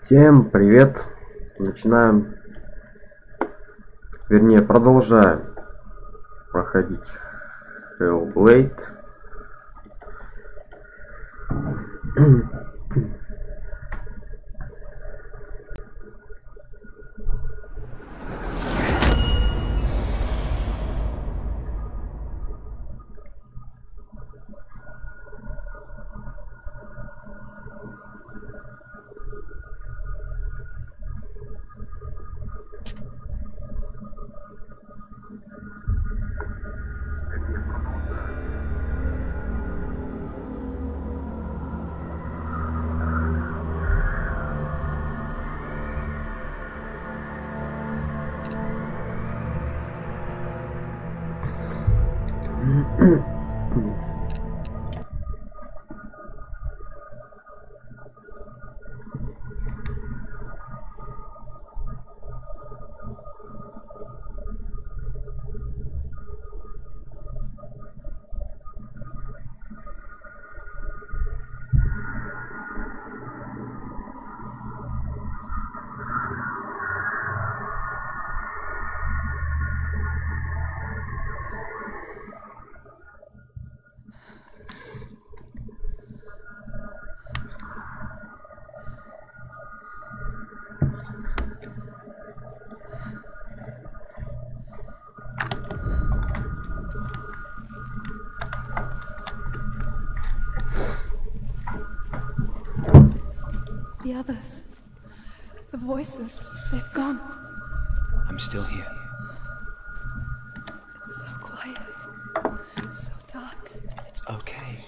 Всем привет! Начинаем, вернее продолжаем проходить Hellblade. The others, the voices, they've gone. I'm still here. It's so quiet, so dark. It's okay.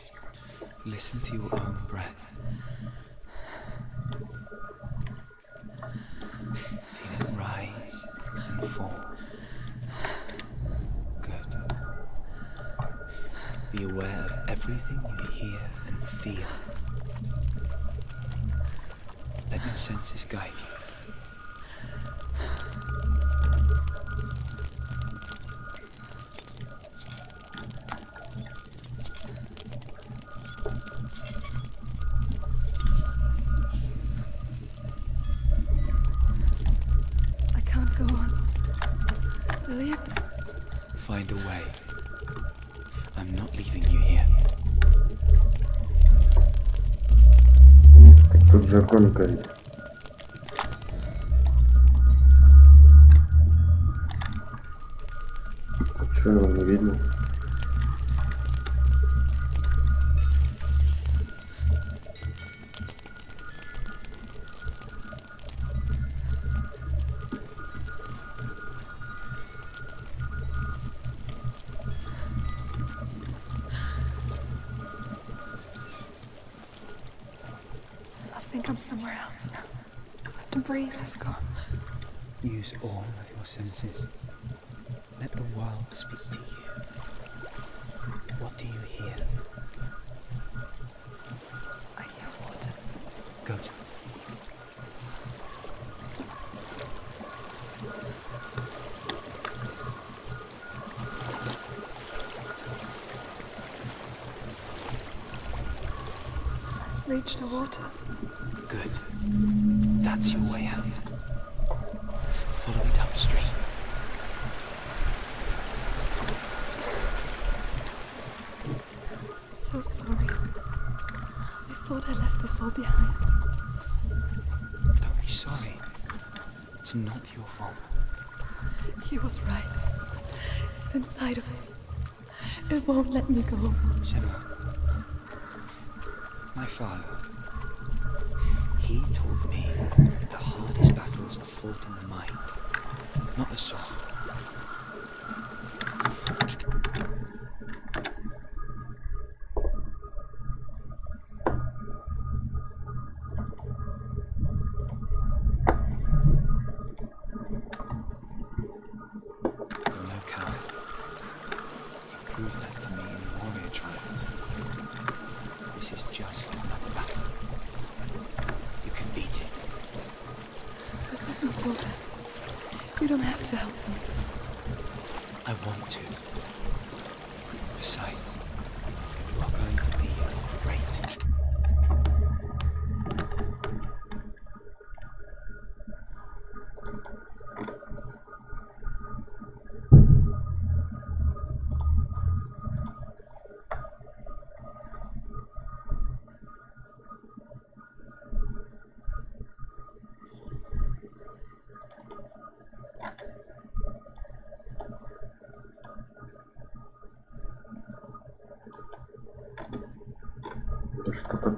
Listen to your own breath. Feel it rise and fall. Good. Be aware of everything you hear and feel. Let your senses guide you. I can't go on. William? Find a way. I'm not leaving you here. Тут закон горит. Чего его не видно? I think I'm somewhere else now. The breeze has gone. Use all of your senses. Let the world speak to you. What do you hear? I hear water. Go to it. It's reached the water. Good. That's your way out. Follow it upstream. I'm so sorry. I thought I left us all behind. Don't be sorry. It's not your fault. He was right. It's inside of me. It won't let me go. Senua. My father. He taught me the hardest battles are fought in the mind, not the soul. You're no coward. You proved that to me in the warrior trials. This is just another battle. You can beat it. This isn't your bed. You don't have to help me. I want to. Besides, you are going to be great.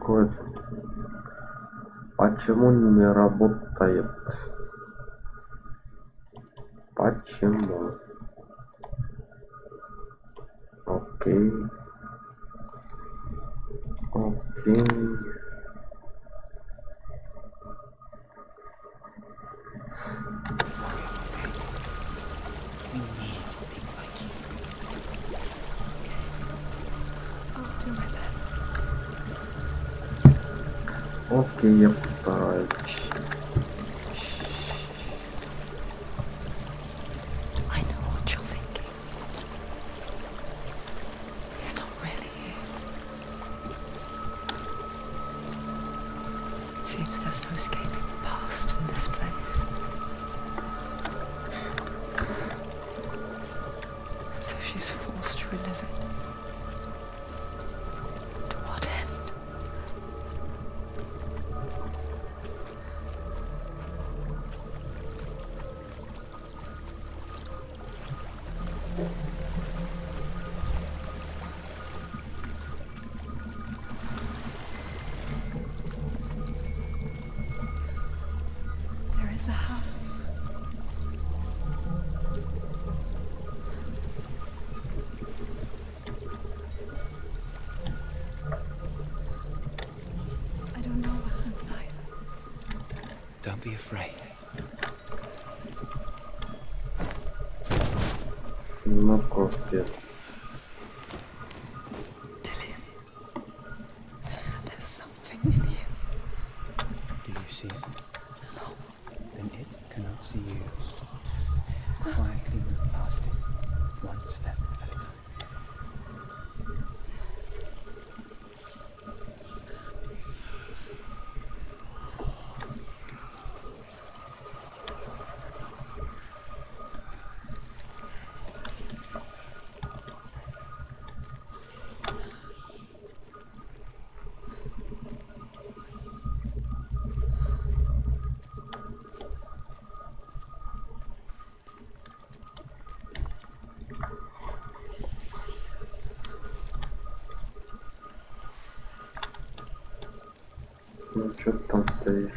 такое? Почему не работает? Почему? Окей. Окей. We need people like you. I'll do my best. Окей, я постараюсь. I know what you're thinking. It's not really you. It seems there's no escaping the past in this place. And so she's forced to relive it. To what end? There is a house. I don't know what's inside. Don't be afraid. Ну, капец. Dillian, there's something in here. Do you see it? No. Then it cannot see you. Quietly move past it, one step at a time. Ну, что ты там стоишь?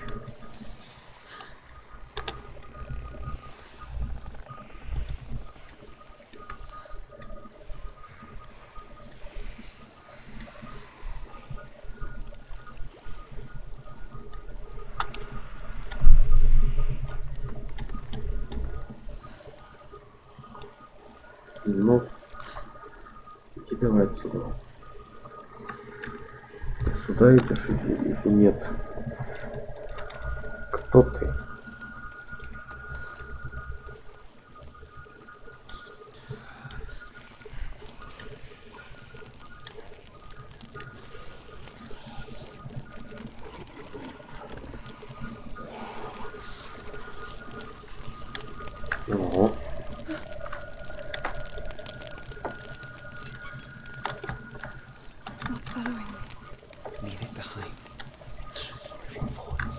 Ну, иди давай отсюда. Сюда идешь или нет? Кто ты? Ого. It's not following me. Leave it behind. Keep moving forwards.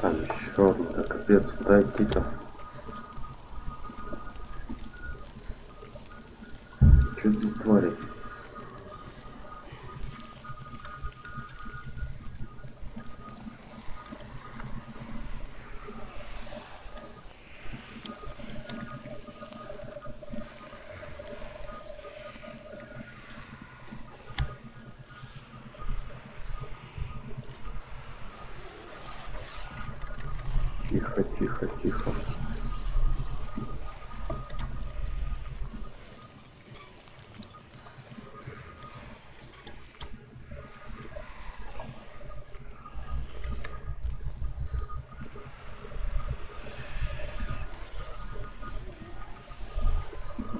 Там еще одна, капец, куда идти-то? Что здесь творить? Тихо, тихо, тихо.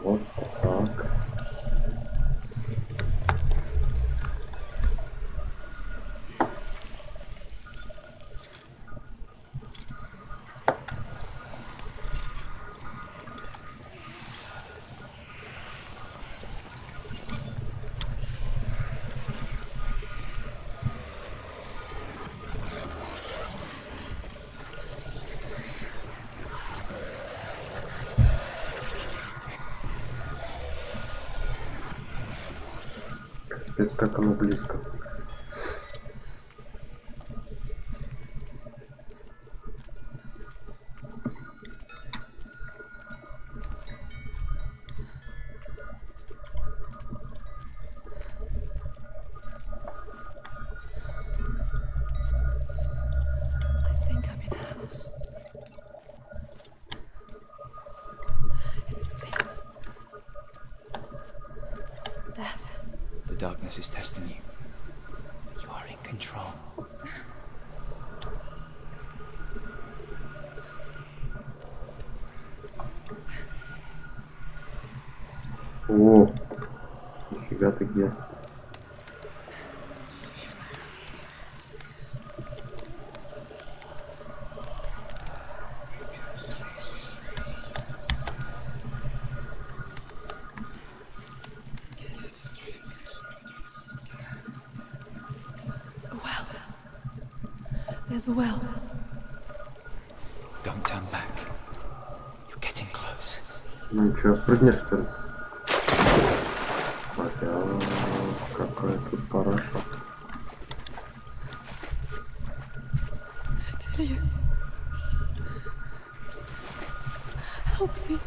Вот так. Смотрит, как оно близко. The darkness is testing you. You are in control. О, нифига ты где? As well. Don't turn back. You're getting close. Ну чё, прыгнешь, что ли? Хотя, какая тут параша. Delia. Help me.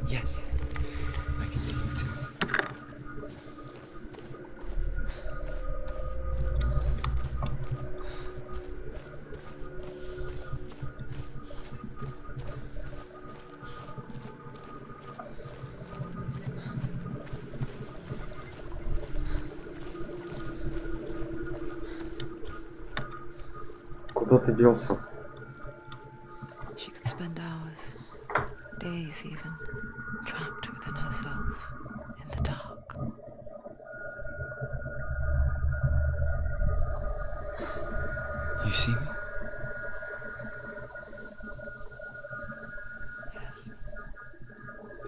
Yes, I can see you too. Куда ты делся? She could spend hours, days even, trapped within herself, in the dark. You see me? Yes.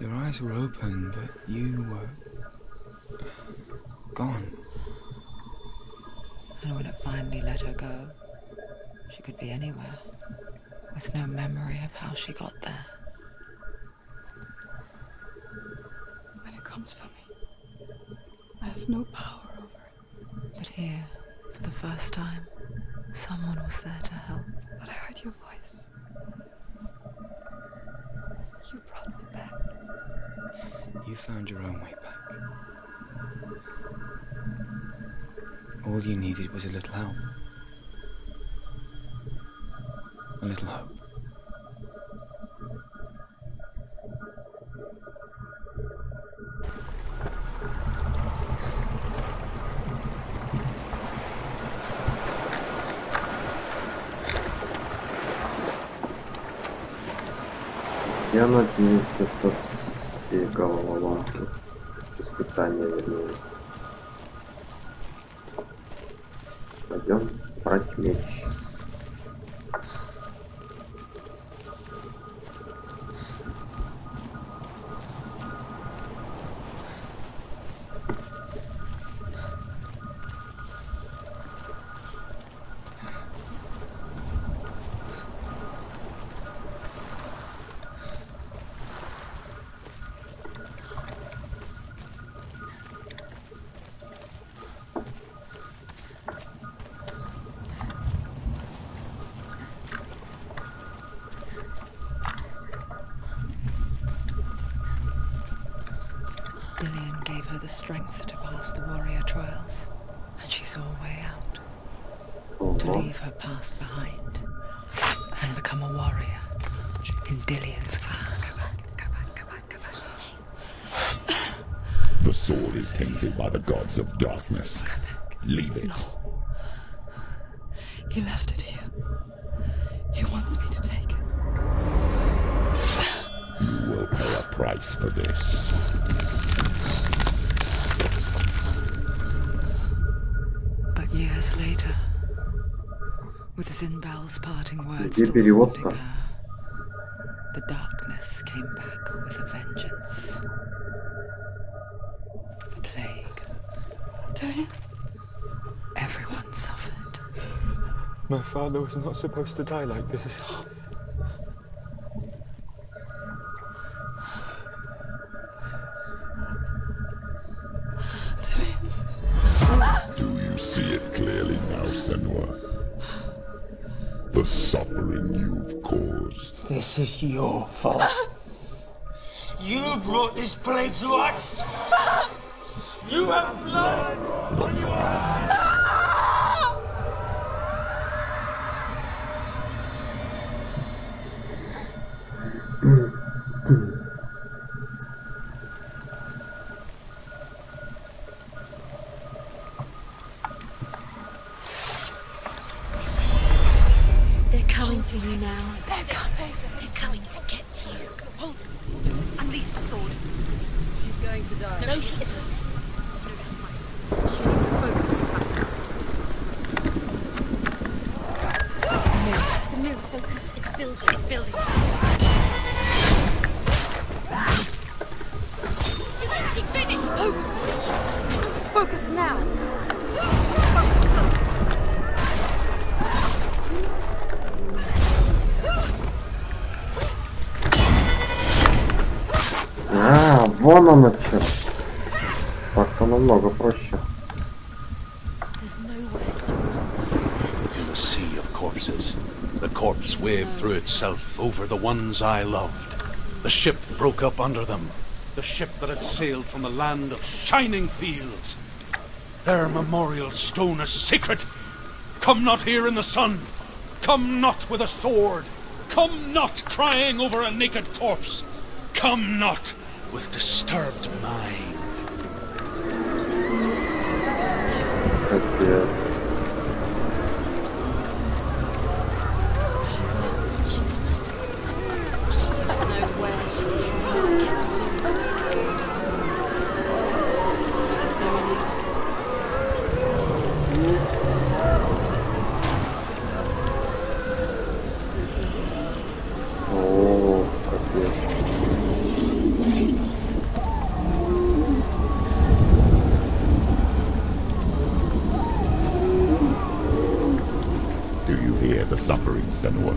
Your eyes were open, but you were gone. And when it finally let her go, she could be anywhere, with no memory of how she got there. When it comes for me, I have no power over it. But here, for the first time, someone was there to help. But I heard your voice. You brought me back. You found your own way back. All you needed was a little help. A little hope. Я надеюсь, что все головоломки, испытания вернее. Пойдем брать меч. Dillian gave her the strength to pass the warrior trials, and she saw a way out. To leave her past behind and become a warrior in Dillian's clan. Go back. Safe. The sword is tainted by the gods of darkness. Leave it. No. He left it here. He wants me to take it. You will pay a price for this. years later, with Zinbel's parting words Где still переводка? haunting her, the darkness came back with a vengeance. A plague. Tony? Everyone suffered. My father was not supposed to die like this. Do you see it clearly now, Senua? The suffering you've caused. This is your fault. You brought this plague to us. You have blood on your hands. They're coming for you now. They're coming. They're coming to get you. Hold it. Unleash the sword. She's going to die. No, she isn't. She needs to focus. The mirror focus is building. It's building. She finished. Focus now. А, вон оно что. Так-то намного проще. There's nowhere to run to. In the sea of corpses, the corpse waved through itself over the ones I loved. The ship broke up under them. The ship that had sailed from the land of shining fields. Their memorial stone is sacred. Come not here in the sun. Come not with a sword. Come not crying over a naked corpse. Come not with disturbed mind. Капец. She's lost. She's lost. She doesn't know where she's trying to get to. Is there any escape? О, капец. Do you hear the suffering, Senua?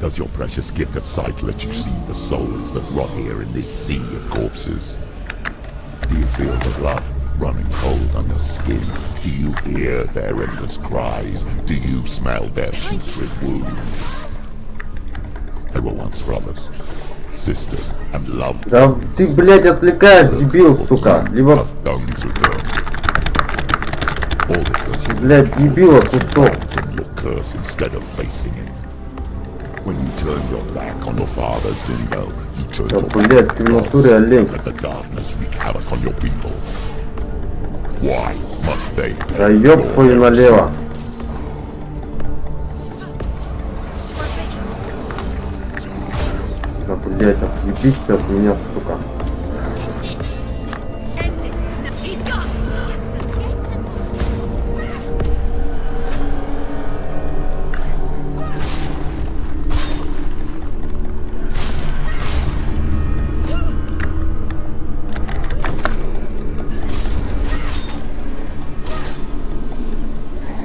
Does your precious gift of sight let you see the souls that rot here in this sea of corpses? Do you feel the blood running cold on your skin? Do you hear their endless cries? Do you smell their putrid wounds? They were once brothers, sisters, and loved Да ones. ты, блядь, отвлекаешь, дебил, сука. Либо, Have done to them. All because you блядь, дебила кусок. from your curse instead of facing it. When you turn your back on your father, Zinbel, you turn Да, your back блядь, on ты в натуре олень. let the darkness wreak havoc on your people. Why must they pay Да ёб your твою налево. Да, блядь, отъебись ты от меня, сука. End it. No, he's gone.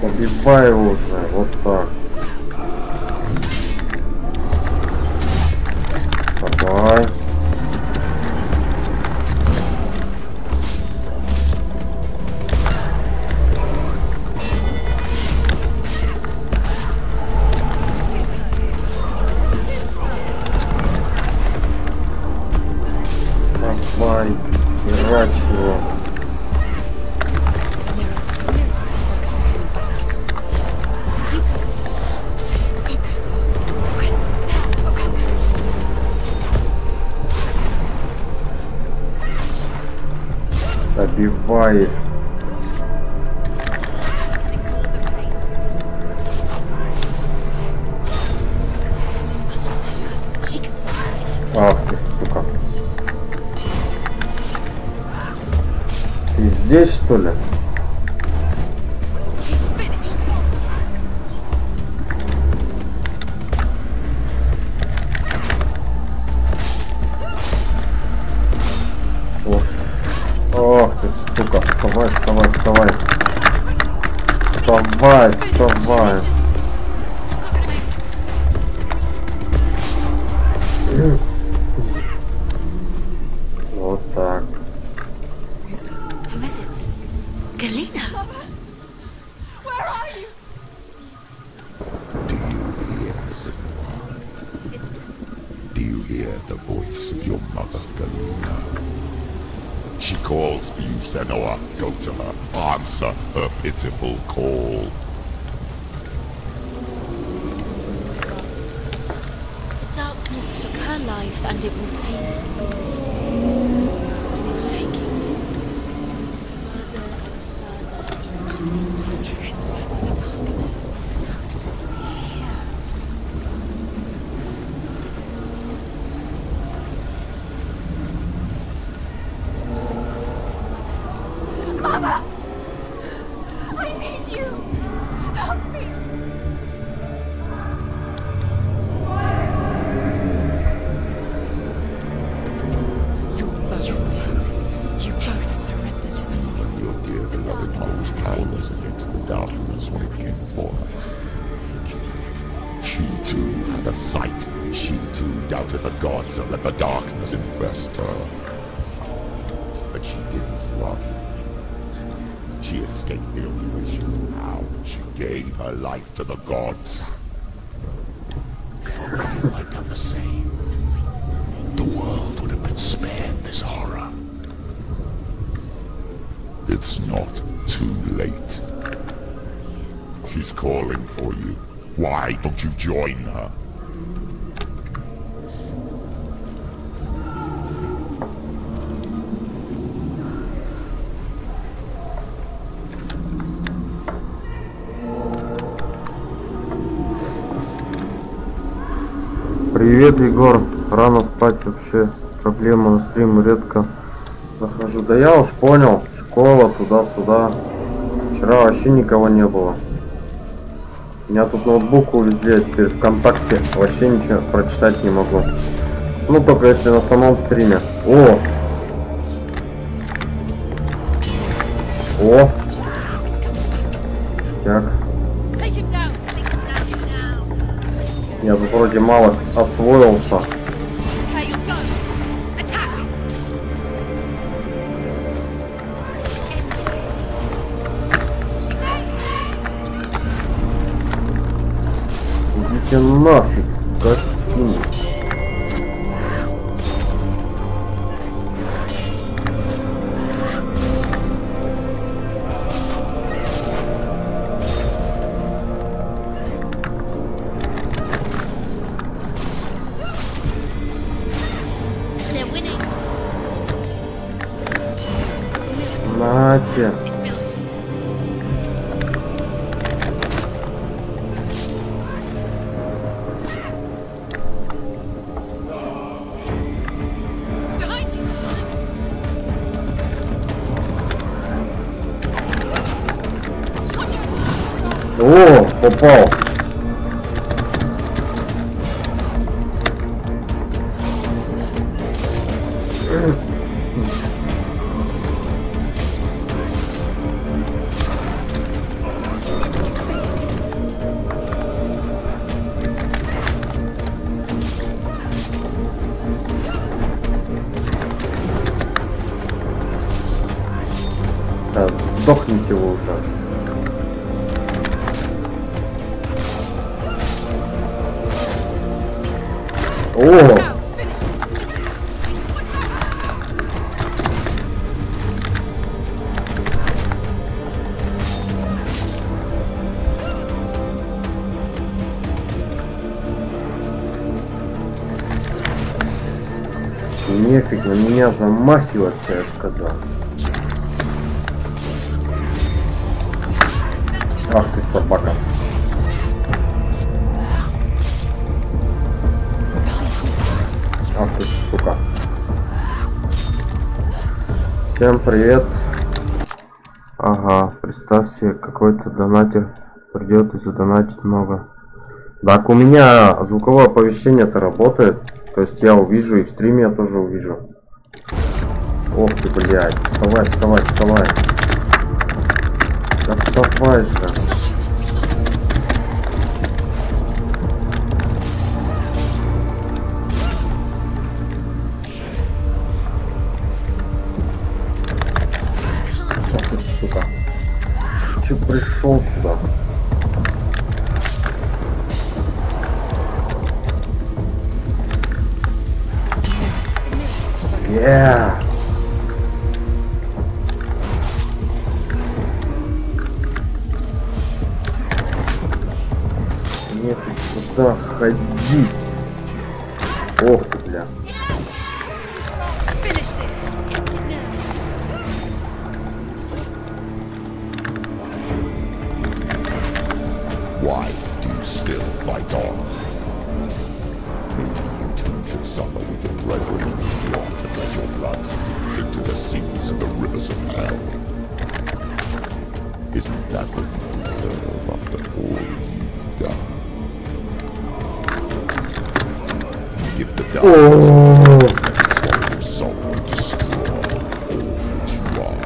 Побивай его уже, вот так. Давай. Давай, херач его. Добивай их. Ах ты, сука. Ты здесь, что ли? He's Вставай, вставай. Вот так. Who is it? Galena? Where are you? Do you hear, Senuas? Do you hear the voice of your mother, Galena? She calls for you, Senuas. Go to her. Answer her pitiful call. Darkness took her life and it will take yours. It's taking you further and further into it. Surrender to the darkness. The darkness is here. Mother! I need you! Help me! You're both dead. You both surrendered to the voices. Your dear beloved mother was powerless against the darkness when it came for her. She too had a sight. She too doubted the gods and let the darkness infest her. But she didn't run. She escaped the illusion. How she gave her life to the gods. If only I'd done the same, the world would have been spared this horror. It's not too late. She's calling for you. Why don't you join her? Привет, Егор. Рано спать вообще. Проблема на стрим, редко захожу. Да я уж понял. Школа, туда-сюда. Вчера вообще никого не было. Меня тут ноутбук увезли, а теперь ВКонтакте вообще ничего прочитать не могу. Ну, только если на самом стриме. О! О! Так. Я тут вроде мало освоился. Идите нафиг, скотина. Нате. О, попал. Да, сдохните вы уже. О! Нефиг на меня замахиваться, я сказал. Ах ты собака. Ах ты, сука. Всем привет. Ага, представь себе, какой-то донатер придет и задонатить много. Так, у меня звуковое оповещение-то работает. То есть я увижу и в стриме я тоже увижу. Ох ты, блядь. Вставай, вставай, вставай. Да вставай же. Yeah. Нет, куда ходить? Ох ты, бля. Why do you still fight on? Maybe you too should suffer with your brethren in this lot and let your blood seep into the seas and the rivers of hell. Isn't that what you deserve after all you've done? Give the darkness a swallow your soul and destroy all that you are.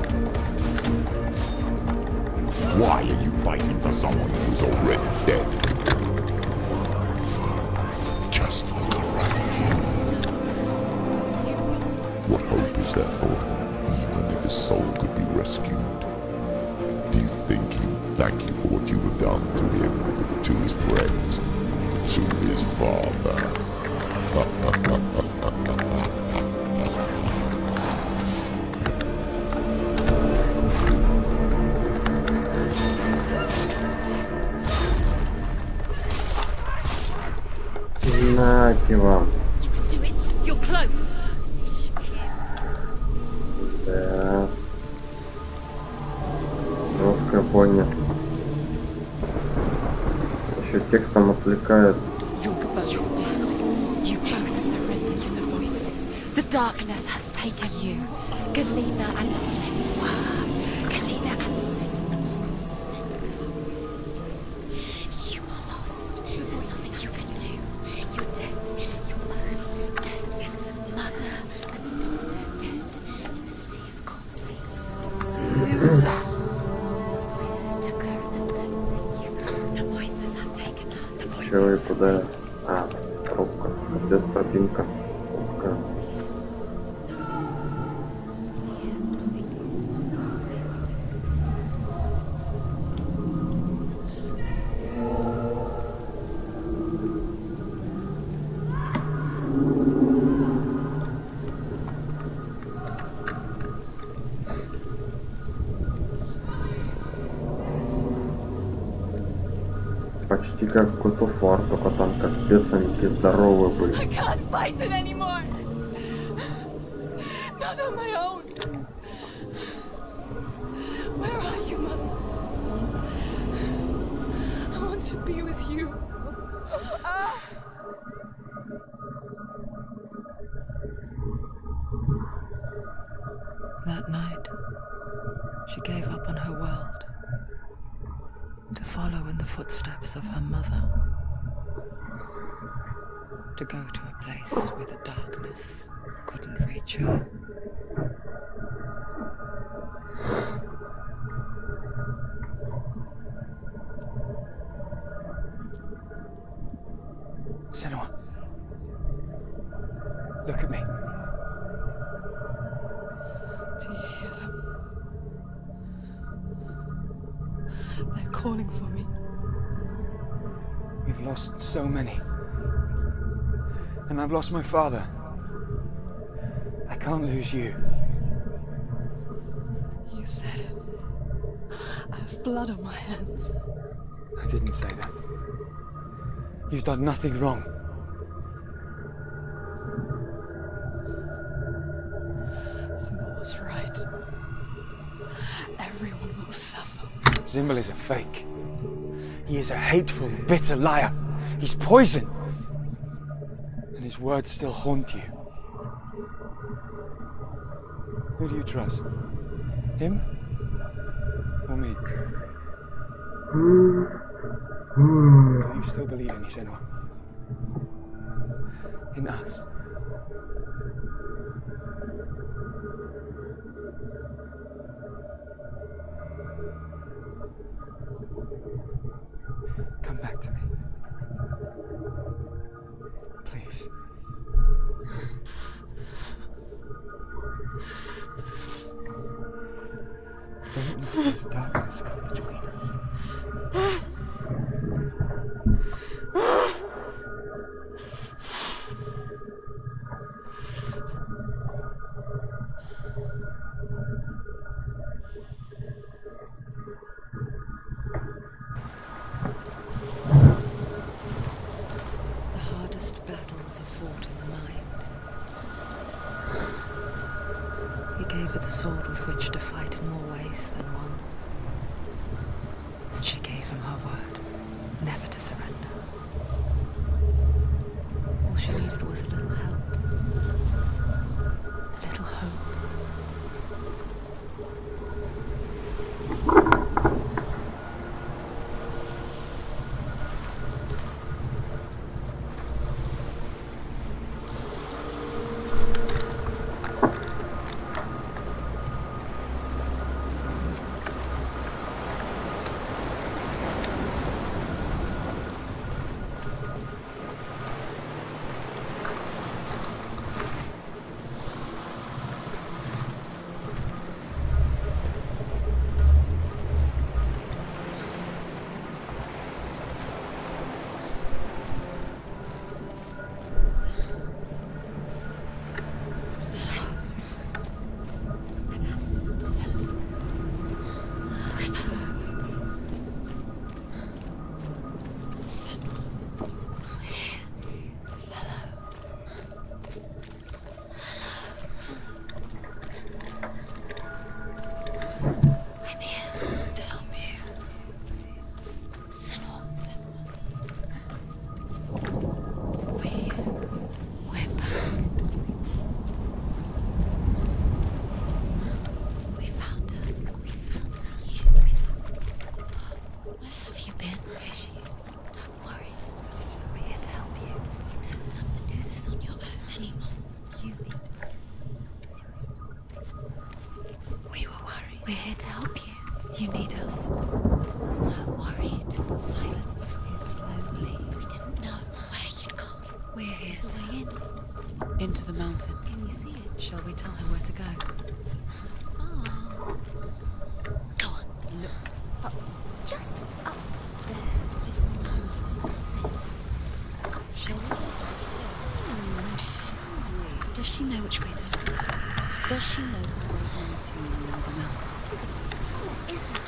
Why are you fighting for someone who's already dead? Just look around you. What hope is there for him, even if his soul could be rescued? Do you think he would thank you for what you have done to him, to his friends, to his father? Нате вам. Do it. You're close. Да. Жесткая поня. Еще текстом отвлекает. You're both dead. You both surrendered to the voices. The darkness has taken you. Galena and Senuas. Galena and You are lost. There's nothing you can do. You're dead. You're both dead. Mother and daughter dead in the sea of corpses. The voices took her and they'll take you too. The voices have taken her. The voices. Человек куда? А, коробка. Капец, тропинка. Коробка. Почти как какой-то фар, только там капец они такие здоровые были. I can't fight it anymore. Not on my own. Where are you, Mother? I want to be with you. That night, she gave up on her world to follow in the footsteps of her mother, to go to a place where the darkness couldn't reach her. Senua, look at me. Do you hear them? They're calling for me. We've lost so many. And I've lost my father. I can't lose you. You said it. I have blood on my hands. I didn't say that. You've done nothing wrong. Symbol was right. Everyone will suffer. Zimbel is a fake. He is a hateful, bitter liar. He's poison. And his words still haunt you. Who do you trust? Him? Or me? Do you still believe in me, Senua? In us? Come back to me. Please. Don't let this darkness come between us. gave her the sword with which to fight in more ways than one. And she gave him her word, never to surrender. All she needed was a little help. A little hope. We're here to help you. You need us. So worried. Silence. Slowly. We didn't know where you'd gone. We're here There's a way in. into the mountain. Can you see it? Shall we tell her where to go? It's not far. Go on. Look. Up. Just up there. Listen to us. That's it. Shall we do it? Does she know which way to go? Does she know her way into the mountain? Isn't she?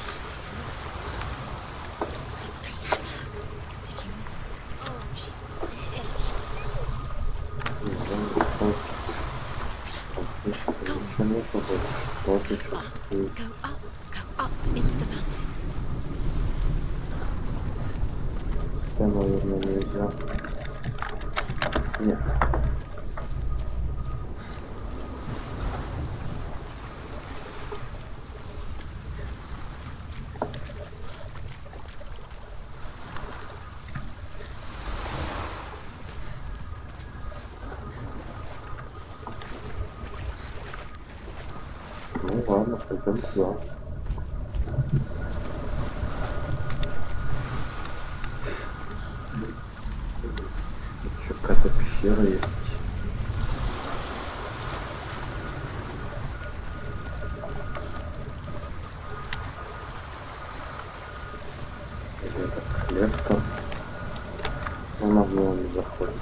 So clever. Did you miss us? Oh, she did. Go up into the mountain. Да, наверное, нельзя. Нет. Ну ладно, пойдем сюда. Еще какая-то пещера есть. Где-то клетка. Она в него не заходит.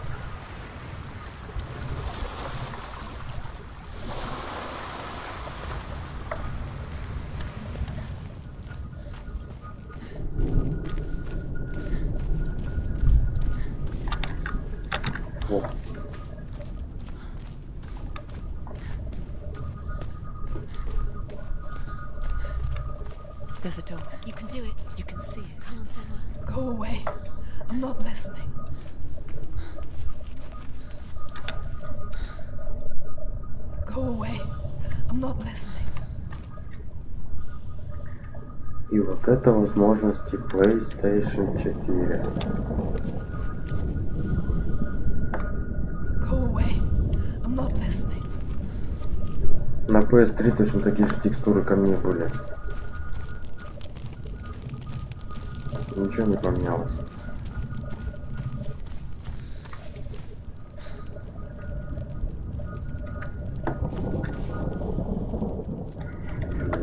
There's a door. You can do it. You can see it. Come on, Senua. Go away. I'm not listening. Go away. I'm not listening. И вот это возможности PlayStation 4. Go away. I'm not listening. На PS3 точно такие же текстуры камней были. Ничего не поменялось.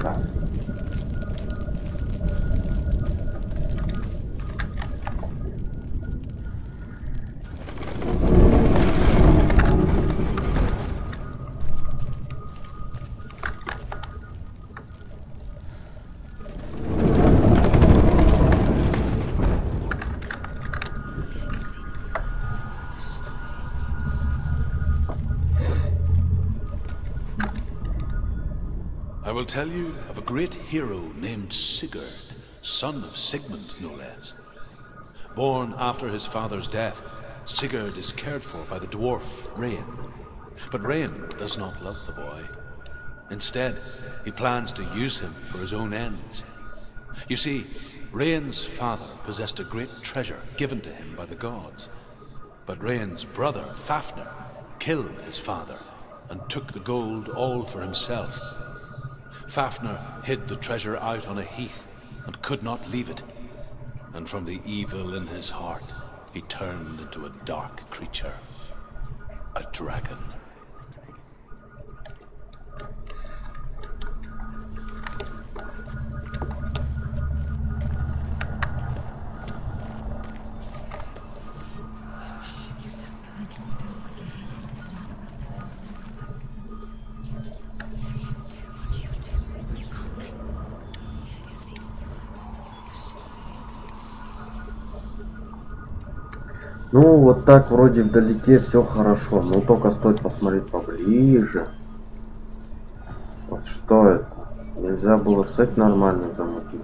Да. will tell you of a great hero named Sigurd, son of Sigmund, no less. Born after his father's death, Sigurd is cared for by the dwarf Rain. But Rain does not love the boy. Instead, he plans to use him for his own ends. You see, Rain's father possessed a great treasure given to him by the gods. But Rain's brother, Fafnir, killed his father and took the gold all for himself. Fafnir hid the treasure out on a heath and could not leave it. And from the evil in his heart, he turned into a dark creature, a dragon. Ну, вот так вроде вдалеке все хорошо, но только стоит посмотреть поближе. Вот что это? Нельзя было сет нормально замутить.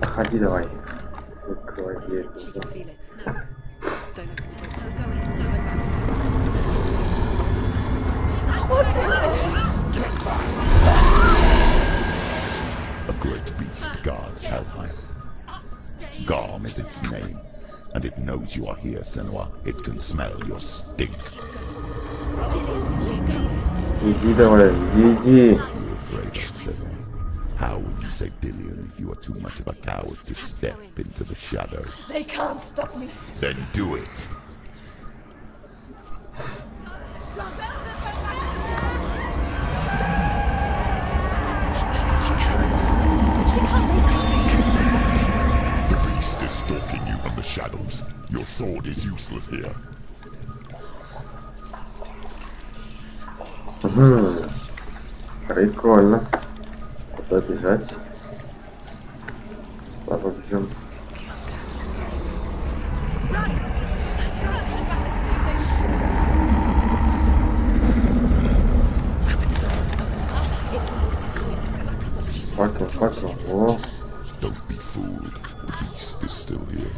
Ходи давай. Открывай дверь. A great beast guards Hellblade. Garm is its name, and it knows you are here, Senua. It can smell your stink. Иди давай, иди. How would you save Dillion if you are too much of a coward to step into the shadows? They can't stop me. Then do it! The beast is stalking you from the shadows. Your sword is useless here. Прикольно. Куда бежать? Побежим. Факел. О. Don't be fooled. The beast is still here.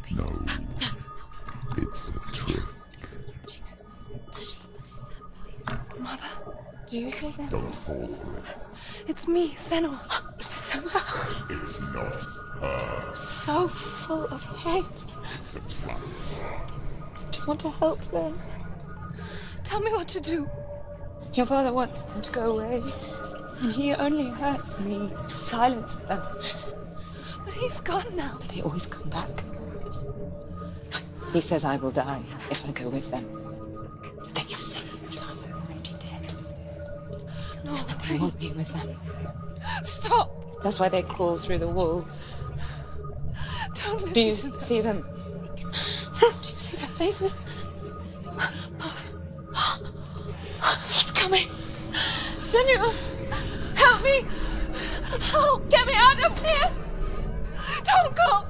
No. It's a trick. Mother, do you hear that? Don't fall for it. It's me, Senua. It's not her. So full of hate. It's a trap. I just want to help them. Tell me what to do. Your father wants them to go away, and he only hurts me to silence them. But he's gone now. But they always come back. He says I will die if I go with them. They say that I'm already dead. No, but they want me with them. Stop! That's why they crawl through the walls. Don't listen. Do you see them? Do you see their faces? He's coming! Senua! Help me! Help! Get me out of here! Don't go!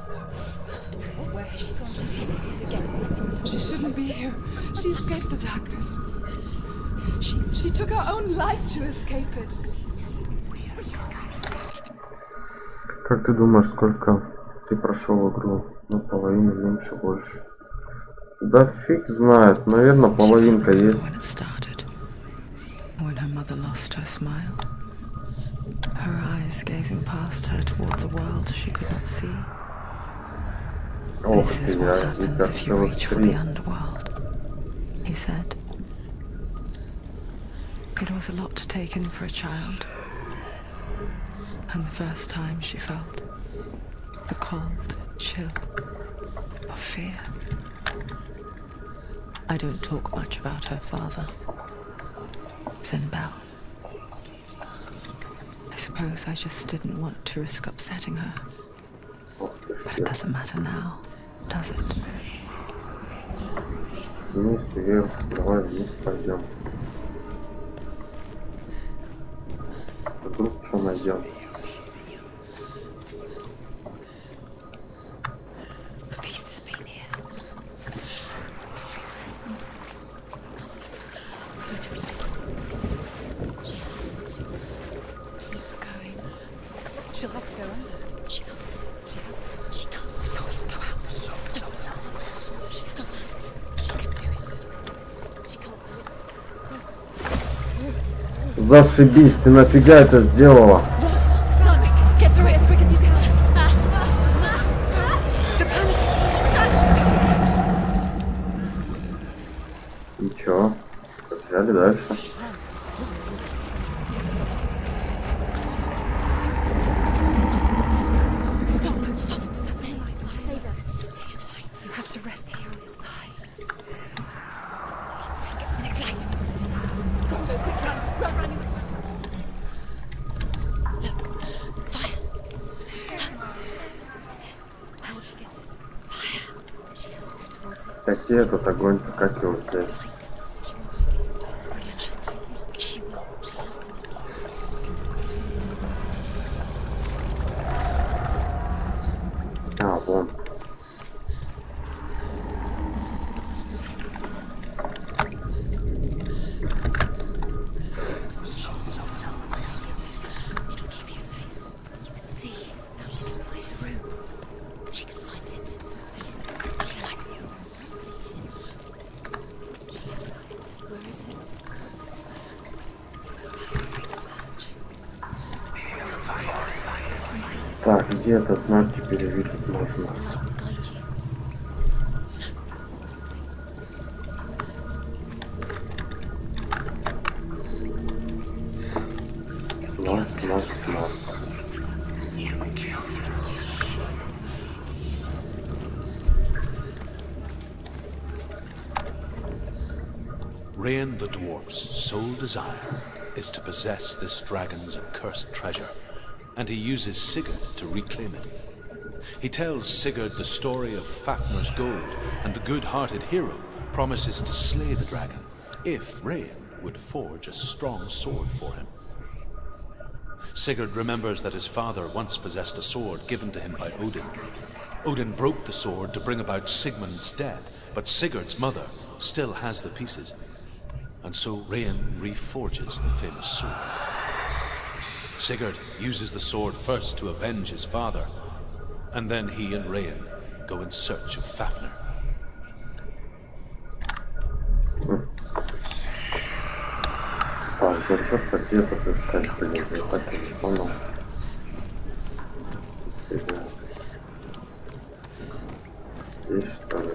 Where has she gone? She's disappeared again. She shouldn't be here. She escaped the darkness. She took her own life to escape it. Как ты думаешь, сколько ты прошел игру? Ну, половину, меньше, больше. Да фиг знает, наверное, половинка есть. When her mother lost her smile, her eyes gazing past her towards a world she could not see. This is what happens if you reach for the underworld, he said. It was a lot to take in for a child, and the first time she felt The cold chill of fear. I don't talk much about her father. Bell. I suppose I just didn't want to risk upsetting her. But it doesn't matter now, does it? Вниз, вверх, давай вниз пойдем. Вдруг что найдем? Зашибись, ты нафига это сделала? Ничего, взяли дальше. Какие этот огонь-то, как его взять? А, вон. Так, где этот знак теперь видеть можно? Знак. Rain the dwarf's sole desire is to possess this dragon's accursed treasure, and he uses Sigurd to reclaim it. He tells Sigurd the story of Fafnir's gold, and the good-hearted hero promises to slay the dragon if Rain would forge a strong sword for him. Sigurd remembers that his father once possessed a sword given to him by Odin. Odin broke the sword to bring about Sigmund's death, but Sigurd's mother still has the pieces, and so Rain reforges the famous sword. Sigurd uses the sword first to avenge his father, and then he and Rain go in search of Fafnir. Так, держаться где-то искать, блин, я так и не понял. Здесь, что ли?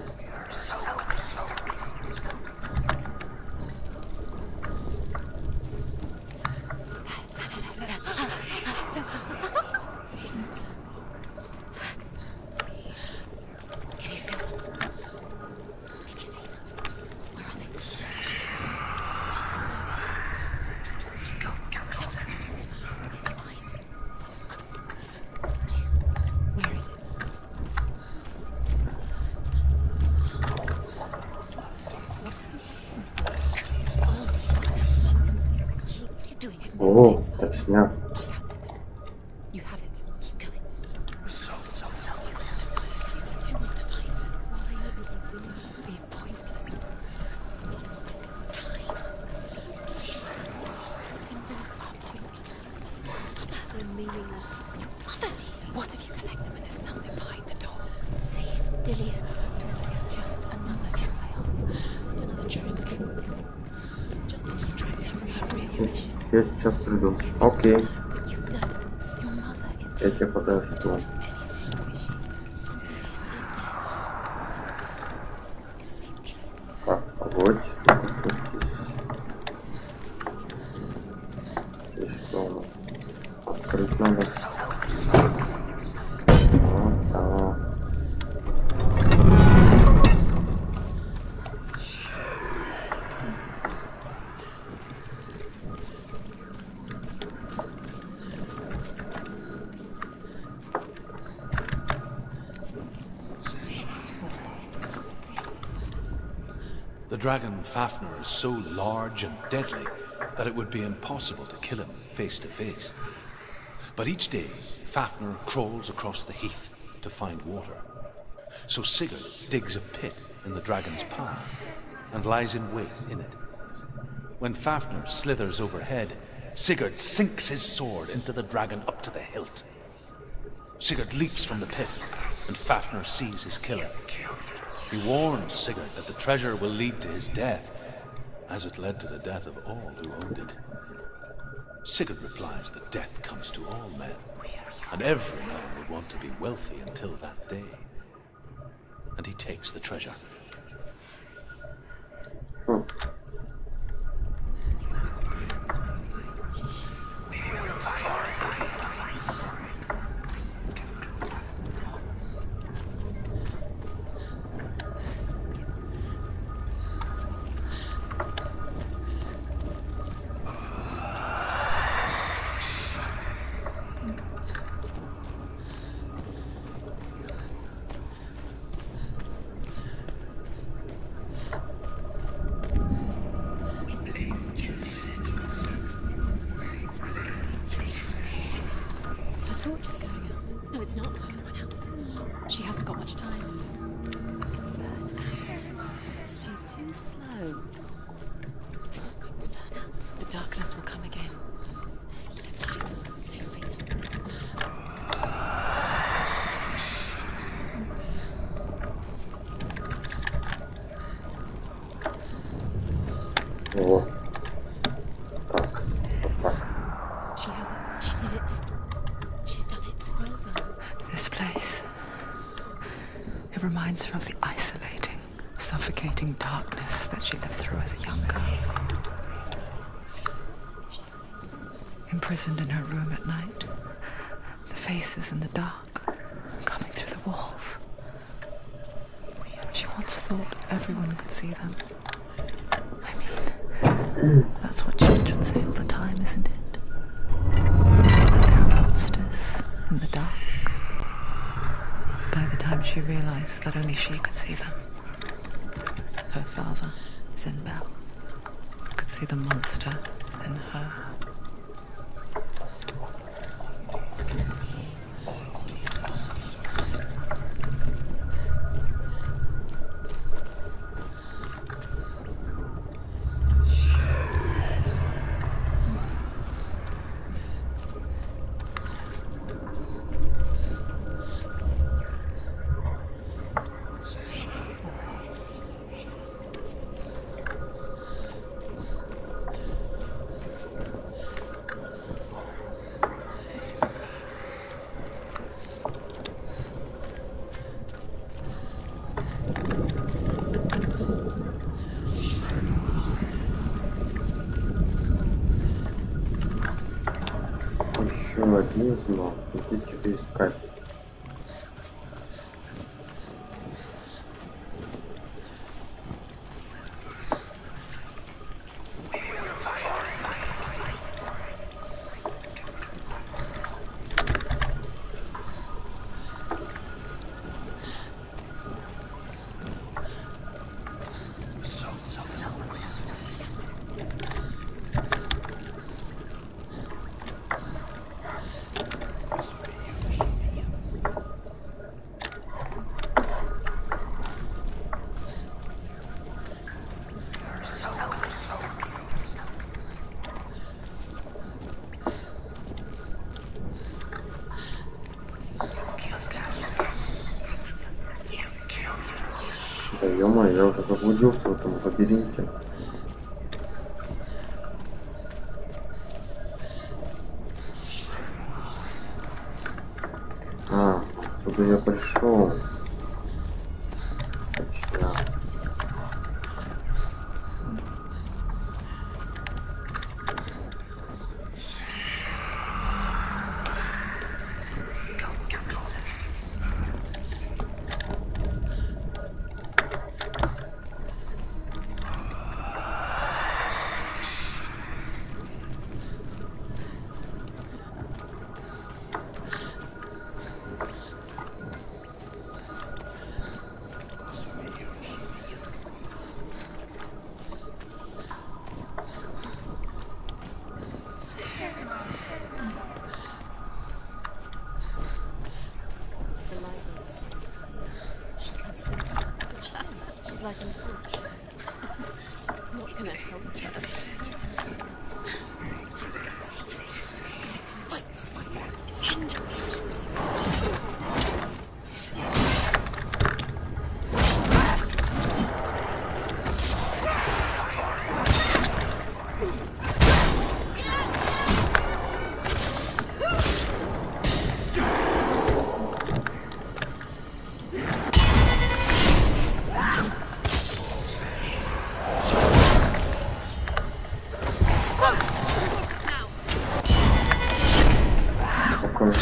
О, точняк. Я сейчас приду. Окей. Я тебя подожду. Так, вот. Здесь что у нас? Открыть надо. Вот The dragon Fafnir is so large and deadly that it would be impossible to kill him face to face. But each day, Fafnir crawls across the heath to find water. So Sigurd digs a pit in the dragon's path and lies in wait in it. When Fafnir slithers overhead, Sigurd sinks his sword into the dragon up to the hilt. Sigurd leaps from the pit, and Fafnir sees his killer. He warns Sigurd that the treasure will lead to his death, as it led to the death of all who owned it. Sigurd replies that death comes to all men, and every man would want to be wealthy until that day. And he takes the treasure. She hasn't got much time. She's too slow. It's not going to burn out. The darkness will come again. Oh. She hasn't. She did it. She's done it. Well done. This place. It reminds her of the isolating, suffocating darkness that she lived through as a young girl. Imprisoned in her room at night, the faces in the dark, coming through the walls. She once thought everyone could see them. I mean, that's what children say all the time, isn't it? That there are monsters in the dark. By the time she realized that only she could see them, her father, Zinbel, could see the monster in her. Однизно, где тебе искать? Да ё-моё, я уже заблудился в этом лабиринте. А, сюда я пришел. Точно.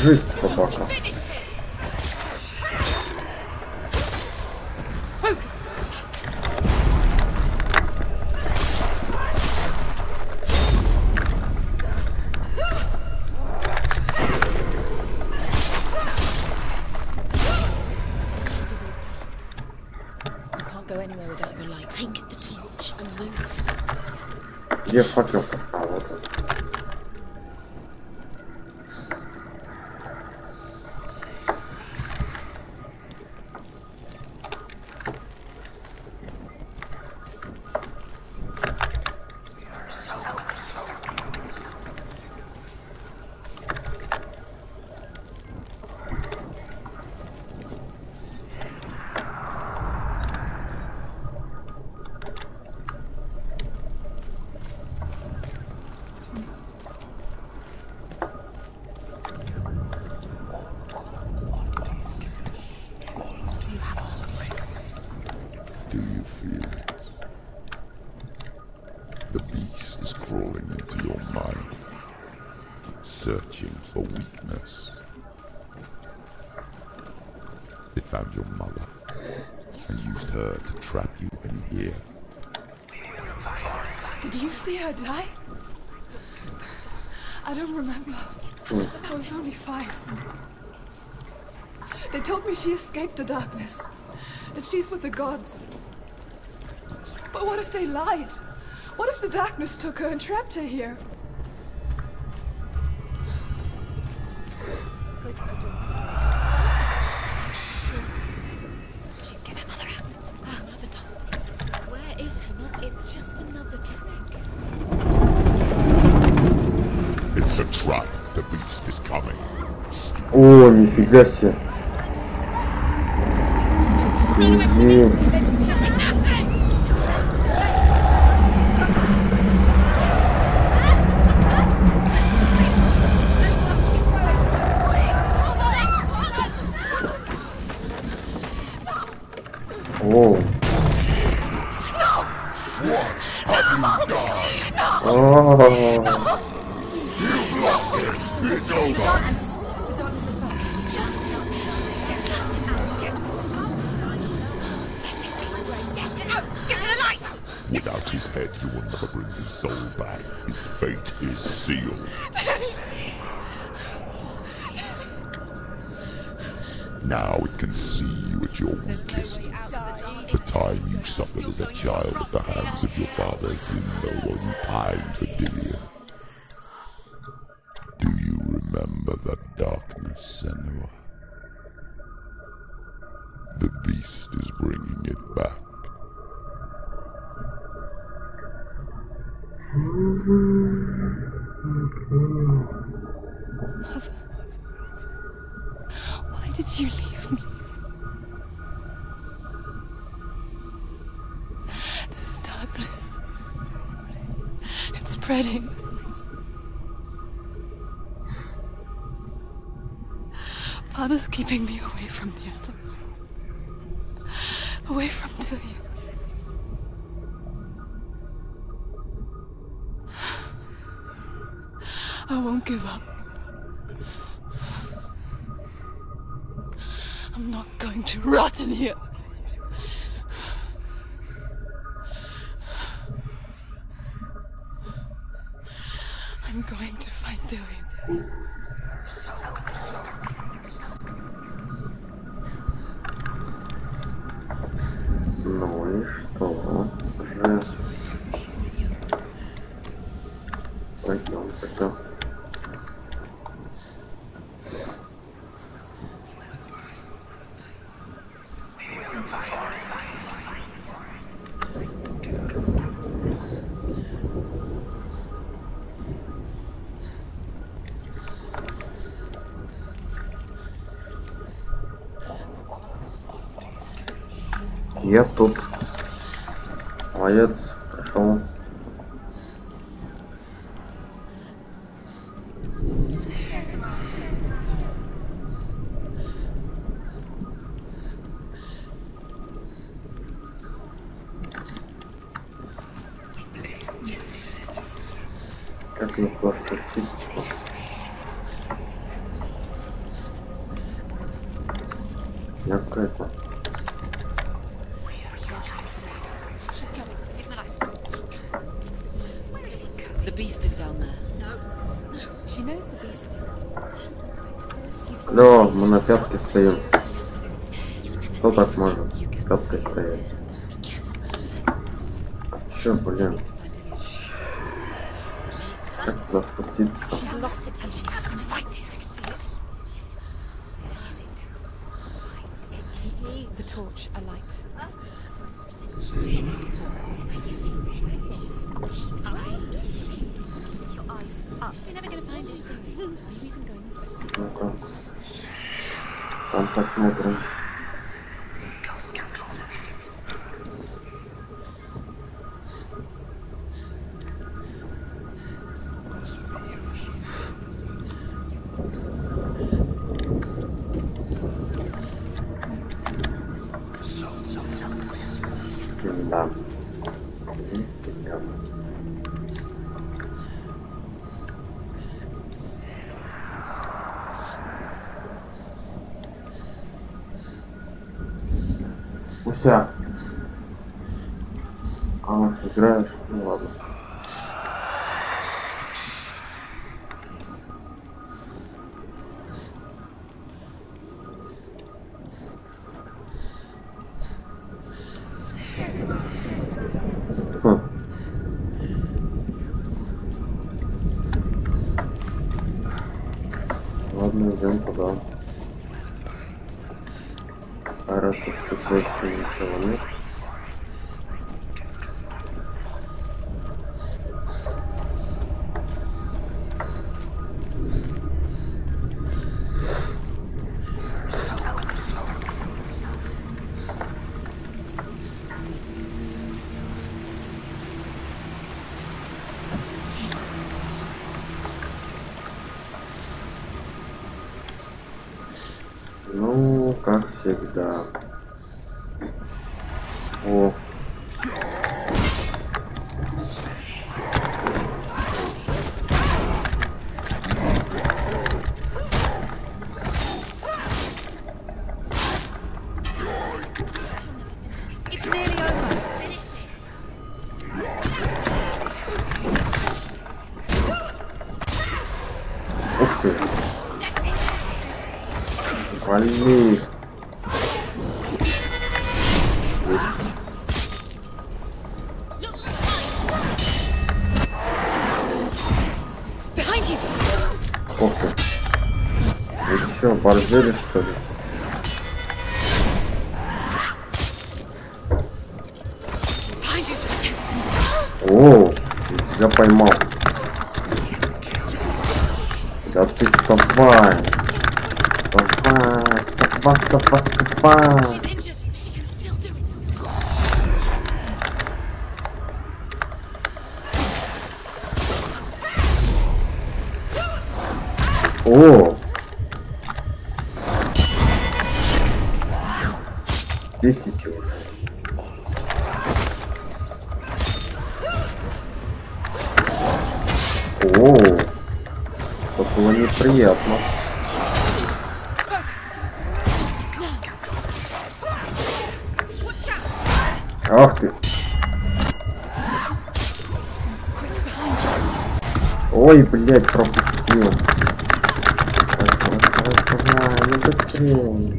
Жить, собака. Где факел поставил? Вот он. Searching for weakness. It found your mother and used her to trap you in here. Did you see her die? I don't remember. I was only 5. They told me she escaped the darkness, that she's with the gods. But what if they lied? What if the darkness took her and trapped her here? It's a trap. The beast is coming. О, нифига себе. Иди. О. It's over. The darkness is back. Lost him. You've lost him out. Get it out! Get in a light! Without his head, you will never bring his soul back. His fate is sealed. Now it can see you at your weakest. The time you suffered as a child at the hands of your father's in the one pine for Dillion. Do you remember that darkness, Senua? The beast is bringing it back. Mother, why did you leave me? This darkness, it's spreading. Father's keeping me away from the others. Away from Dillion. I won't give up. I'm not going to rot in here. I'm going to find Dillion. Ну и что же? Пойдем тогда. Я тут. Молодец, пришел. Как их вас пустить? Я какая-то. The beast is down there. No. She knows the beast. Алло, мы на пятке стоим. Кто так может пяткой стоять? Чё, блин? Как туда спуститься? The torch, a light. Your eyes up. You're never gonna find it. Ну-ка. Там посмотрим. Да. Уся. А, играешь? Ну ладно. Ладно, идем туда. А раз тут специфически ничего нет. Ну, как всегда. О. It's nearly over. Finish it. Ух ты. Вали. Behind you. Ух ты. Вы чё, борзели, что ли? Behind you. О, я поймал. Да ты давай. She's injured. She can still do it. О! 10 уже. О! Это было неприятно. Ах ты! Ой, блядь, пропустил. Давай, ну быстрее.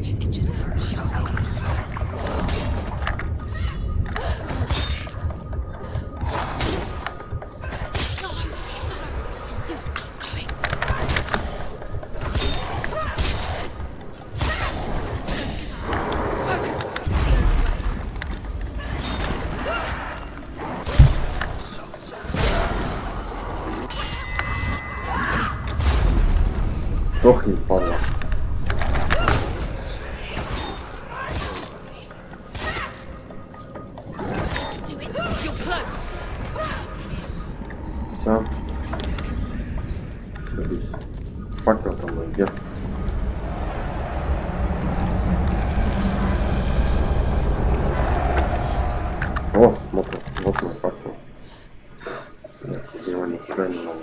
Сдохни, падла. Все. Факел там идет. О, смотри, вот мой факел. Я его нифига не могу.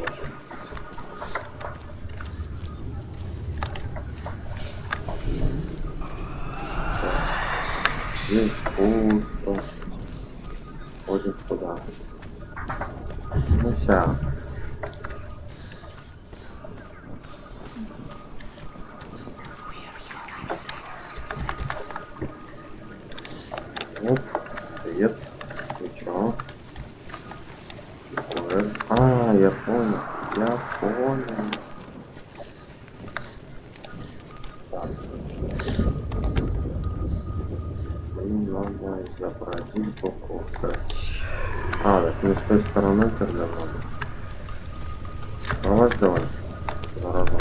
Здесь пусто. Ходим туда. Ну вся. Оп, привет. Ничего. А, я понял. Я понял. Так. Мне надо изобразить покупку. А, так не с той стороны тогда надо. Давай, давай. Зараза.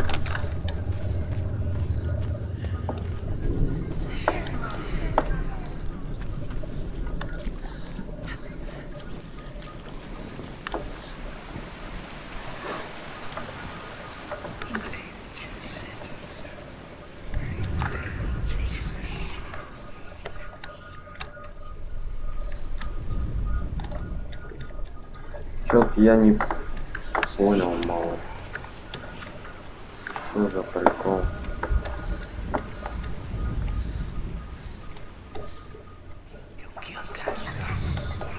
Чё-то я не понял мало. Что за прикол?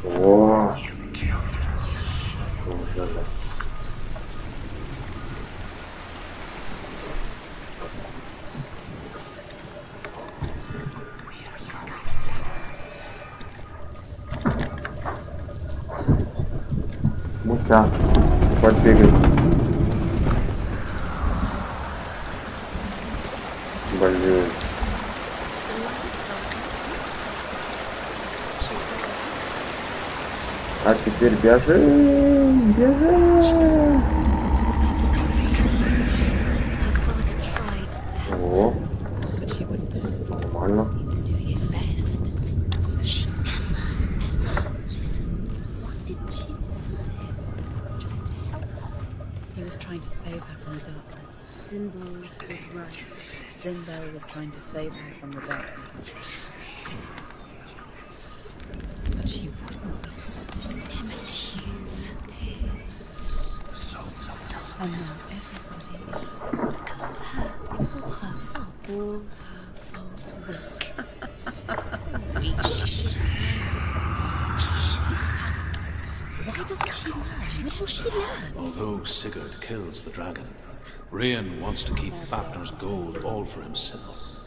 О! Неужели? Муся, подбегай. Блин. А теперь бежи, бежи. О, нормально. Zimbo was trying to save her from the darkness. But she wouldn't listen. And now everybody is because of her. It's all her fault. All her fault. She should have known. She should have. Why doesn't she learn? What will she learn? Although Sigurd kills the dragon, Rian wants to keep Fafnir's gold all for himself.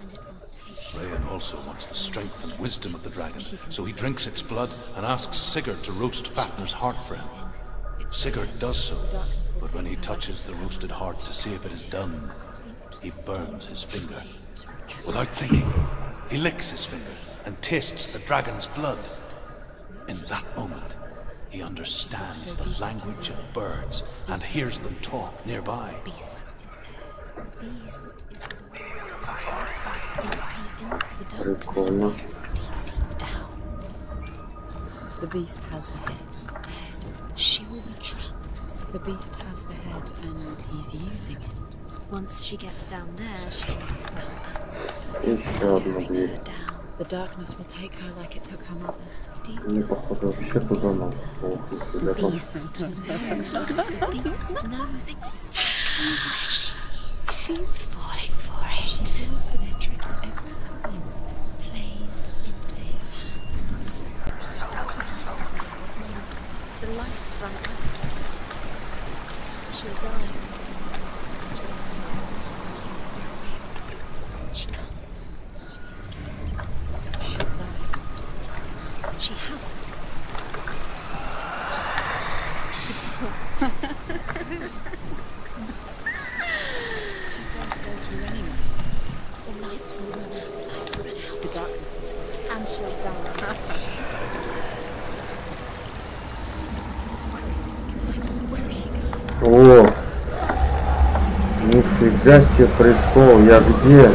Rian also wants the strength and wisdom of the dragon, so he drinks its blood and asks Sigurd to roast Fafnir's heart for him. Sigurd does so, but when he touches the roasted heart to see if it is done, he burns his finger. Without thinking, he licks his finger and tastes the dragon's blood. In that moment, he understands the language of birds and hears them talk nearby. Beast is deeper into the darkness. Deep down. The beast has the head. She will be trapped. The beast has the head and he's using it. Once she gets down there, she'll never come out. Еще одна дверь. The darkness will take her like it took her mother. Мне походу вообще туда надо. The beast knows. The beast knows exactly where she is. She's falling for it. She falls for their tricks every time. Plays into his hands. The lights run out. She'll die. She can't. She'll die. She hasn't. She's going to go through anyway. The light will run out. The darkness will spread. And she'll die. Where is she going? О! Нифига себе прикол, я где?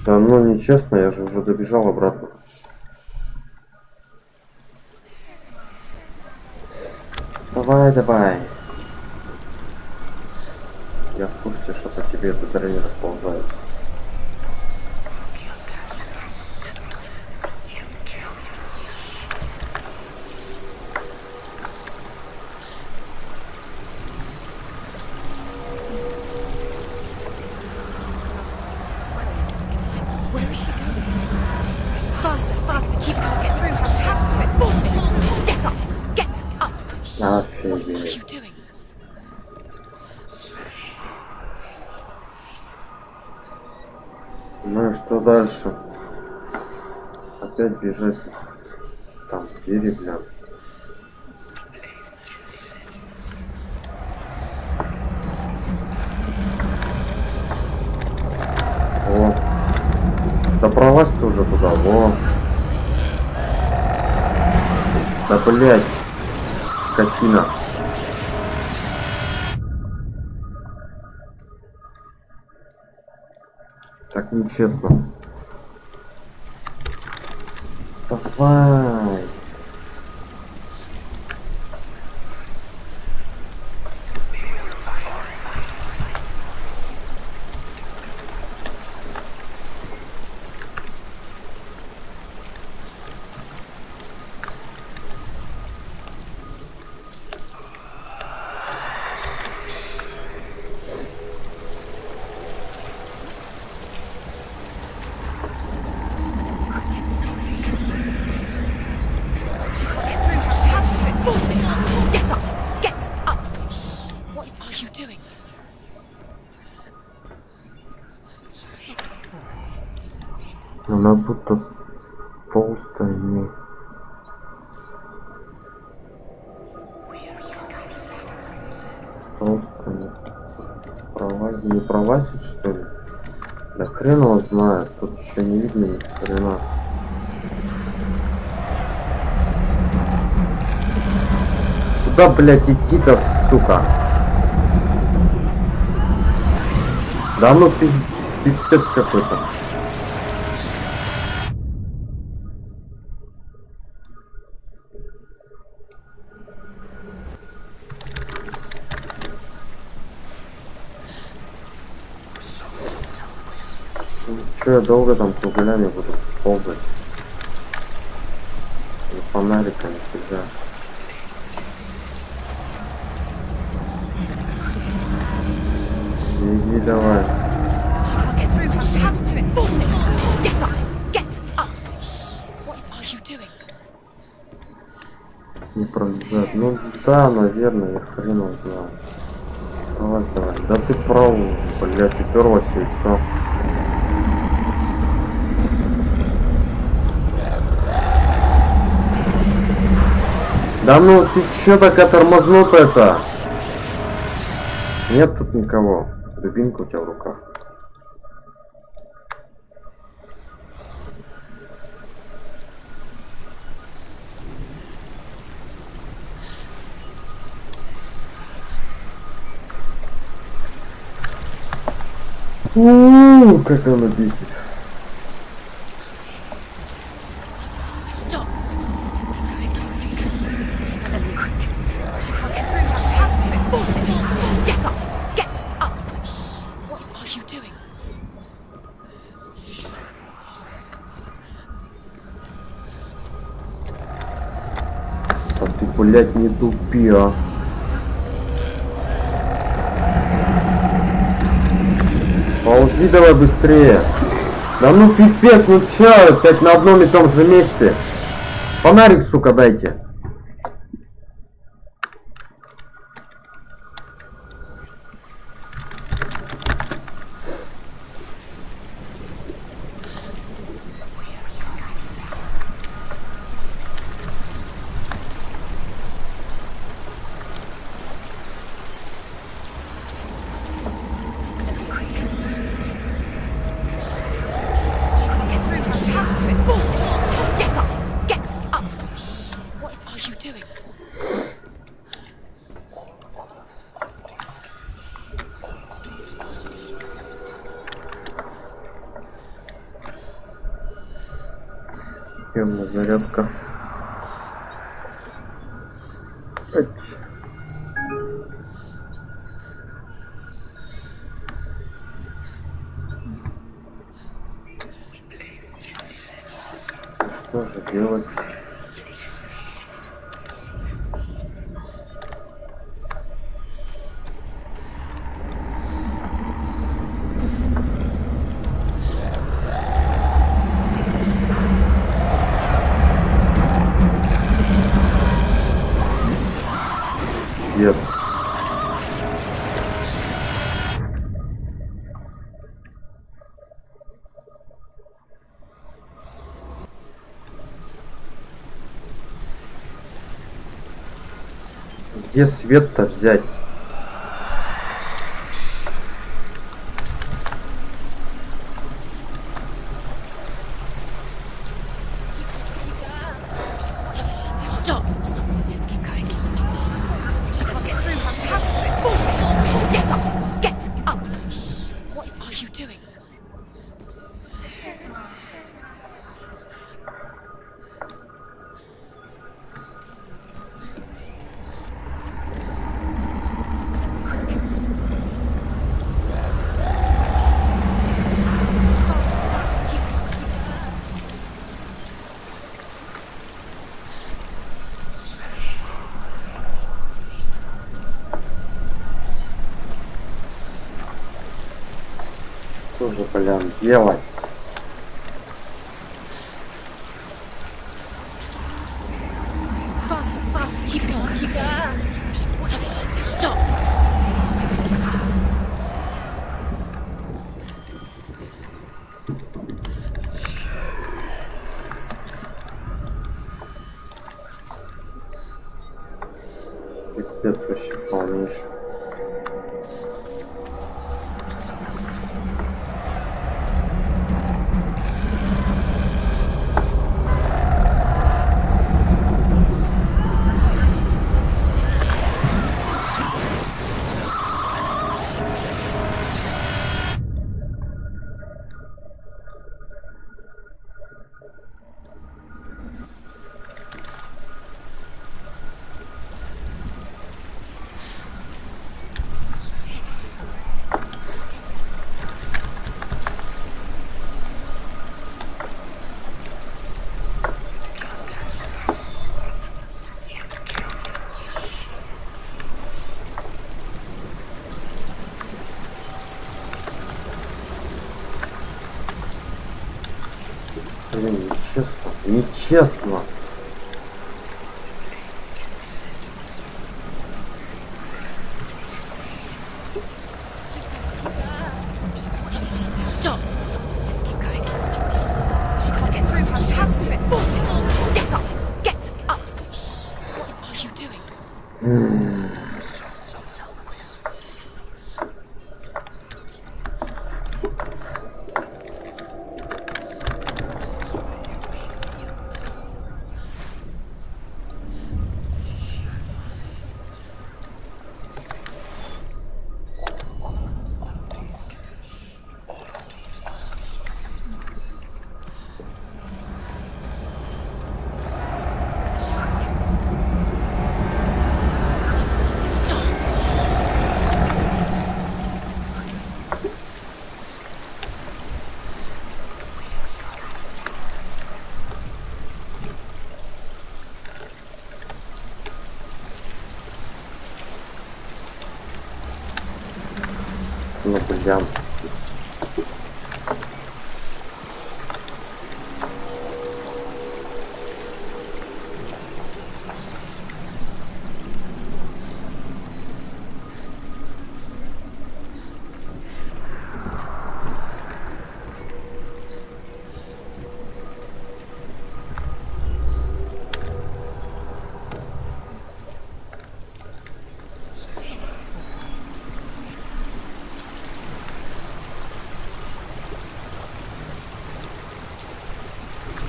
Да ну нечестно, я же уже добежал обратно. Давай, давай. Я в курсе, что по тебе это дрянь расползается. дальше? Опять бежать. Там двери, бля. О. Да пролазь ты уже туда, во. Да блять. Скотина. Так нечестно. Давай. Она будто толстая, не. Толстая. Пролазит, не пролазит, что ли? Да хрен его знает, тут еще не видно ни хрена. Куда, блядь, идти-то, сука? Да ну пиздец какой-то. Че я долго там круглями буду ползать? Фонариками всегда. Иди давай. Не пролезать. Ну да, наверное, я хрен его знаю. Давай, давай. Да ты прав, блядь, уперлась и все. Да ну ты че такая тормознутая-то? Нет тут никого. Дубинка у тебя в руках. Как она бесит. А ты, блядь, не тупи, а. Ползи давай быстрее. Да ну пипец, ну чё, опять на одном и том же месте. Фонарик, сука, дайте. Темная зарядка. Что же делать? Нет. Где свет-то взять? Stop! Stop it! Keep going. Stop it! She can't get through. She has to. Get up! Get up! What are you doing? Что же, блин, делать? Faster! Faster! Keep going! Keep going! Stop! Пиздец вообще полнейший. Блин, нечестно. Нечестно. Stop! Stop it! Keep going. Stop it! She can't get through. She has to. Get up! Get up! What are you doing? Ну, блин.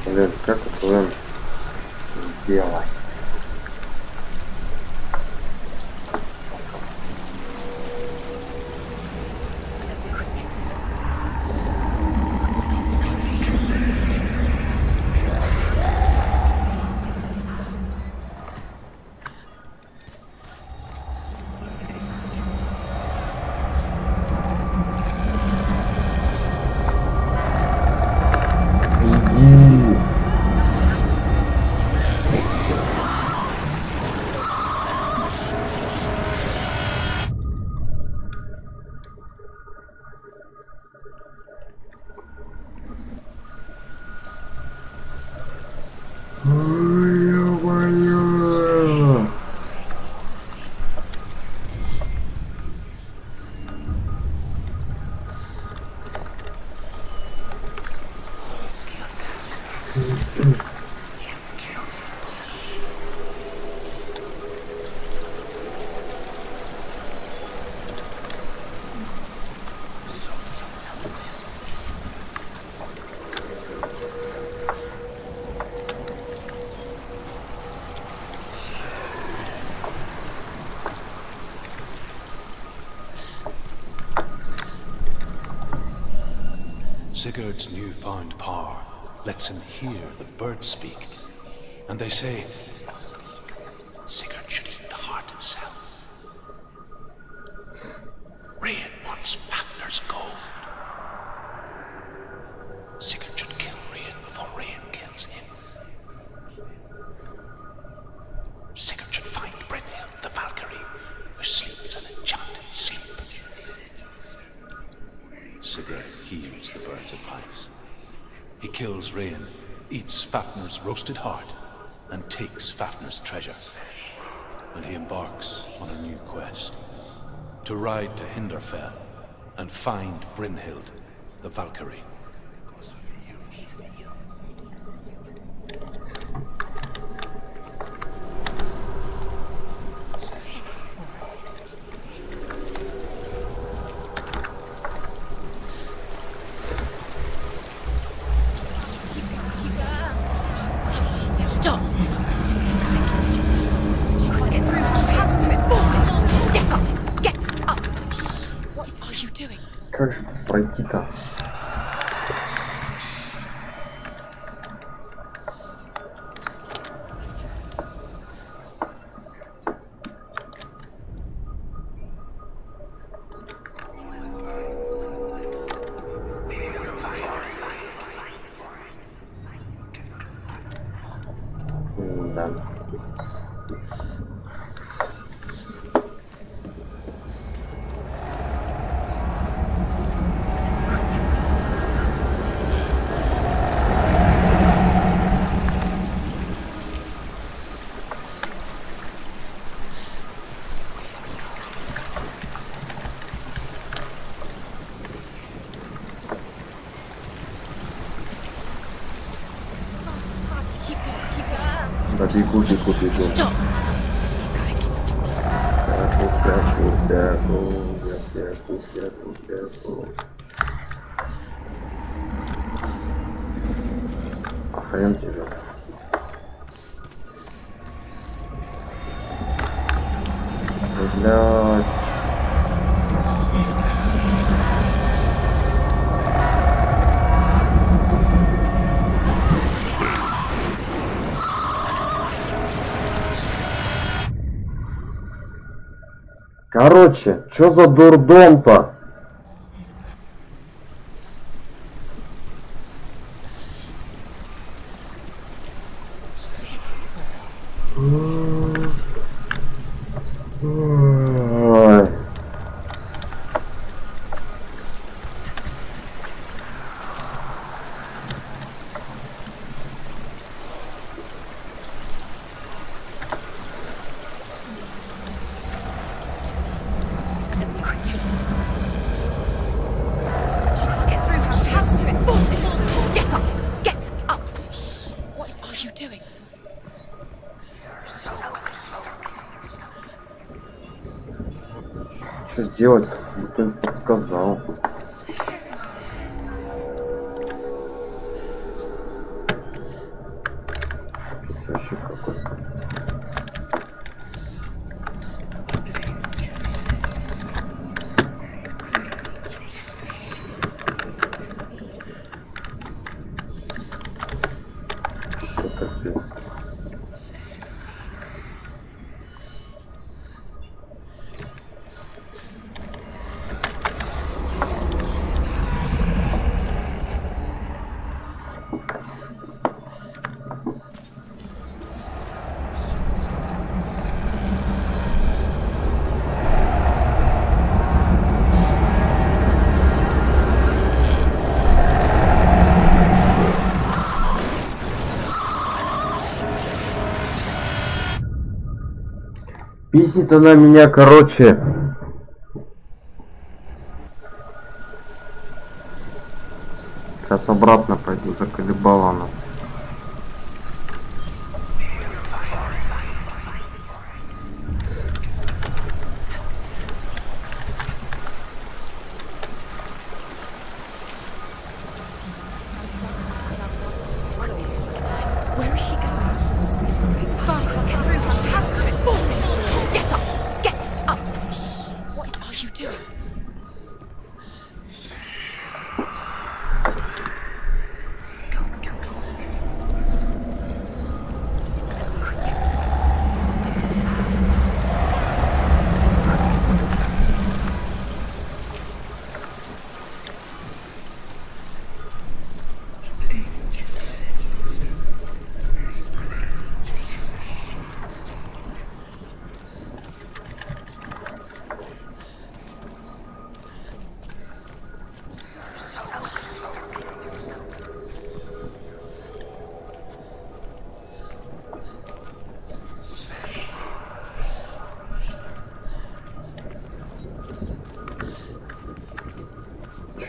Блин, как это сделать? Sigurd's newfound power lets him hear the birds speak. And they say, Sigurd should eat the heart himself. Rain wants Fafnir's gold. Sigurd should kill Rain before Rain kills him. Sigurd should find Brynhild the Valkyrie, who sleeps an enchanted sleep. Sigurd heeds the bird's advice. He kills Rain, eats Fafnir's roasted heart, and takes Fafnir's treasure. And he embarks on a new quest, to ride to Hinderfell and find Brynhild the Valkyrie. Как же пройти-то? Да. Да бегу. Бегу. А хрен тебе. Блядь. Короче, чё за дурдом-то? Что делать? Никто не подсказал. Вообще какой-то. Что такое? Писит она меня, короче. Сейчас обратно пойду, заколебала она.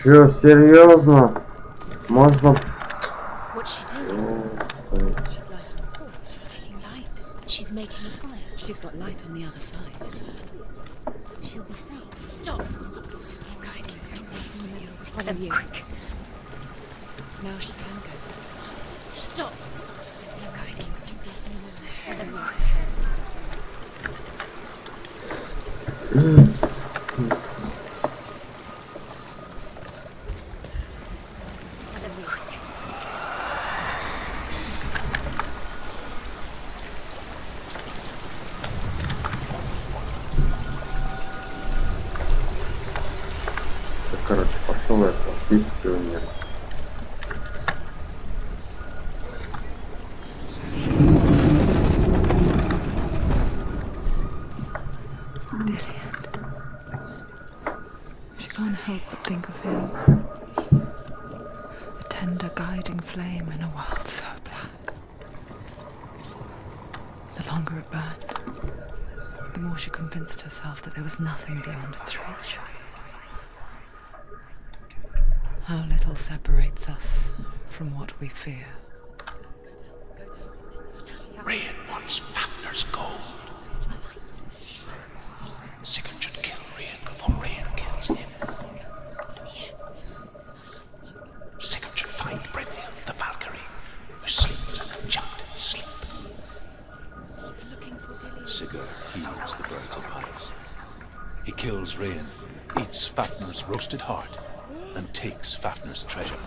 Чё, серьезно? Можно? What's she doing? She's lighting a torch. She's making light. She's making a fire. She's got light on the other side. She'll be safe. Stop. Stop. Keep going. Stop waiting in the middle. Follow you. Quick. Now she can go. Stop. Stop. Keep going. Stop waiting in the middle. Follow you. Короче, пошел это, вписывание. She can't help but think of him. A tender guiding flame in a world so black. The longer it burned, the more she convinced herself that there was nothing beyond its reach. How little separates us from what we fear. Rain wants Fafner's gold. Sigurd should kill Rain before Rain kills him. Sigurd should find Brynhild, the Valkyrie, who sleeps an enchanted sleep. Sigurd heals the birds of Paris. He kills Rain, eats Fafner's roasted heart, and takes Fafner's treasure.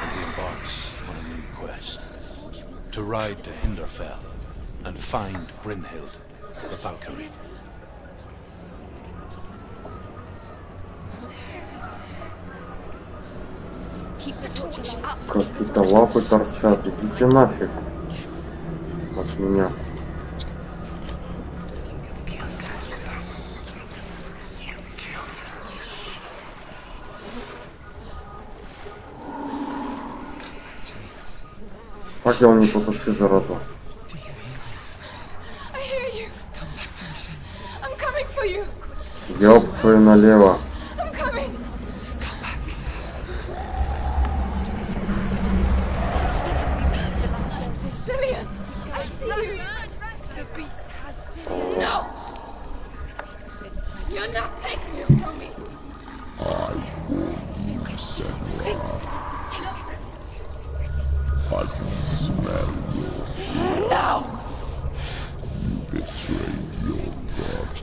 And he embarks on a new quest. To ride to Hinderfell and find Brynhild, the Valkyrie. Какие-то лапы торчат, идите нафиг от меня. Факел не потуши, зараза. Ёб твою налево. I can smell your blood. You betrayed your god.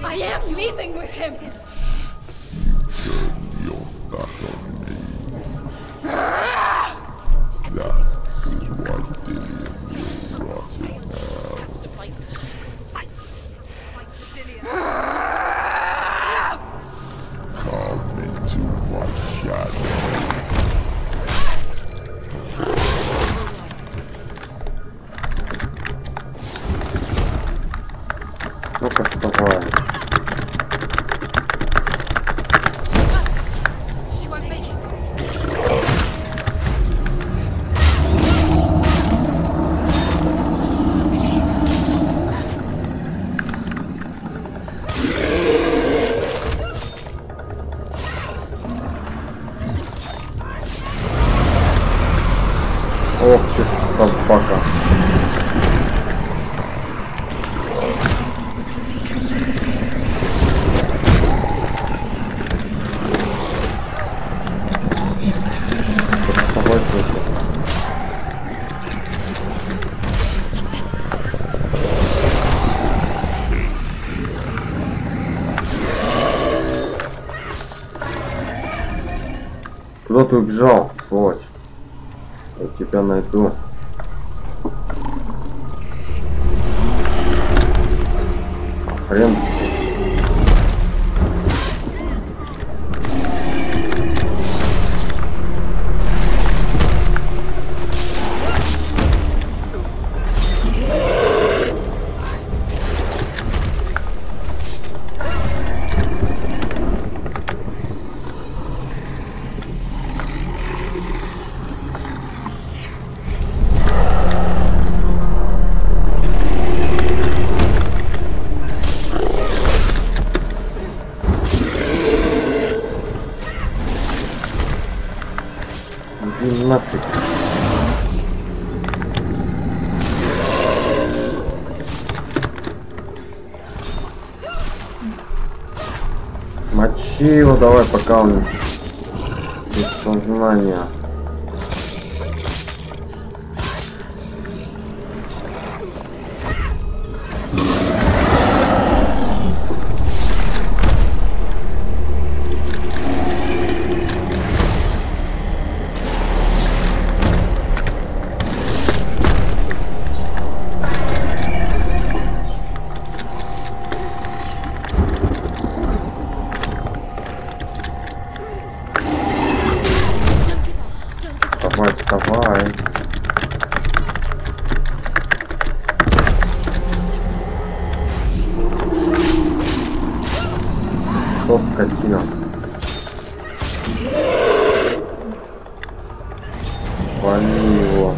I am leaving with him. You turned your back on me. That is why Dillion will rot in hell. Come into my shadow. Ну-ка, вставай. Ох ты, собака. Куда ты убежал, сволочь? Я тебя найду. Хрен. Тащи его давай, пока он без сознания. Давай. Что, скотина? Вали его.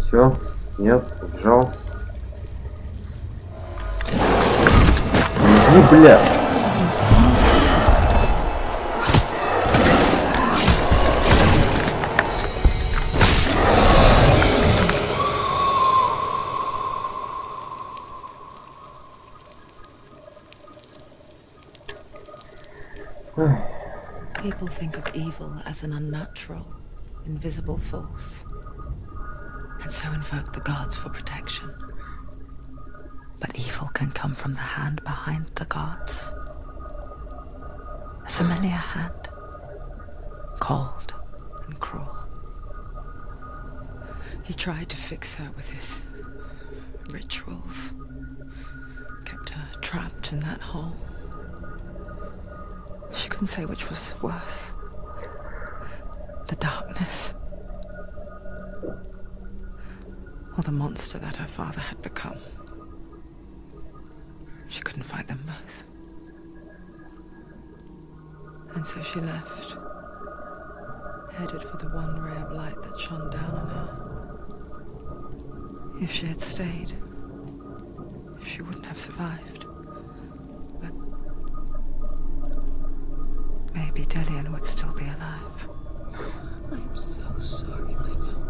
Все? Нет? Сжал? Иди, бля! People think of evil as an unnatural, invisible force, and so invoke the gods for protection. But evil can come from the hand behind the gods. A familiar hand, cold and cruel. He tried to fix her with his rituals, kept her trapped in that hole. She couldn't say which was worse. The darkness. Or the monster that her father had become. She couldn't fight them both. And so she left, headed for the one ray of light that shone down on her. If she had stayed, she wouldn't have survived. But maybe Dillian would still be alive. I'm so sorry, my love.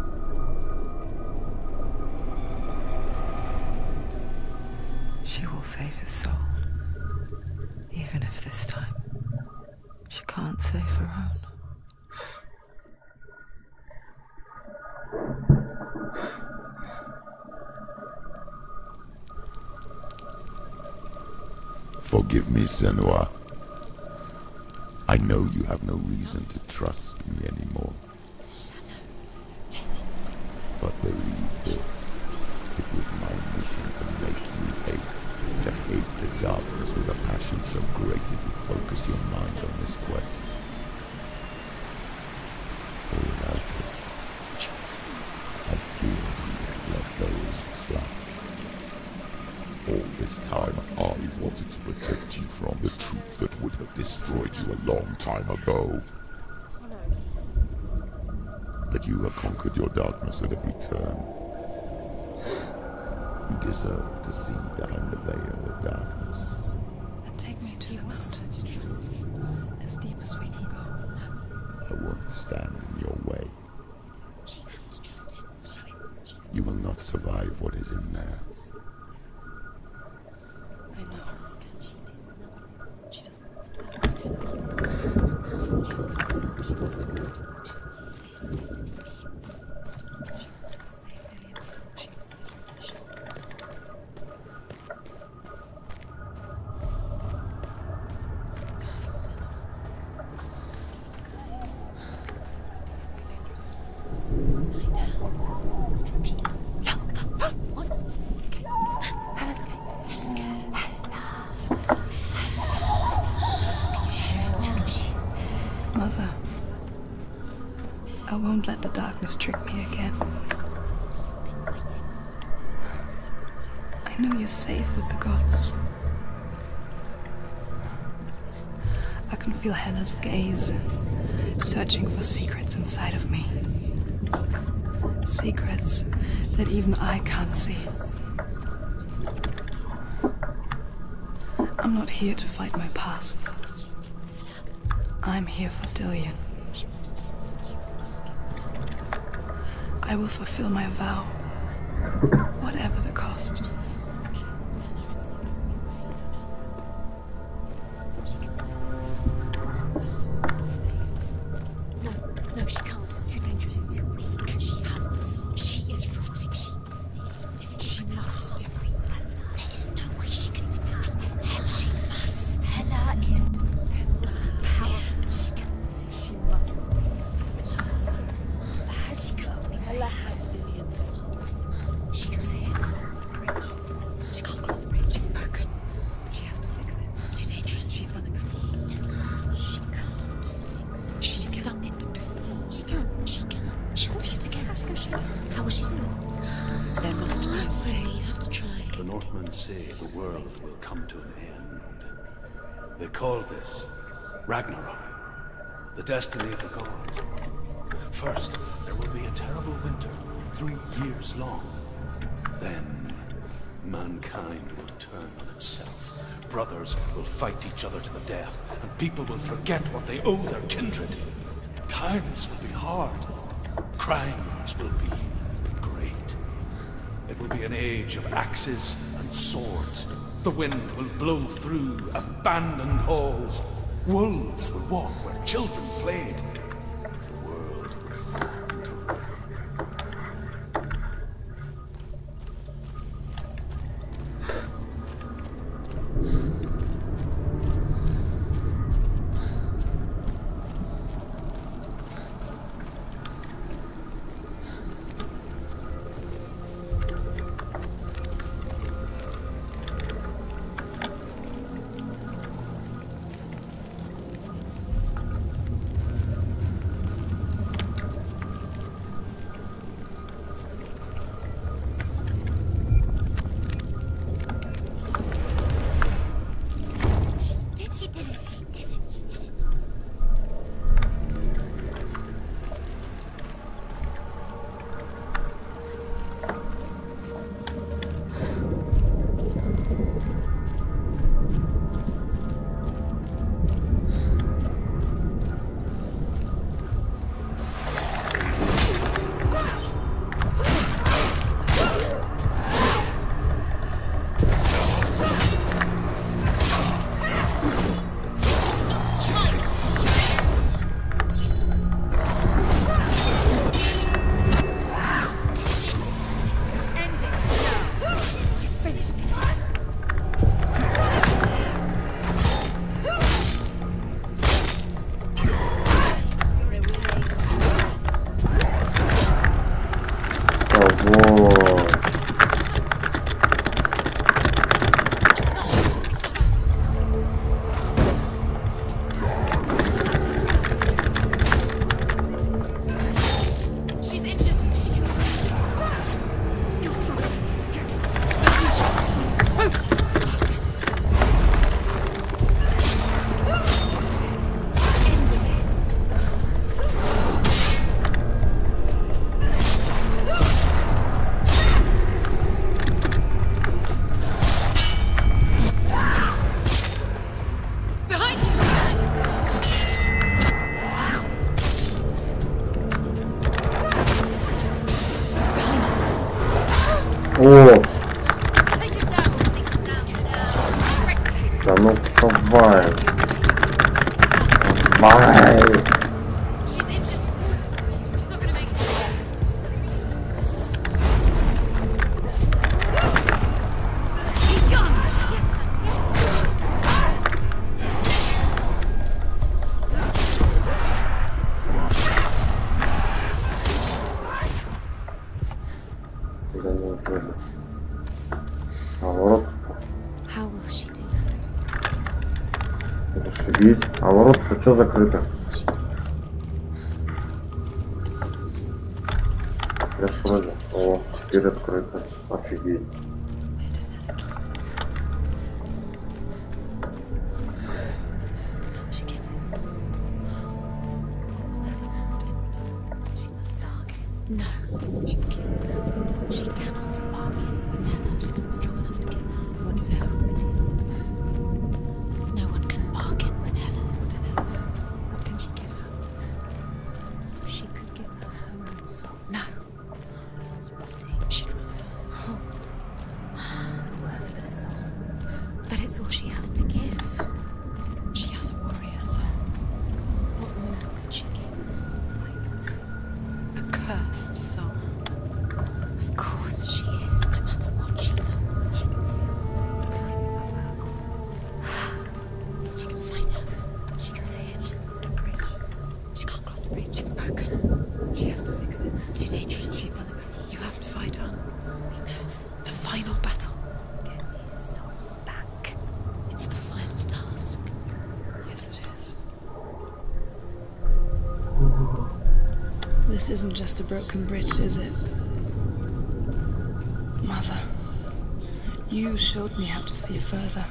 She will save his soul. Even if this time she can't save her own. Forgive me, Senua. I know you have no reason to trust me anymore. Listen. But believe this. It was my mission to make you hate. To hate the darkness with a passion so great it would focus your mind on this quest. For without it, I fear you have let those slack. All this time I've wanted to protect you from the truth that would have destroyed you a long time ago. But you have conquered your darkness at every turn. You deserve to see behind the veil of darkness. Then take me to the mountain to trust him as deep as we can go. I won't stand in your way. She has to trust him. You will not survive what is in there. I know. She doesn't want to tell us. She's got this one. She wants to go forward. This schemes. She wants to save Dillian's soul. She must listen to the show. Mother, I won't let the darkness trick me again. I know you're safe with the gods. I can feel Hela's gaze, searching for secrets inside of me. Secrets that even I can't see. I'm not here to fight my past. I'm here for Dillian. I will fulfill my vow. Whatever the cost. No, she can't. It's too dangerous. Too weak. She has the sword. She is rotting. She must be defeated. She must defeat her. There is no way she can defeat Hela. She must. Hela is powerful. She cannot do. She must. She can only. Hela has Dillian's soul. She can see it. The bridge. She can't cross the bridge. It's broken. She has to fix it. It's too dangerous. She's done it before. She can't fix it. She's done it before. She can. She'll do it again. How will she do it? There must be a way. You have to try. The Northmen say the world will come to an end. They call this Ragnarok, the destiny of the gods. First, there will be a terrible winter, 3 years long. Then, mankind will turn on itself. Brothers will fight each other to the death, and people will forget what they owe their kindred. Times will be hard. Crimes will be great. It will be an age of axes and swords. The wind will blow through abandoned halls. Wolves will walk where children played. The world will fall into ruin. О! Да ну давай. Давай. А ворот-то что закрыто? Я ж вроде. О, теперь открыто. Офигеть. cursed soul. Of course she is, no matter what she does. She can find her. She can see it. The bridge. She can't cross the bridge. It's broken. She has to fix it. It's too dangerous. She's done it before. You have to fight on. Be careful. The final battle. Get his soul back. It's the final task. Yes, it is. This isn't just a broken bridge, is it? Mother, you showed me how to see further.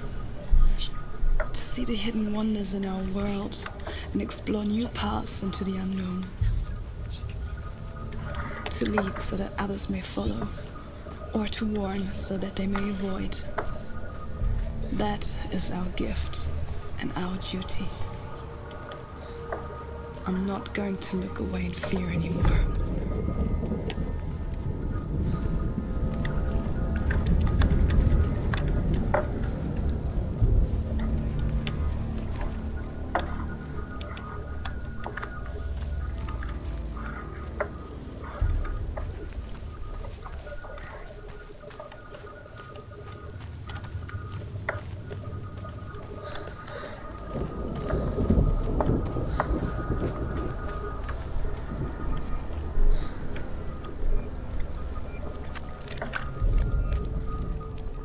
To see the hidden wonders in our world and explore new paths into the unknown. To lead so that others may follow, or to warn so that they may avoid. That is our gift and our duty. I'm not going to look away in fear anymore.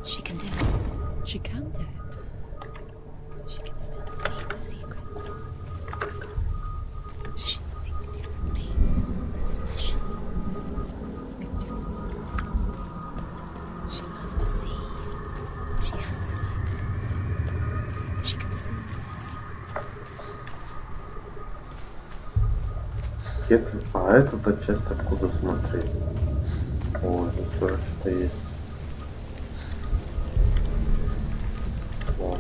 She can do it. She can do it. She can still see the secrets. She thinks differently. So special. She must see. She has the sight. She can see her secrets. А эту-то часть откуда смотреть? О, здесь тоже что-то есть. О.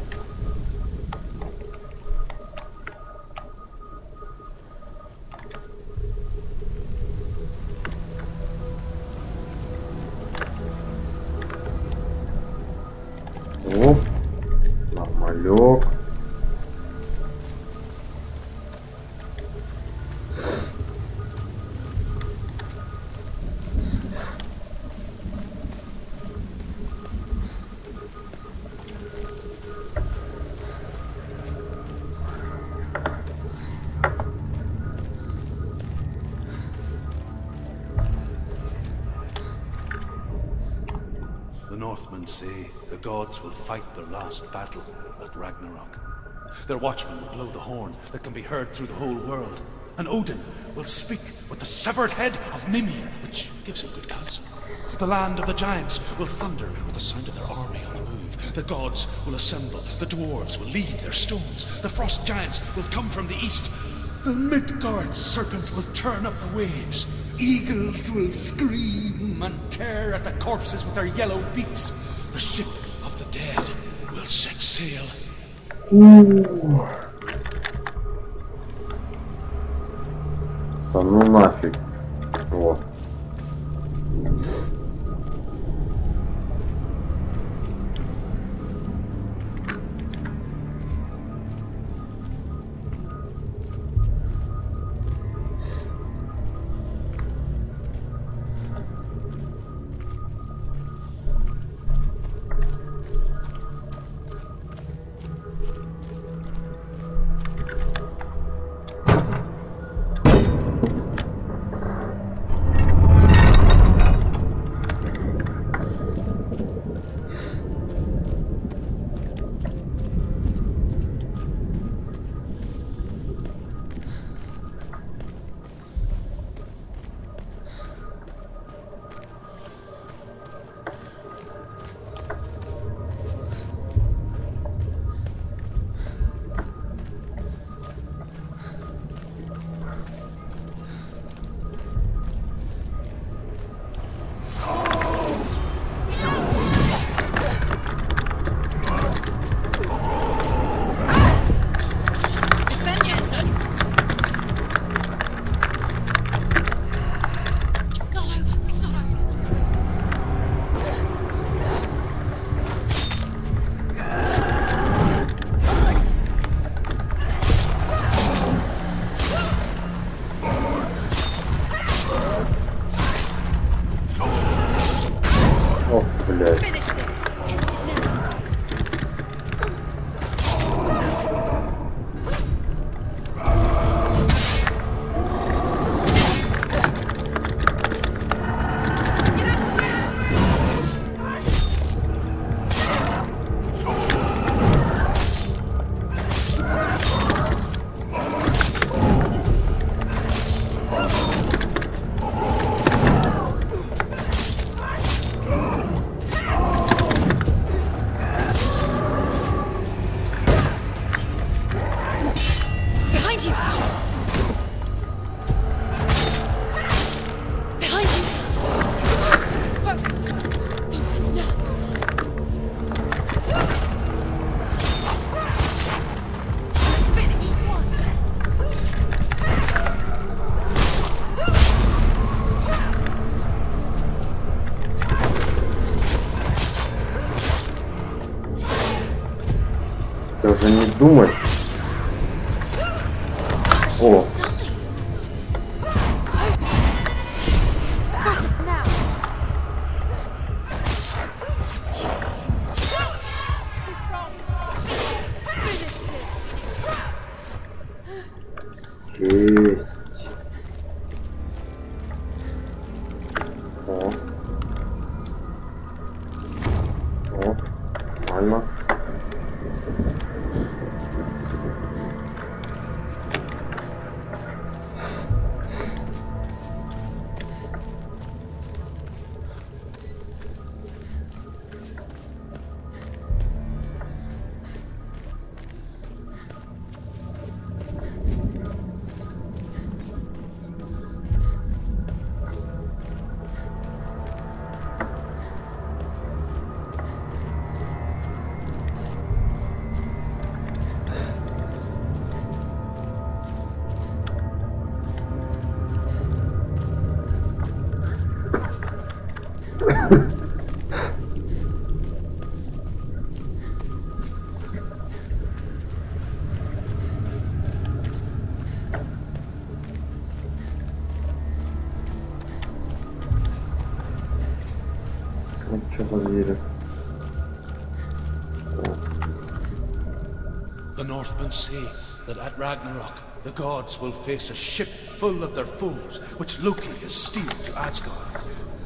Оп, нормалек. The Northmen say the gods will fight their last battle at Ragnarok. Their watchmen will blow the horn that can be heard through the whole world, and Odin will speak with the severed head of Mimir, which gives him good counsel. The land of the giants will thunder with the sound of their army on the move. The gods will assemble, the dwarves will leave their stones, the frost giants will come from the east, the Midgard serpent will turn up the waves, eagles will scream and tear at the corpses with their yellow beaks. The ship of the dead will set sail. Да ну нафиг. Вот. Блядь. Даже не думать. О. Есть. О. О. Нормально. The Northmen say that at Ragnarok, the gods will face a ship full of their foes, which Loki has steered to Asgard.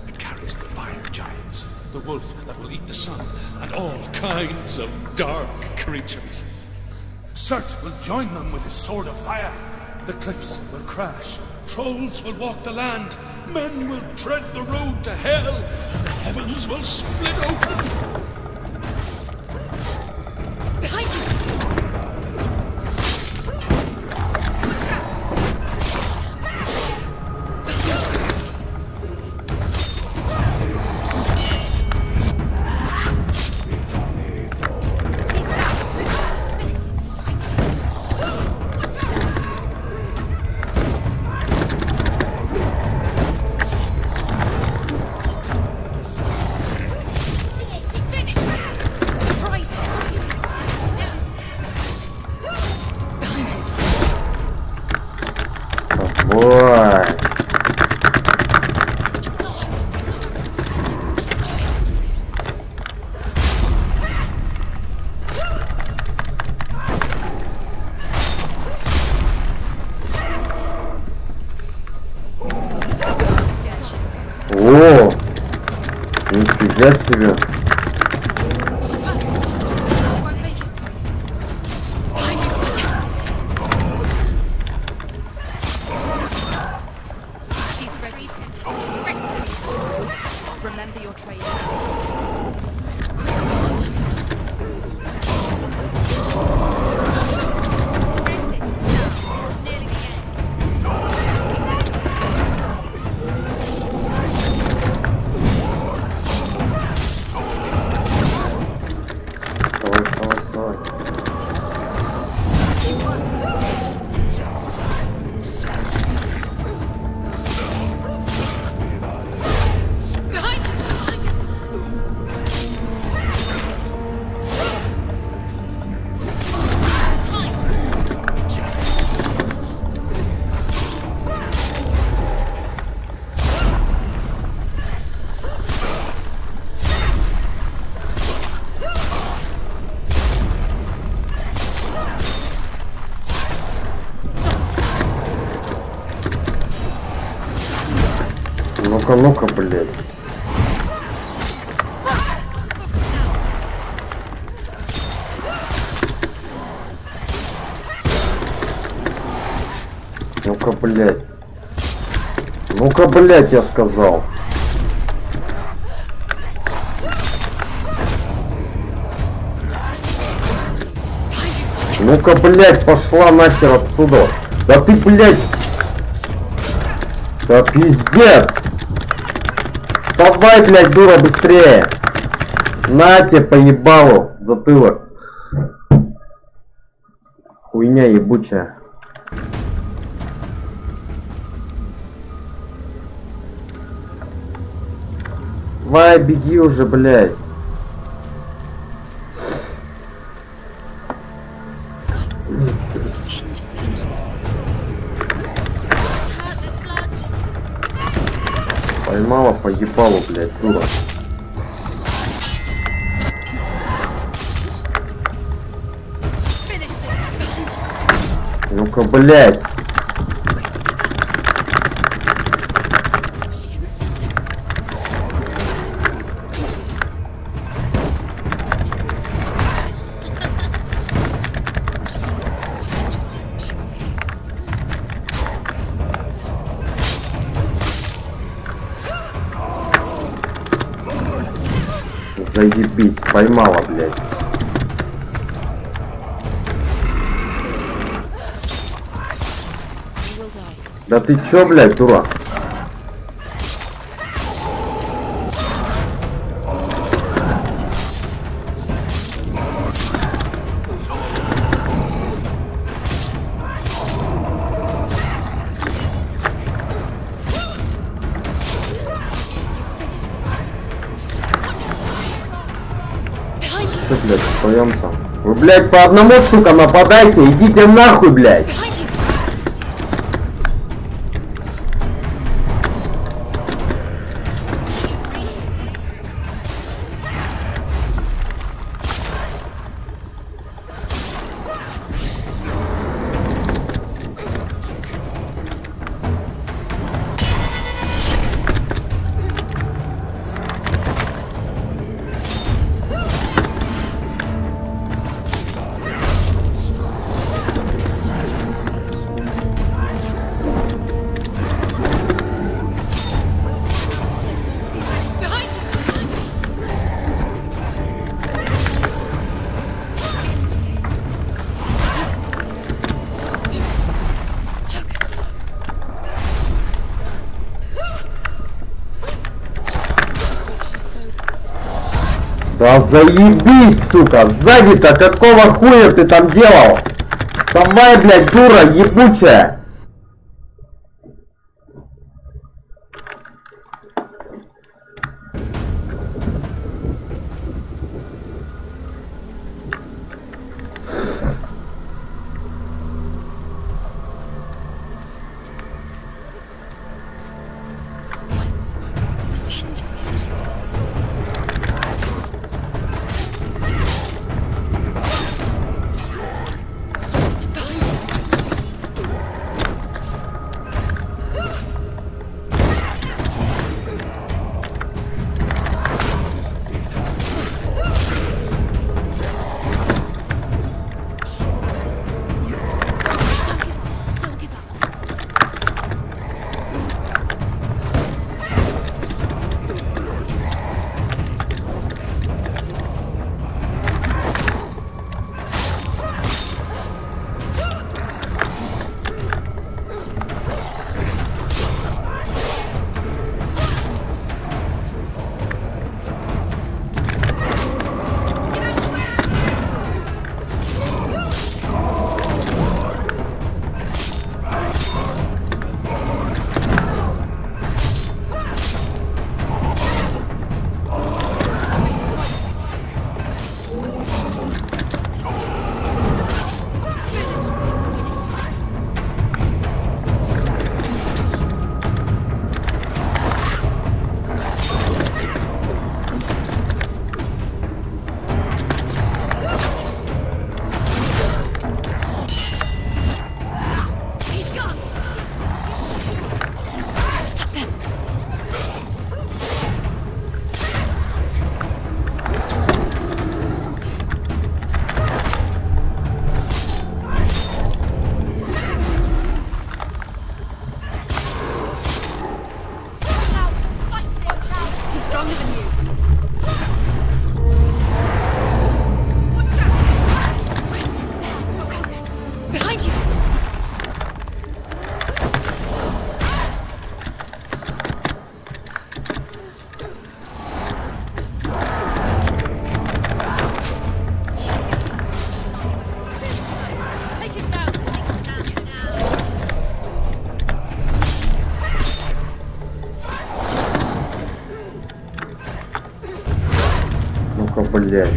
It carries the fire giants, the wolf that will eat the sun, and all kinds of dark creatures. Surt will join them with his sword of fire. The cliffs will crash, trolls will walk the land, men will tread the road to hell, the heavens will split open. Behind you! О, нифига себе. Ну-ка, ну-ка, блядь. Ну-ка, блядь. Ну-ка, блядь, я сказал. Ну-ка, блядь, пошла нахер отсюда. Да ты, блядь. Да пиздец. Давай, блядь, дура, быстрее. На тебе по ебалу, затылок. Хуйня ебучая. Давай, беги уже, блядь. Поймала по ебалу, блядь, дура. Ну-ка, блядь. Заебись, поймала, блядь. Да ты чё, блядь, дурак? Что, блядь, вдвоем там? Вы, блядь, по одному, сука, нападайте, идите нахуй, блядь. Да заебись, сука! Сзади-то какого хуя ты там делал? Давай, блядь, дура ебучая! блядь.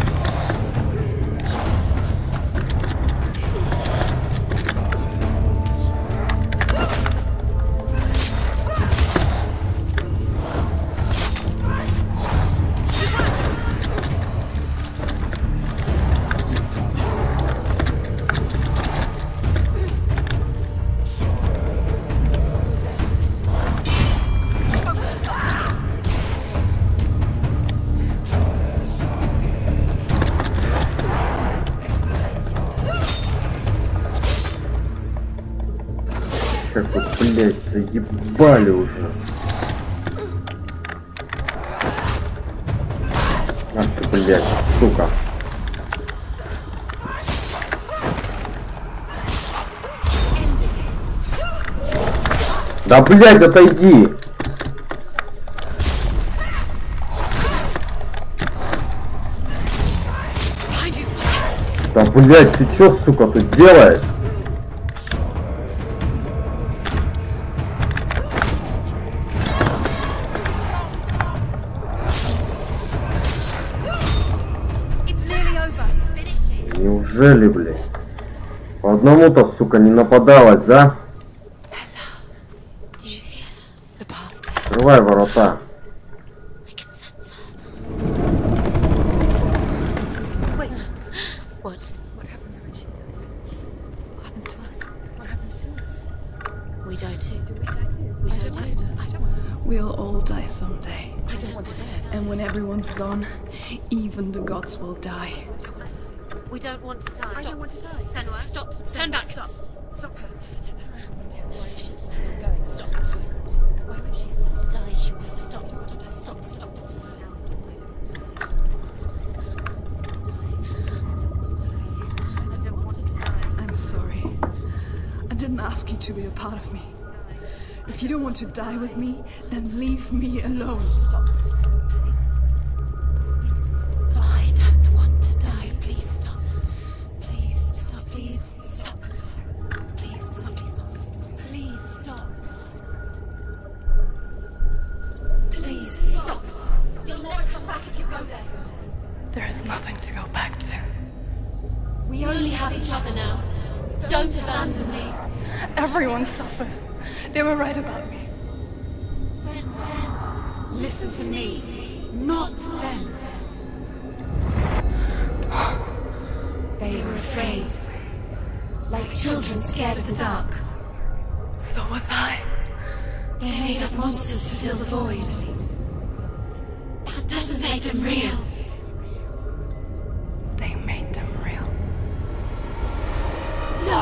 Как вот, блядь, заебали уже. Ах ты, блядь, сука. Да, блядь, отойди. Да, блядь, ты чё, сука, тут делаешь? Неужели, блядь? По одному-то, сука, не нападалась, да? Открывай ворота. We'll all die someday. And when everyone's gone, even the gods will die. We don't want to die. I don't want to die. Senua, stop. Turn back. Stop. Stop her. Stop. Why won't she stop to die? She will stop. Stop. I don't want to die. I'm sorry. I didn't ask you to be a part of me. If you don't want to die with me, then leave me alone. I don't want to die. Please stop. Please stop. Please stop. Please stop. Please stop. Please stop. Please stop. You'll never come back if you go there. There is nothing to go back to. We only have each other now. Don't abandon me. Everyone suffers. They were right about me. Listen to me. Not them. They are afraid. Like children scared of the dark. So was I. They made up monsters to fill the void. That doesn't make them real. They made them real. No!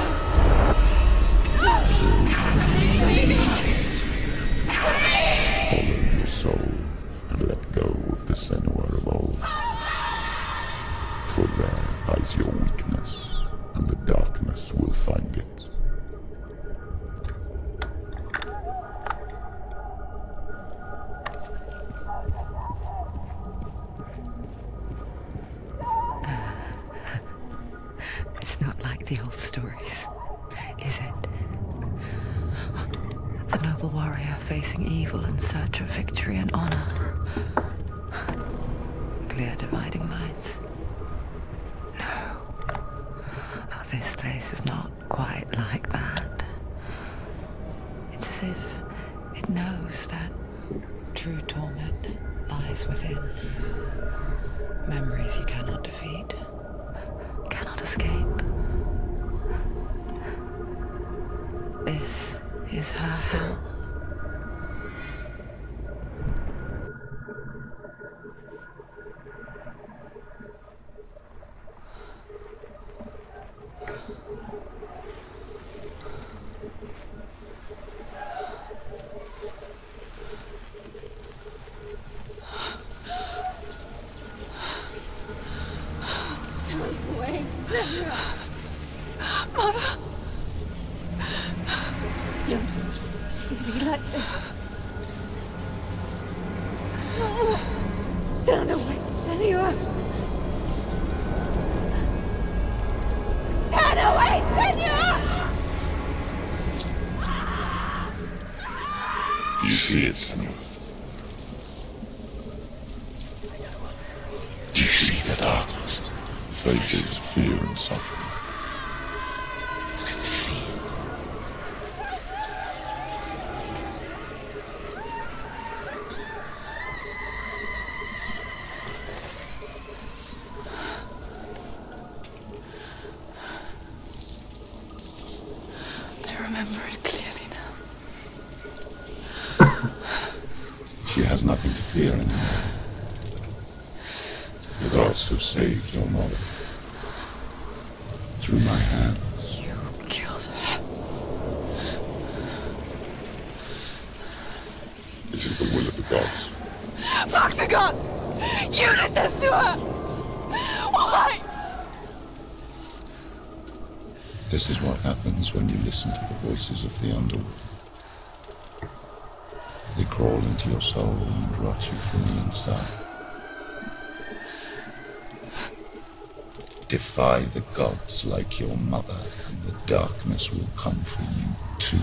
Follow your soul and let go of the Senua of old. For there lies your weakness, and the darkness will find it. It's not like the old stories, is it? The noble warrior facing evil in search of victory and honor. Clear dividing lines. No. Oh, this place is not quite like that. It's as if it knows that true torment lies within. Memories you cannot defeat, cannot escape. This is her hell. Wait, Mother! don't see me like this. Turn away, Senua! Turn away, Senua! Do you see it, Senua? Do you see that darkness faces fear and suffering. You can see it. I remember it clearly now. She has nothing to fear anymore. The gods have saved your mother. Through my hand. You killed her. It is the will of the gods. Fuck the gods! You did this to her! Why? This is what happens when you listen to the voices of the underworld. They crawl into your soul and rot you from the inside. Defy the gods like your mother, and the darkness will come for you too.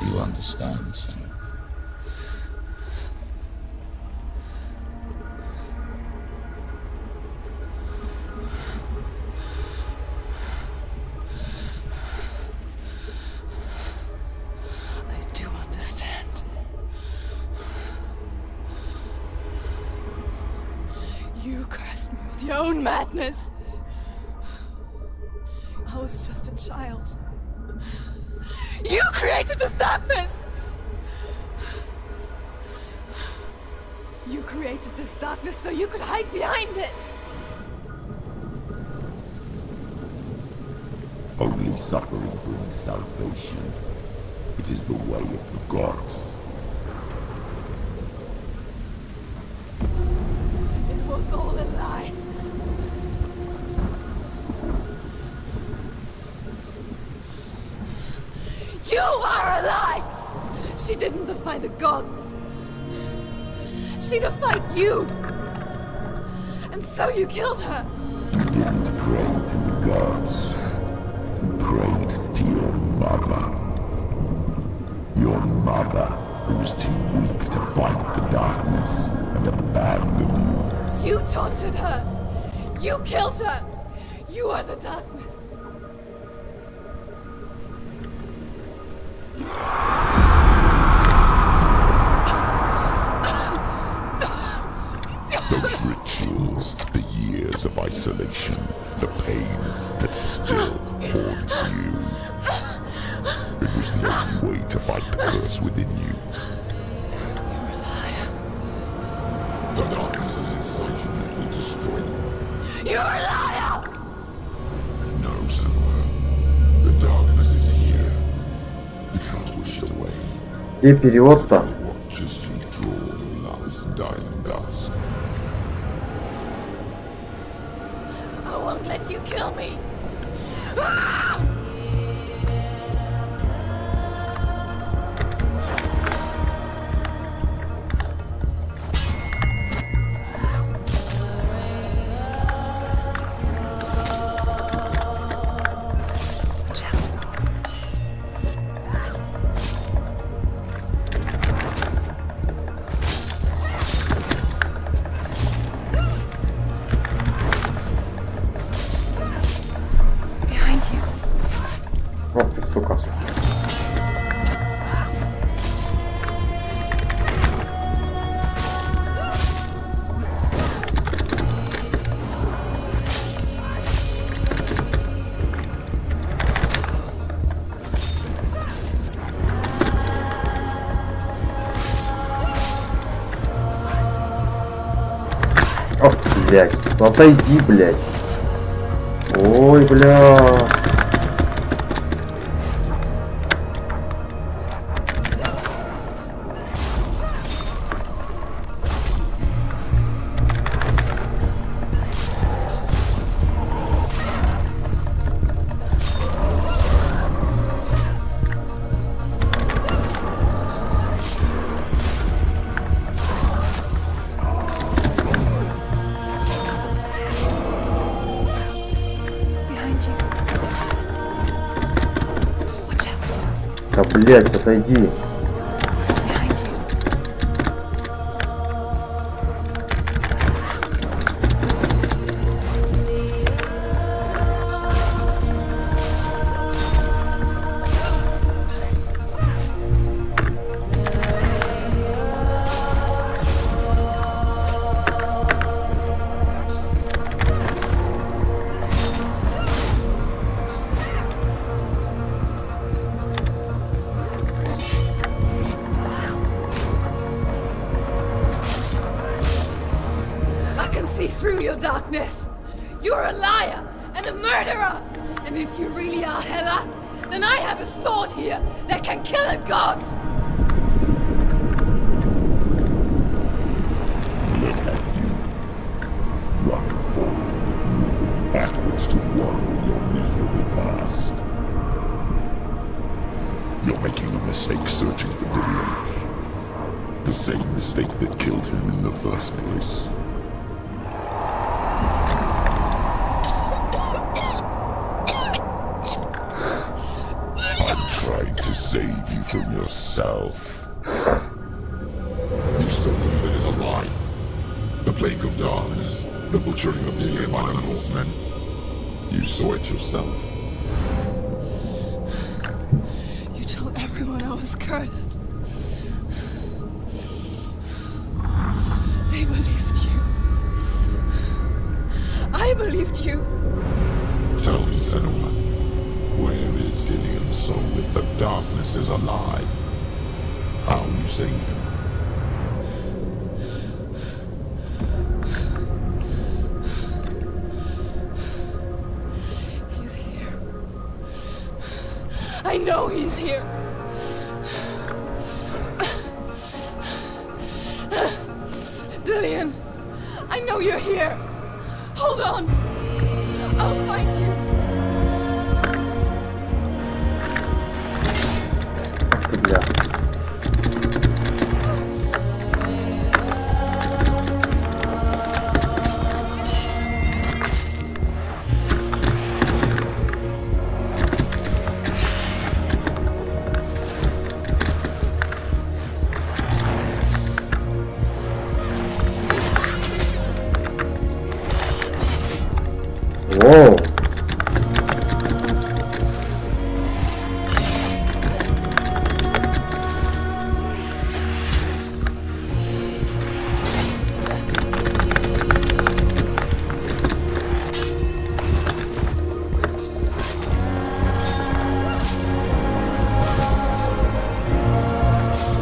You understand, son? I do understand. You cursed me with your own madness. I was just a child. You created this darkness! You created this darkness so you could hide behind it! Only suffering brings salvation. It is the way of the gods. It was all a lie. You are a lie! She didn't defy the gods. She defied you! And so you killed her! You didn't pray to the gods. You prayed to your mother. Your mother, who was too weak to fight the darkness and abandon you. You tortured her! You killed her! You are the darkness! Those rituals, the years of isolation, the pain that still haunts you. It was the only way to fight the curse within you. You're a liar. The darkness is inside you and it will destroy you. You're a liar! No, Senua. The darkness is here. You cannot wish it away. Где перевод-то? Watch as you draw the last dying gasp. I won't let you kill me! Ох, блядь, отойди, блядь. Ой, бля. Да, блядь, отойди. through your darkness. You're a liar and a murderer. And if you really are Hela, then I have a sword here that can kill a god. Look at you. Running forward, backwards to worry your miserable past. You're making a mistake searching for Dillion. The same mistake that killed him in the first place. I'm trying to save you from yourself. You still believe it is a lie. The plague of darkness, the butchering of Dillion by the Northmen. You saw it yourself. You told everyone I was cursed. They believed you. I believed you. Tell me, Senua, where is Dillion's soul if the darkness is alive? How you saved him? He's here. I know he's here. Dillion, I know you're here. Hold on. I'll find you. Воу.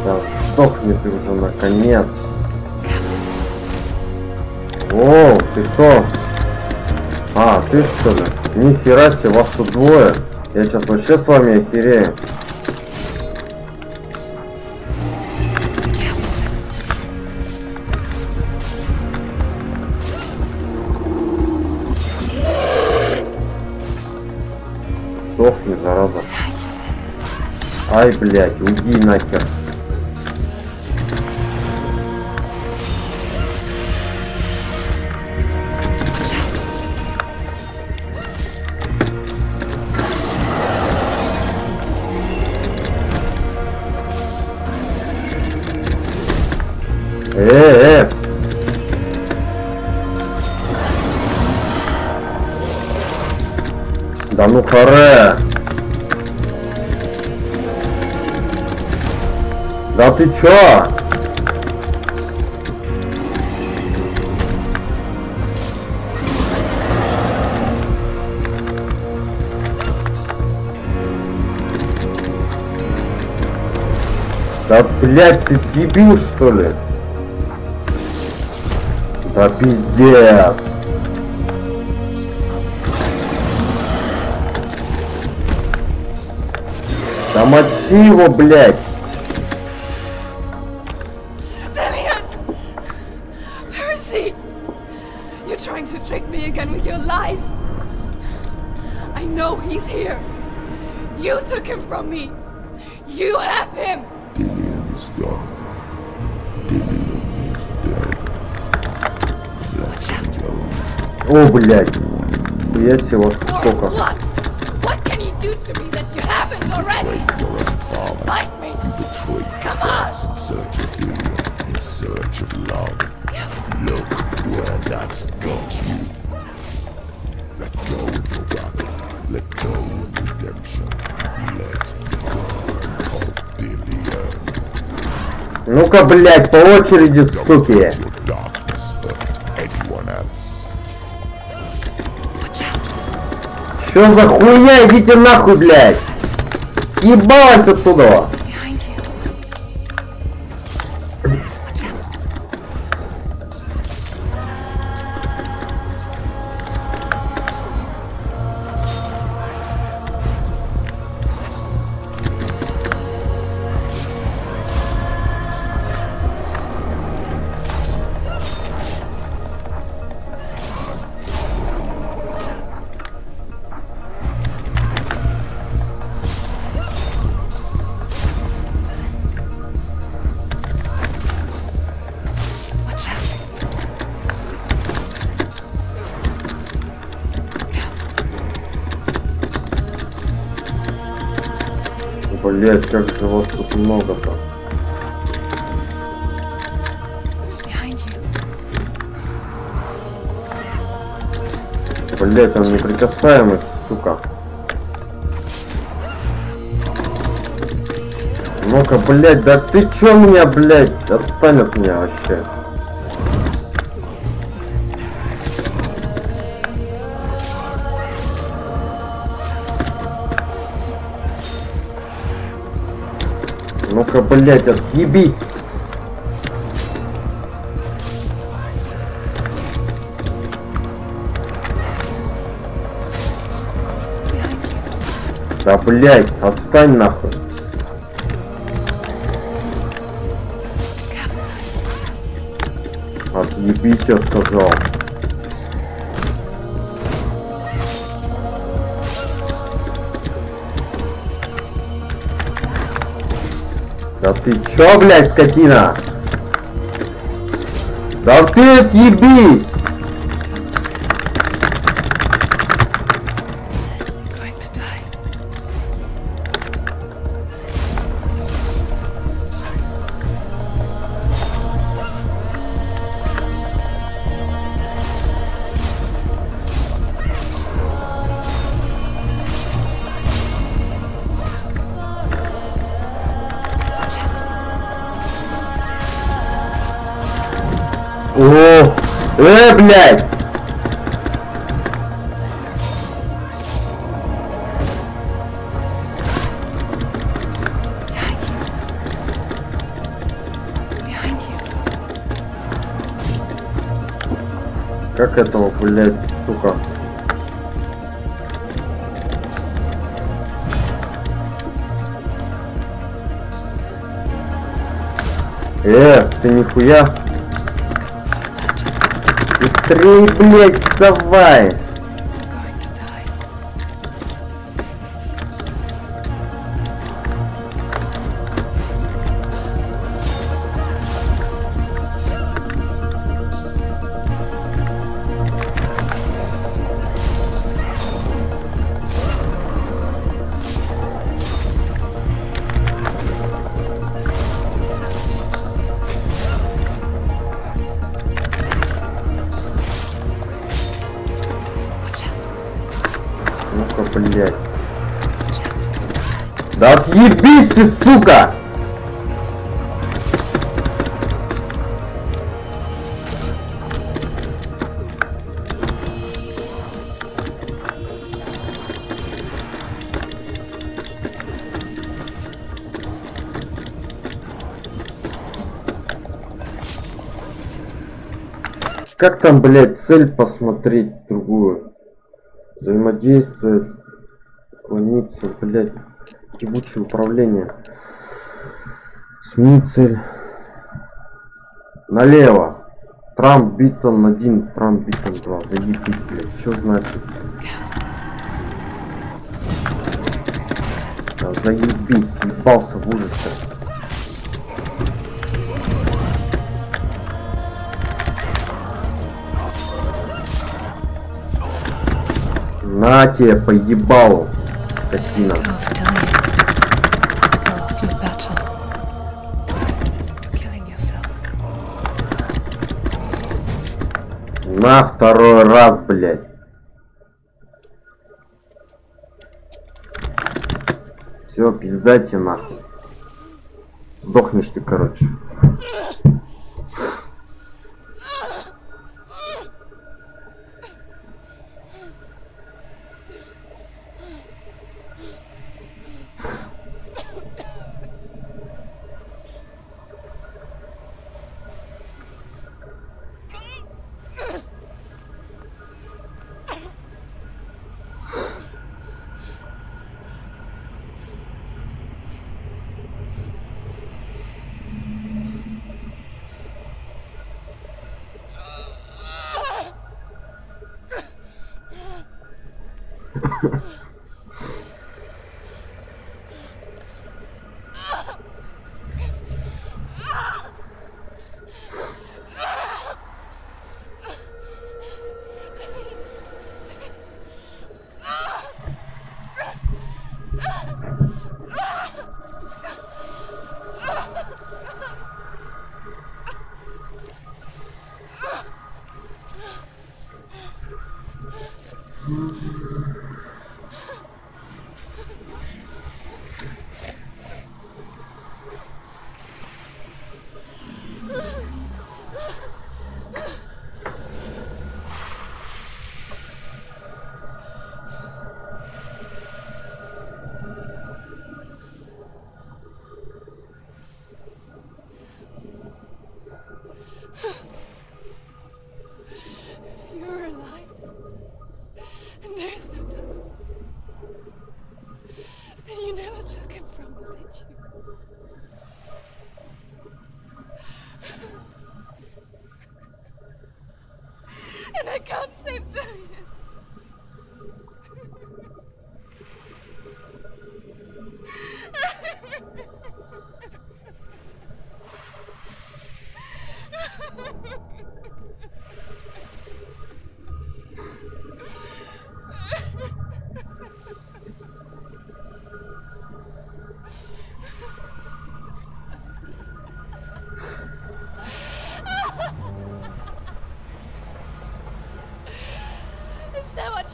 Да сдохни ты уже наконец. О, ты кто? А, ты что ли? Нихера себе, вас тут двое. Я сейчас вообще с вами охерею. Сдохни, зараза. Ай, блядь, уйди нахер. Да ну харе! Да ты чё? Да блядь, ты дебил что ли? Да пиздец! Да мочи его, блядь! Dillion! Where is he? You're trying to trick me again with your lies. I know he's here. You took him from me. You have him. Dillion is gone. Dillion is dead. Let him go. О, блядь! Я себе вот Or сколько. what? What can you do to me that you haven't already? Your own father. Fight me. You betrayed Come on. in search of Dillion, in search of love. Look where that's got you. Let go of your brother. Let go of redemption. Let go of Dillion. Ну-ка, блядь, по очереди, суки! Your darkness hurt anyone else. Чё за хуйня? Идите нахуй, блядь! Съебалась оттуда! Блять, как же вас тут много-то. Блять, он неприкасаемый, сука. Ну-ка, блять, да ты чё меня, блять? Отстань от меня вообще. Ну-ка, блять, отъебись. Да, блять, отстань нахуй. Отъебись, я сказал. Да ты чё, блядь, скотина? Да ты отъебись! О, блядь! Как этого, блядь, сука? Ты нихуя? Быстрей, блядь, давай! Ну-ка, блядь. Да отъебись ты, сука! Как там, блядь, цель посмотреть другую? Взаимодействие, клониться, блядь, ебучее управление. Сменить цель. Налево. Трамп Биттон 1, Трамп Биттон 2. Заебись, блядь, что значит? Да, заебись, ебался в ужасе. На тебе поебал, скотина. На второй раз, блядь. Все, пиздайте нахуй. Сдохнешь ты, короче.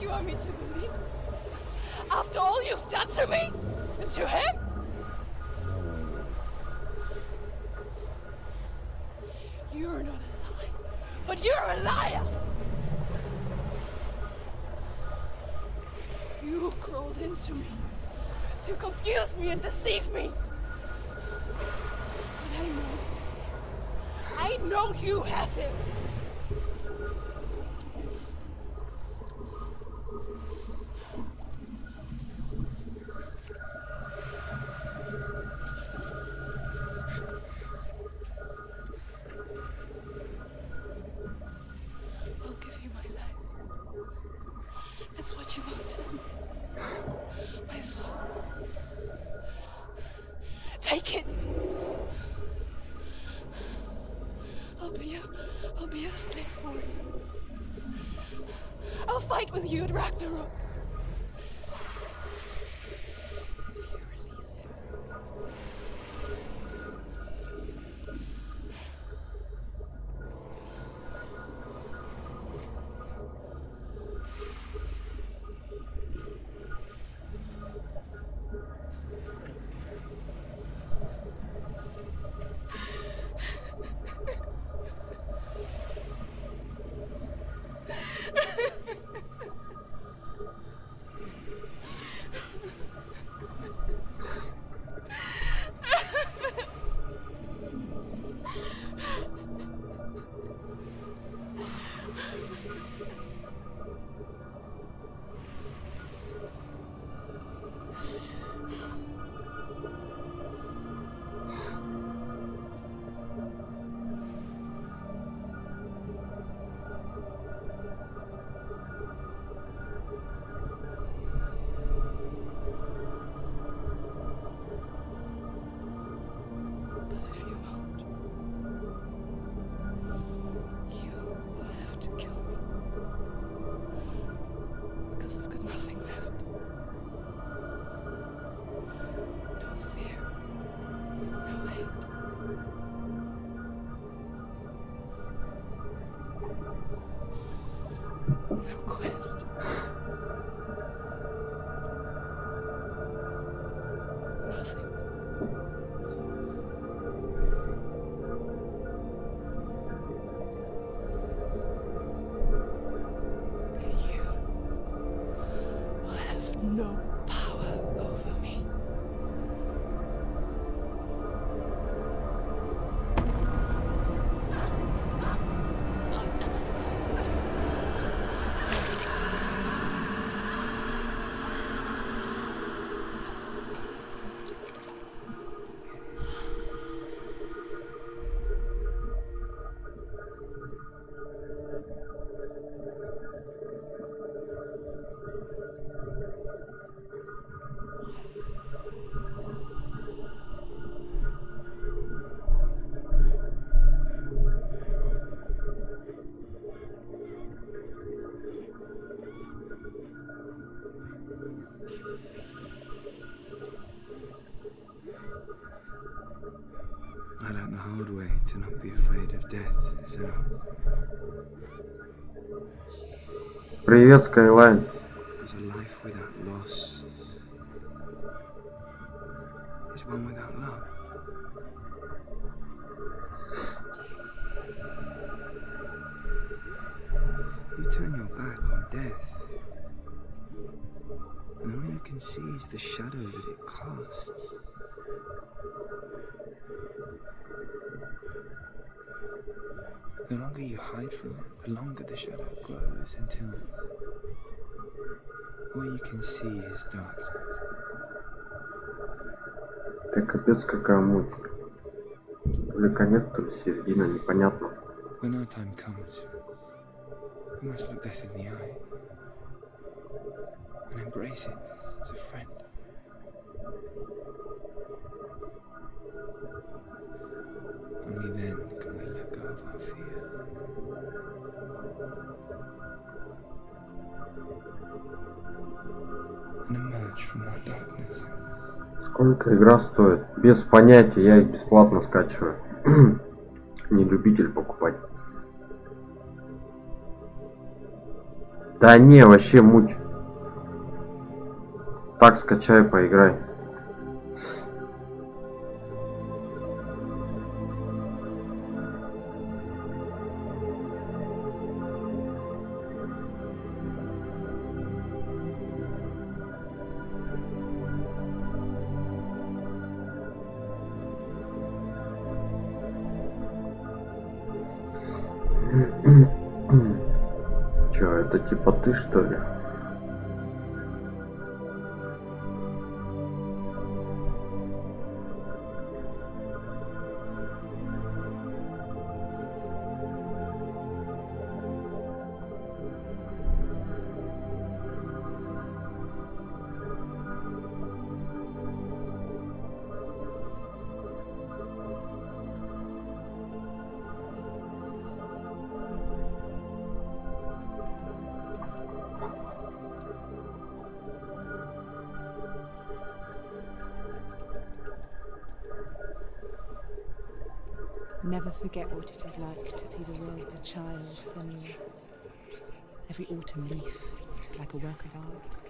you want me to believe? After all you've done to me and to him? You're not a liar, but you're a liar! You crawled into me to confuse me and deceive me. But I know he's here. I know you have him. I'll give you my life. That's what you want, isn't it? My soul. Take it. I'll be a slave for you. I'll fight with you at Ragnarok. If you release him. I've got nothing left. No fear. No hate. No quest. Nothing. No power over me. I learned the hard way to not be afraid of death, so... Привет, Skyline. Because a life without loss is one without love. You turn your back on death, and all you can see is the shadow that it casts. The longer you hide from it, the longer the shadow grows until all you can see is darkness. Это капец какая муть. То ли конец, то ли середина, непонятно. When our time comes, we must look death in the eye and embrace it as a friend. Only then can we let go of our fear. And emerge from our darkness. Сколько игра стоит? Без понятия, я их бесплатно скачиваю. Не любитель покупать. Да не, вообще муть. Так скачай, поиграй. Чё, это типа ты, что ли? Never forget what it is like to see the world as a child, Senuas. Every autumn leaf is like a work of art.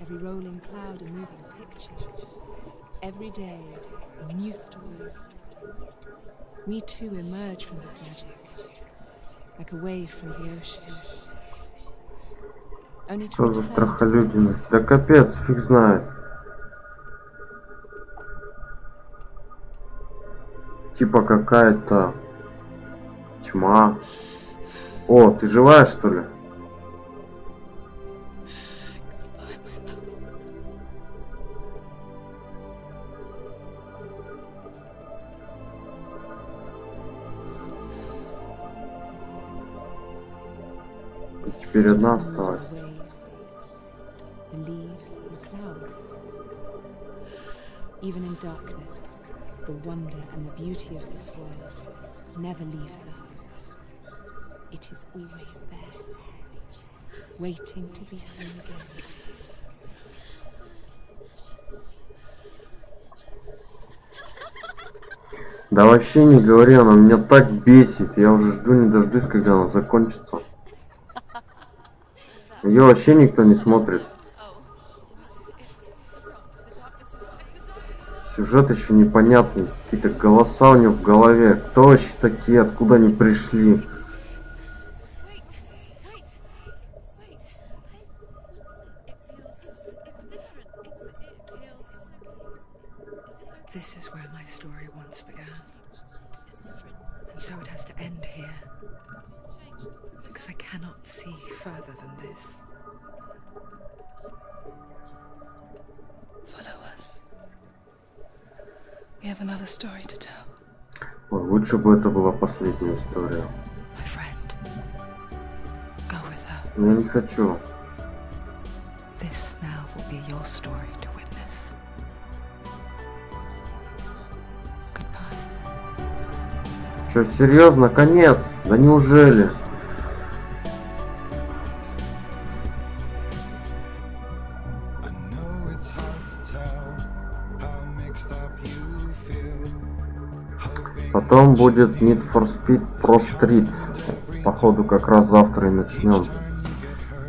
Every rolling cloud a moving picture. Every day a new story. We too emerge from this magic, like a wave from the ocean. Only to Что за return to the sea. страхолюдина? Да капец, фиг знает. Типа какая-то тьма. О, ты живая, что ли? Ты теперь одна осталась. The leaves and the clouds. Even in darkness, the wonder and the beauty of this world never leaves us. It is always there, waiting to be seen again. Да вообще не говори, она меня так бесит. Я уже жду не дождусь, когда она закончится. Ее вообще никто не смотрит. Сюжет еще непонятный. Какие-то голоса у него в голове. Кто вообще такие? Откуда они пришли? This is where my story once began. And so it has to end here. Because I cannot see further than this. Follow us. We have another story to tell. Ой, лучше бы это была последняя история. My friend. Go with her. Но я не хочу. This now will be your story to witness. Goodbye. Что, серьезно? Конец? Да неужели? Потом будет Need for Speed Pro Street. Походу как раз завтра и начнем.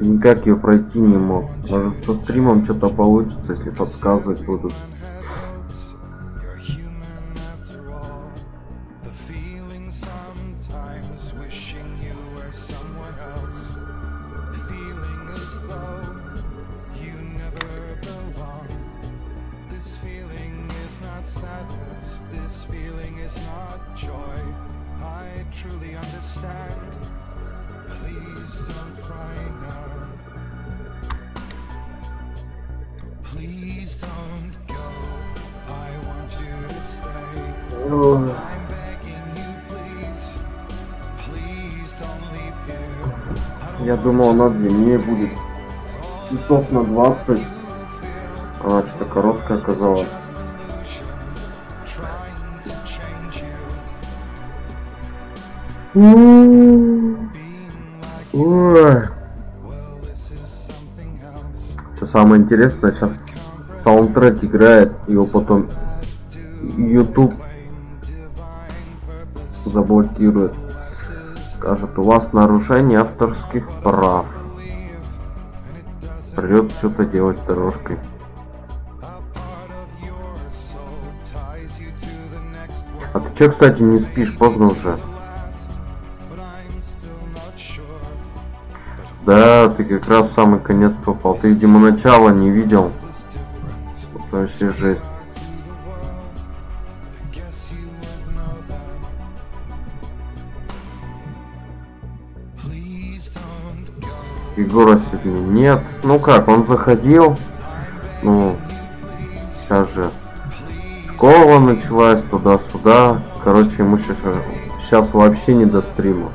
Никак ее пройти не мог. Может со стримом что-то получится, если подсказывать будут. Я думал, она длиннее будет. Часов на 20. Она что-то короткая оказалась. Ой. Что самое интересное, сейчас саундтрек играет, его потом YouTube заблокирует. Скажет, у вас нарушение авторских прав. Придется что-то делать с дорожкой. А ты че, кстати, не спишь? Поздно уже. Да, ты как раз в самый конец попал. Ты, видимо, начало не видел. Это вообще жесть. Егора сегодня нет. Ну как, он заходил. Ну, сейчас же школа началась, туда-сюда. Короче, ему сейчас вообще не до стрима.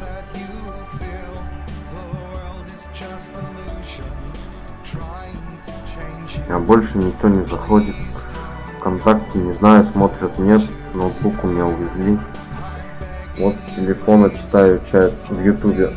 А больше никто не заходит. ВКонтакте, не знаю, смотрят, нет. Ноутбук у меня увезли. Вот с телефона читаю чат в Ютубе.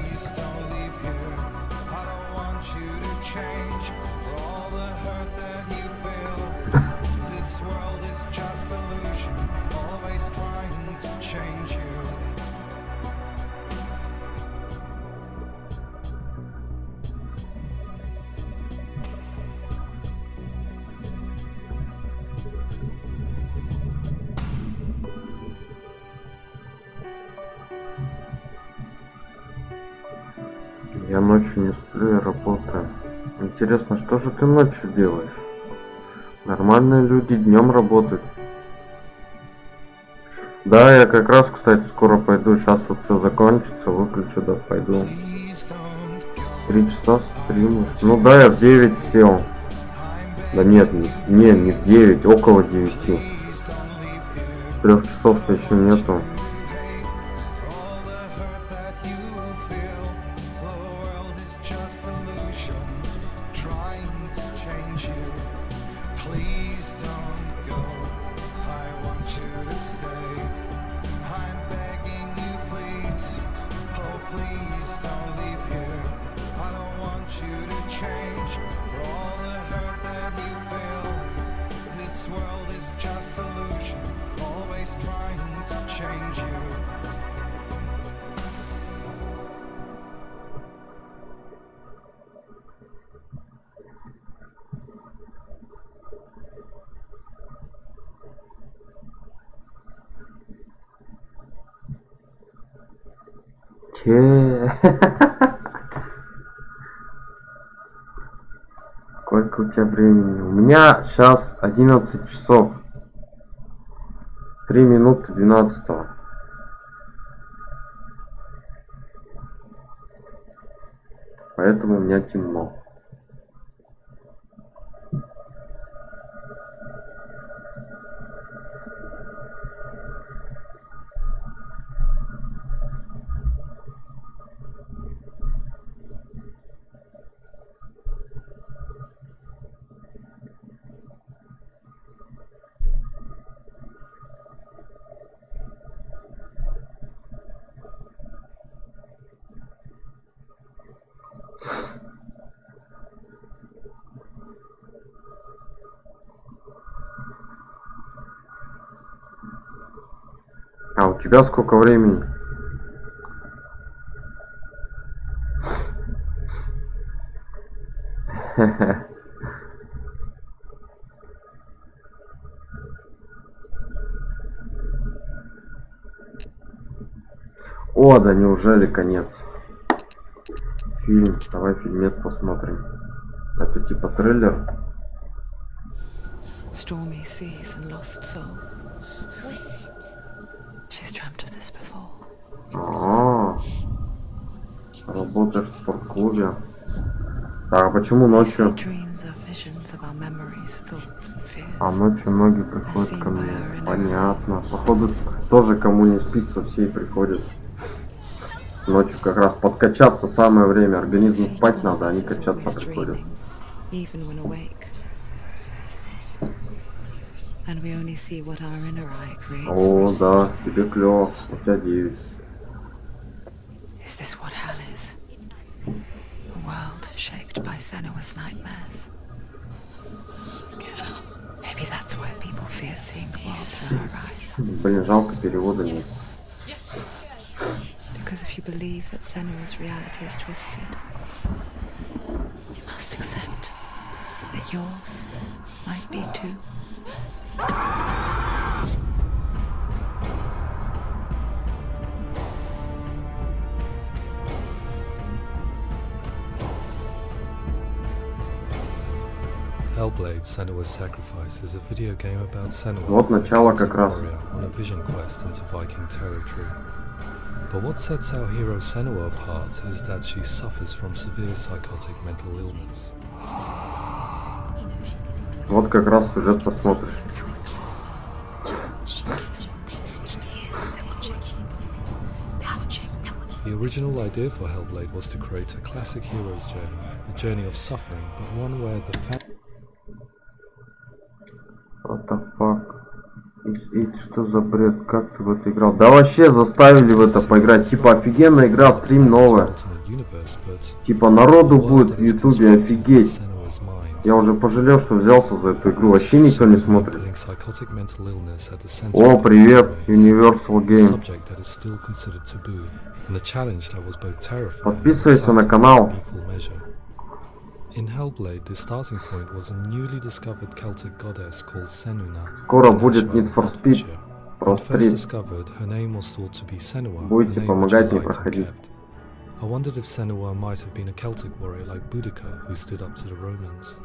Я ночью не сплю, я работаю. Интересно, что же ты ночью делаешь? Нормальные люди днем работают. Да, я как раз, кстати, скоро пойду. Сейчас вот все закончится, выключу, да, пойду. 3 часа стриму. Ну да, я в 9 сел. Да нет, не в 9, около 9. 3 часов-то еще нету. Сколько у тебя времени? У меня сейчас 11 часов 3 минуты 12. Поэтому у меня темно. А у тебя сколько времени? О, да неужели конец? Фильм, давай фильмец посмотрим. Это типа трейлер. Stormy seas and lost souls. She's dreamt of this before. Работаешь в спортклубе. Так, а почему ночью? А ночью многие приходят ко мне. Понятно. Походу тоже кому не спится, все и приходят. Ночью как раз подкачаться самое время. Организму спать надо, они качаться приходят. О, да, тебе клево. У тебя 9. Is this what hell is? A world shaped by Senuas nightmares. Maybe that's why people fear seeing the world through our eyes. Блин, жалко перевода нет. Because if you believe that Senua's reality is twisted, you must accept that yours might be too. Hellblade: Senua's Sacrifice is a video game about Senua, Вот начало как раз. on a vision quest into Viking territory. But what sets our hero Senua apart is that she suffers from severe psychotic mental illness. Вот как раз сюжет посмотришь. The original idea for Hellblade was to create a classic hero's journey, a journey of suffering, but one where the What the fuck? Что за бред? Как ты в это играл? Да вообще заставили в это поиграть. Типа офигенная игра, стрим новая. Типа народу будет в ютубе, офигеть. Я уже пожалел, что взялся за эту игру. Вообще никто не смотрит. О, привет, Universal Game. Подписывайся на канал. In Hellblade, the starting point was a newly discovered Celtic goddess called Senua. Скоро будет Need for Speed. When first discovered, her name was thought to be Senua, Будете помогать мне проходить. I wondered if Senua might have been a Celtic warrior like Boudica, who stood up to the Romans.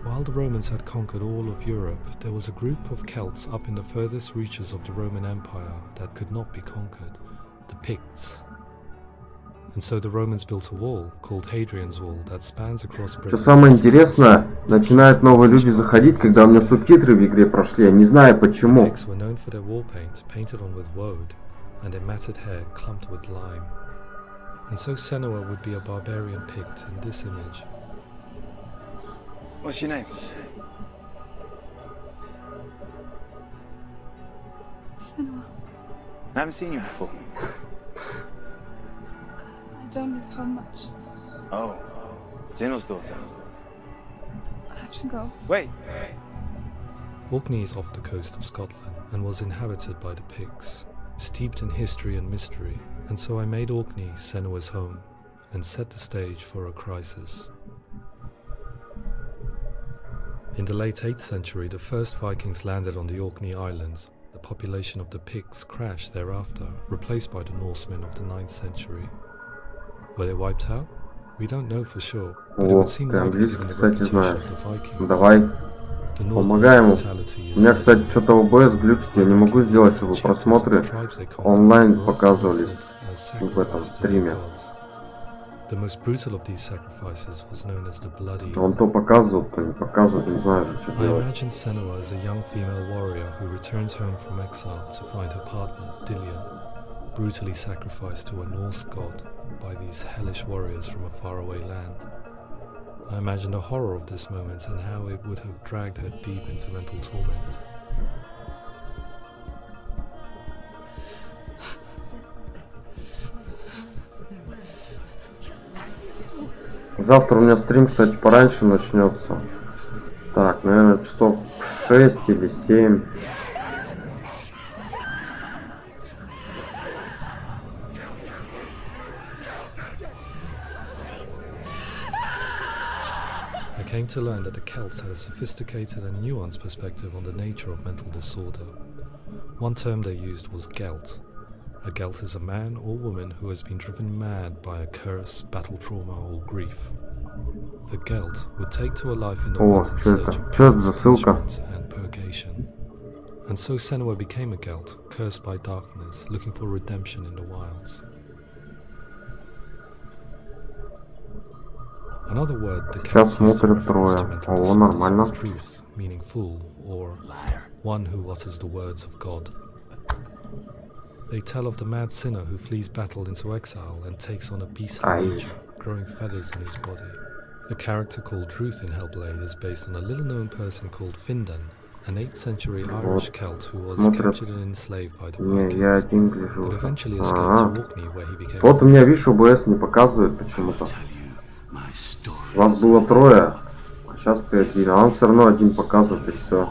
While the Romans had conquered all of Europe, there was a group of Celts up in the furthest reaches of the Roman Empire that could not be conquered, the Picts. And so the Romans built a wall, called Hadrian's Wall, that spans across Britain. Что самое интересное, начинают новые люди заходить, когда у меня субтитры в игре прошли, я не знаю почему. Picts were known for their war paint, painted on with woad, and their matted hair clumped with lime. And so Senua would be a barbarian Pict in this image. What's your name? Senua. I haven't seen you before. I don't live home much. Oh, Zeno's daughter. I have to go. Wait. Orkney is off the coast of Scotland and was inhabited by the Picts, steeped in history and mystery, and so I made Orkney Senua's home and set the stage for a crisis. In the late 8th century, the first Vikings landed on the Orkney Islands. The population of the Picts crashed thereafter, replaced by the Norsemen of the 9th century. Were they wiped out? We don't know for sure, but it would seem likely given the reputation of the Vikings. Давай, помогаем ему. У меня, кстати, что-то OBS глючит, я не могу сделать, чтобы просмотры онлайн показывались в этом стриме. The most brutal of these sacrifices was known as the bloody. Он то показывал, то не показывал, не знаю, что I делать. imagine Senua as a young female warrior who returns home from exile to find her partner, Dillion, brutally sacrificed to a Norse god by these hellish warriors from a faraway land. I imagine the horror of this moment and how it would have dragged her deep into mental torment. Завтра у меня стрим, кстати, пораньше начнется. Так, наверное, часов 6 или 7. I came to learn that the Celts had a sophisticated and nuanced perspective on the nature of mental disorder. One term they used was Gelt. A Gelt is a man or woman who has been driven mad by a curse, battle trauma, or grief. The Gelt would take to a life in the woods in search of punishment and purgation. And so Senua became a Gelt, cursed by darkness, looking for redemption in the wilds. Another word the Celts used to reference to mental disorders was truth, meaning fool, or one who utters the words of God. They tell of the mad sinner who flees battle into exile and takes on a beastly nature, growing feathers in his body. The character called Ruth in Hellblade is based on a little-known person called Findan, an 8th century Irish Celt who was captured and enslaved by the Vikings, but eventually escaped to Orkney where he became... Вот у меня, видишь, OBS не показывает почему-то. Вас было трое, а сейчас ты один, а он все равно один показывает, и все.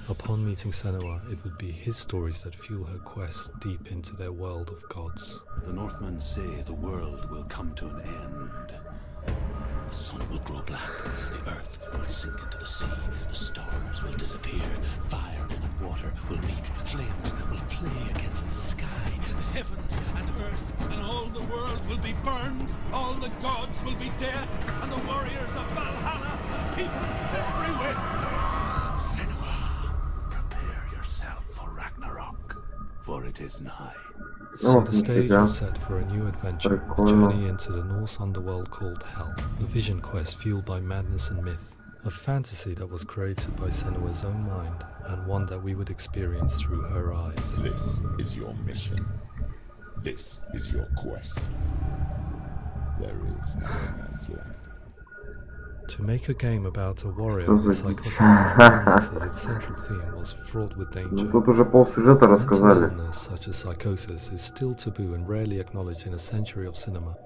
Upon meeting Senua, it would be his stories that fuel her quest deep into their world of gods. The Northmen say the world will come to an end. The sun will grow black, the earth will sink into the sea, the stars will disappear, fire and water will meet, flames will play against the sky, the heavens and earth and all the world will be burned, all the gods will be dead, and the warriors of Valhalla and people everywhere. Senua, prepare yourself for Ragnarok, for it is nigh. So the stage was set for a new adventure, a journey into the Norse underworld called Hell, a vision quest fueled by madness and myth, a fantasy that was created by Senua's own mind, and one that we would experience through her eyes. This is your mission. This is your quest. There is nothing else left. To make a game about a warrior with psychotic illness as its central theme was fraught with danger. Тут уже полсюжета рассказали. Mental illness such as psychosis is still taboo and rarely acknowledged in a century of cinema,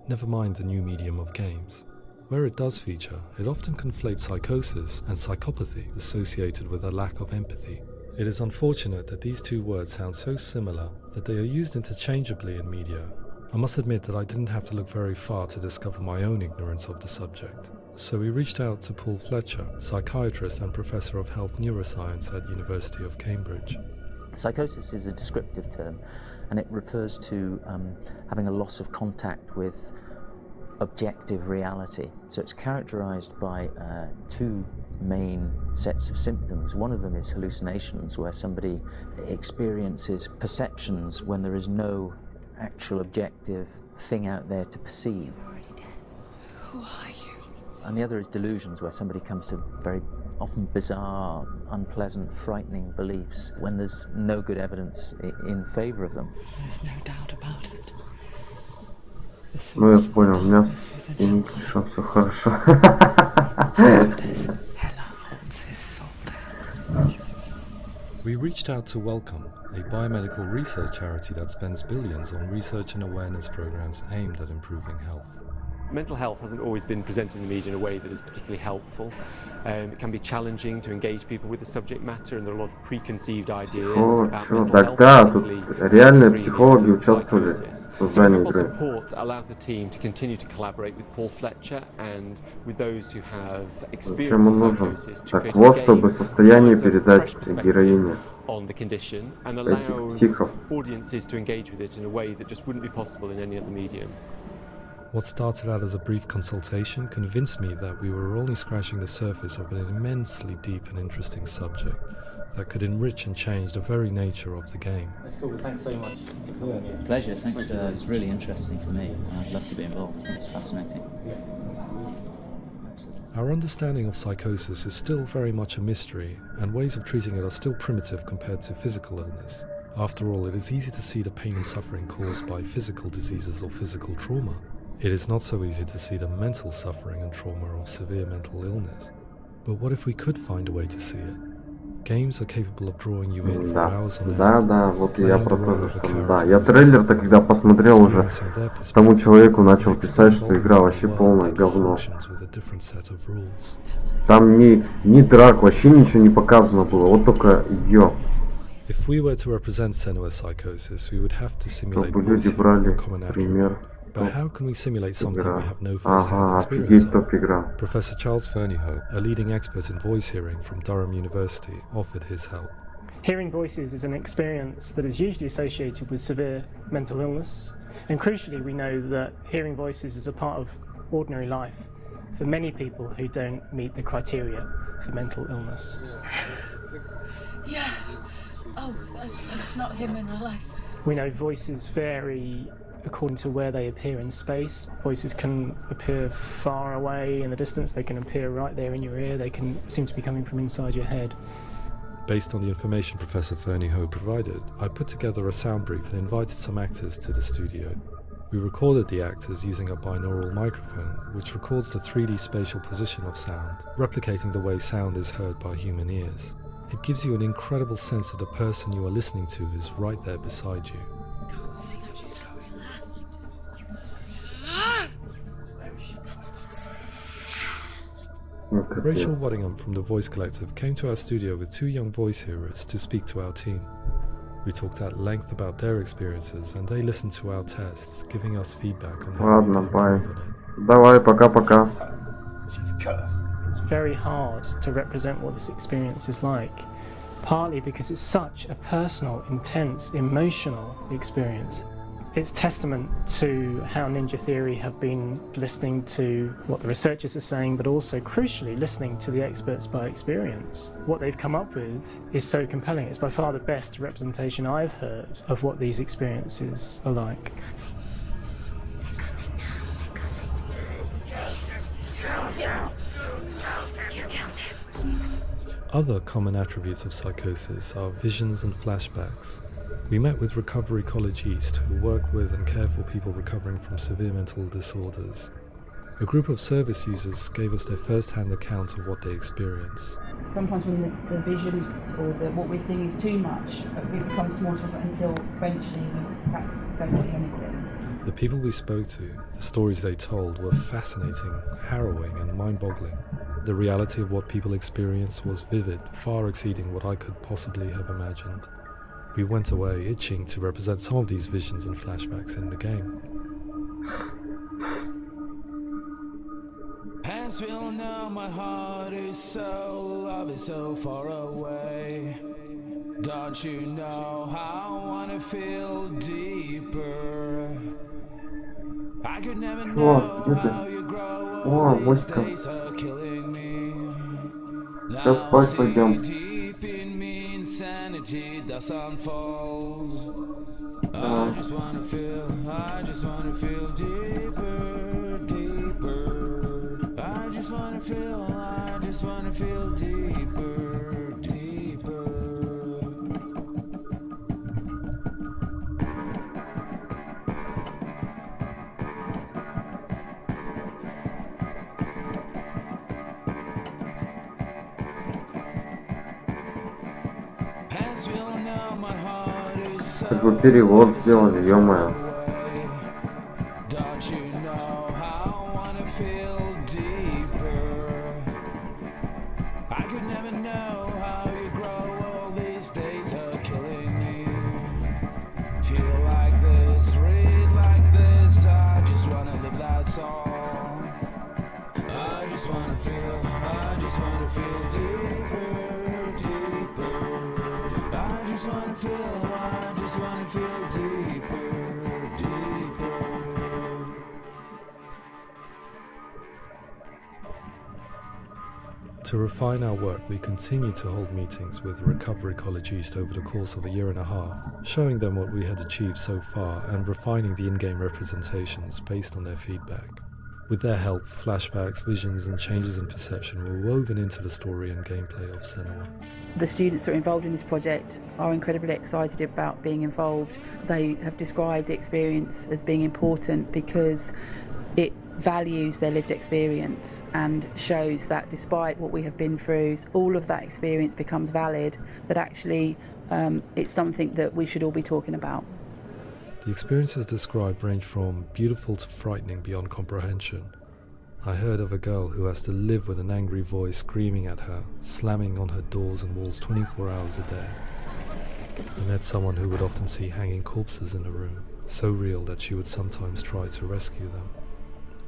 never mind the new medium of games. Where it does feature, it often conflates psychosis and psychopathy associated with a lack of empathy. It is unfortunate that these two words sound so similar that they are used interchangeably in media. I must admit that I didn't have to look very far to discover my own ignorance of the subject. So we reached out to Paul Fletcher, psychiatrist and professor of health neuroscience at University of Cambridge. Psychosis is a descriptive term, and it refers to having a loss of contact with objective reality. So it's characterized by two main sets of symptoms. One of them is hallucinations, where somebody experiences perceptions when there is no actual objective thing out there to perceive. Who are you? And the other is delusions, where somebody comes to very often bizarre, unpleasant, frightening beliefs when there's no good evidence in favor of them. There's no doubt about it. Ну я понял, у меня и не пишу, все хорошо. We reached out to Welcome, a biomedical research charity that spends billions on research and awareness programs aimed at improving health. Mental health hasn't always been presented in the media in a way that is particularly helpful. It can be challenging to engage people with the subject matter, and there are a lot of preconceived ideas about mental health. Да, тут реальные психологи участвовали в создании игры. Support allows the team to continue to collaborate with Paul Fletcher and with those who have Зачем он нужен? Так вот, чтобы состояние передать героине on the condition and этих allows психов. audiences to engage with it in a way that just wouldn't be possible in any other medium. What started out as a brief consultation convinced me that we were only scratching the surface of an immensely deep and interesting subject that could enrich and change the very nature of the game. That's cool. Thanks so much. Pleasure. Thanks. It's really interesting for me. I'd love to be involved. It's fascinating. Our understanding of psychosis is still very much a mystery, and ways of treating it are still primitive compared to physical illness. After all, it is easy to see the pain and suffering caused by physical diseases or physical trauma. It is not so easy to see the mental suffering and trauma of severe mental illness. But what if we could find a way to see it? Games are capable of drawing you in for hours on end. Да, вот я про то же самое. Да, я трейлер-то когда посмотрел уже, тому человеку начал писать, что игра вообще полное говно. Там ни драк, вообще ничего не показано было, вот только ее. If we were to represent Senua's psychosis, we would have to simulate люди брали пример. But how can we simulate something we have no first-hand experience of? Professor Charles Fernyhough, a leading expert in voice hearing from Durham University, offered his help. Hearing voices is an experience that is usually associated with severe mental illness, and crucially we know that hearing voices is a part of ordinary life for many people who don't meet the criteria for mental illness. Yeah. Oh, that's not him in real life. We know voices vary according to where they appear in space. Voices can appear far away in the distance, they can appear right there in your ear, they can seem to be coming from inside your head. Based on the information Professor Fernyhough provided, I put together a sound brief and invited some actors to the studio. We recorded the actors using a binaural microphone, which records the 3D spatial position of sound, replicating the way sound is heard by human ears. It gives you an incredible sense that the person you are listening to is right there beside you. Rachel Waddingham from the Voice Collective came to our studio with two young voice hearers to speak to our team. We talked at length about their experiences and they listened to our tests, giving us feedback on how we could improve on it. Давай, пока-пока. It's very hard to represent what this experience is like, partly because it's such a personal, intense, emotional experience. It's testament to how Ninja Theory have been listening to what the researchers are saying, but also, crucially, listening to the experts by experience. What they've come up with is so compelling. It's by far the best representation I've heard of what these experiences are like. Other common attributes of psychosis are visions and flashbacks. We met with Recovery College East, who work with and care for people recovering from severe mental disorders. A group of service users gave us their first-hand account of what they experience. Sometimes when the visions or what we're seeing is too much, it becomes more difficult until eventually we perhaps don't see anything. The people we spoke to, the stories they told, were fascinating, harrowing and mind-boggling. The reality of what people experienced was vivid, far exceeding what I could possibly have imagined. We went away itching to represent some of these visions and flashbacks in the game. As we all know, my heart is so, love is so far away. Don't you know how I wanna feel deeper? I could never know how you grow, all these days are killing me. Now I see deep in me insanity does unfold. I just wanna feel deeper, deeper. I just wanna feel deeper, deeper. Как бы перевод сделали, ё-моё. To refine our work, we continue to hold meetings with Recovery College East over the course of a year and a half, showing them what we had achieved so far and refining the in-game representations based on their feedback. With their help, flashbacks, visions and changes in perception were woven into the story and gameplay of Senua. The students that are involved in this project are incredibly excited about being involved. They have described the experience as being important because it values their lived experience and shows that despite what we have been through, all of that experience becomes valid, that actually it's something that we should all be talking about. The experiences described range from beautiful to frightening beyond comprehension. I heard of a girl who has to live with an angry voice screaming at her, slamming on her doors and walls 24 hours a day. I met someone who would often see hanging corpses in a room, so real that she would sometimes try to rescue them.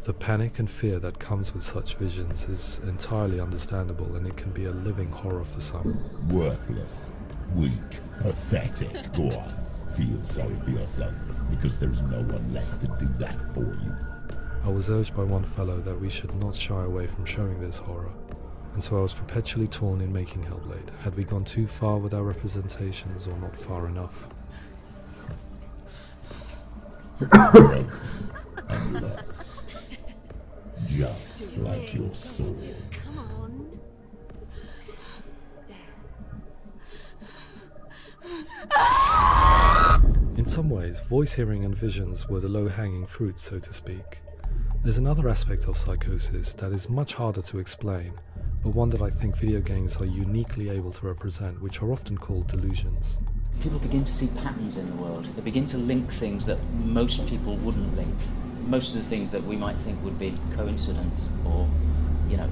The panic and fear that comes with such visions is entirely understandable, and it can be a living horror for some. Worthless, weak, pathetic. Go on, feel sorry for yourself, because there's no one left to do that for you. I was urged by one fellow that we should not shy away from showing this horror, and so I was perpetually torn in making Hellblade. Had we gone too far with our representations, or not far enough? And love. Just like your soul. Come on. In some ways, voice hearing and visions were the low-hanging fruit, so to speak. There's another aspect of psychosis that is much harder to explain, but one that I think video games are uniquely able to represent, which are often called delusions. People begin to see patterns in the world. They begin to link things that most people wouldn't link. Most of the things that we might think would be coincidence or,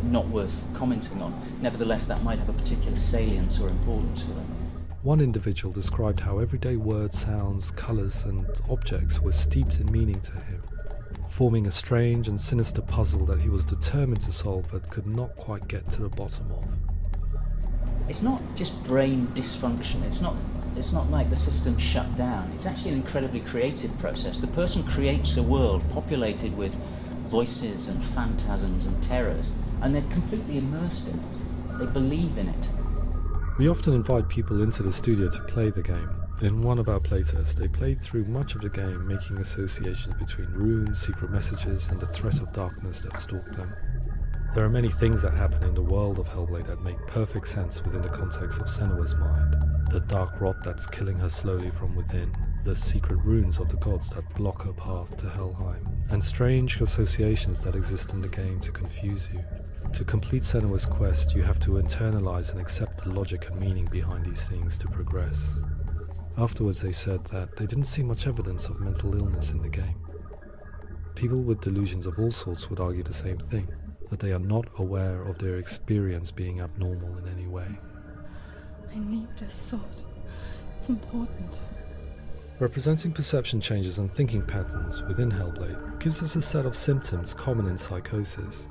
not worth commenting on. Nevertheless, that might have a particular salience or importance for them. One individual described how everyday words, sounds, colours and objects were steeped in meaning to him. forming a strange and sinister puzzle that he was determined to solve but could not quite get to the bottom of. It's not just brain dysfunction, it's not like the system shut down. It's actually an incredibly creative process. The person creates a world populated with voices and phantasms and terrors, and they're completely immersed in it. They believe in it. We often invite people into the studio to play the game. In one of our playtests, they played through much of the game, making associations between runes, secret messages, and the threat of darkness that stalked them. There are many things that happen in the world of Hellblade that make perfect sense within the context of Senua's mind. The dark rot that's killing her slowly from within, the secret runes of the gods that block her path to Helheim, and strange associations that exist in the game to confuse you. To complete Senua's quest, you have to internalize and accept the logic and meaning behind these things to progress. Afterwards they said that they didn't see much evidence of mental illness in the game. People with delusions of all sorts would argue the same thing, that they are not aware of their experience being abnormal in any way. I need this sword. It's important. Representing perception changes and thinking patterns within Hellblade gives us a set of symptoms common in psychosis.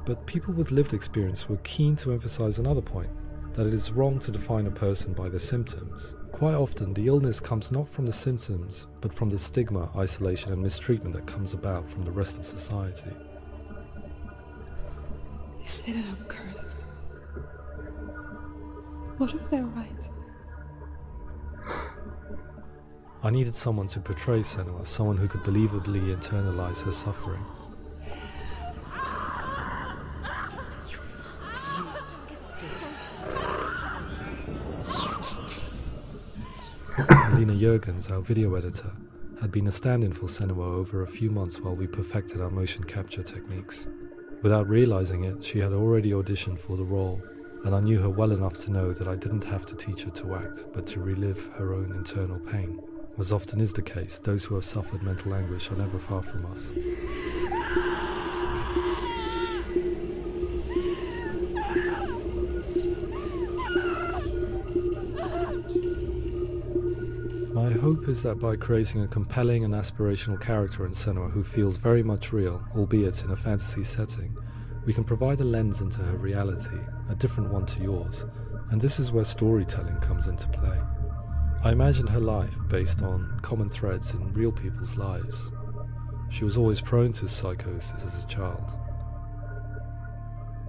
But people with lived experience were keen to emphasize another point, that it is wrong to define a person by their symptoms. Quite often, the illness comes not from the symptoms, but from the stigma, isolation and mistreatment that comes about from the rest of society. They say that I'm cursed. What if they're right? I needed someone to portray Senua, someone who could believably internalize her suffering. Lena Jurgens, our video editor, had been a stand-in for Senua over a few months while we perfected our motion capture techniques. Without realizing it, she had already auditioned for the role, and I knew her well enough to know that I didn't have to teach her to act, but to relive her own internal pain. As often is the case, those who have suffered mental anguish are never far from us. My hope is that by creating a compelling and aspirational character in Senua who feels very much real, albeit in a fantasy setting, we can provide a lens into her reality, a different one to yours, and this is where storytelling comes into play. I imagined her life based on common threads in real people's lives. She was always prone to psychosis as a child.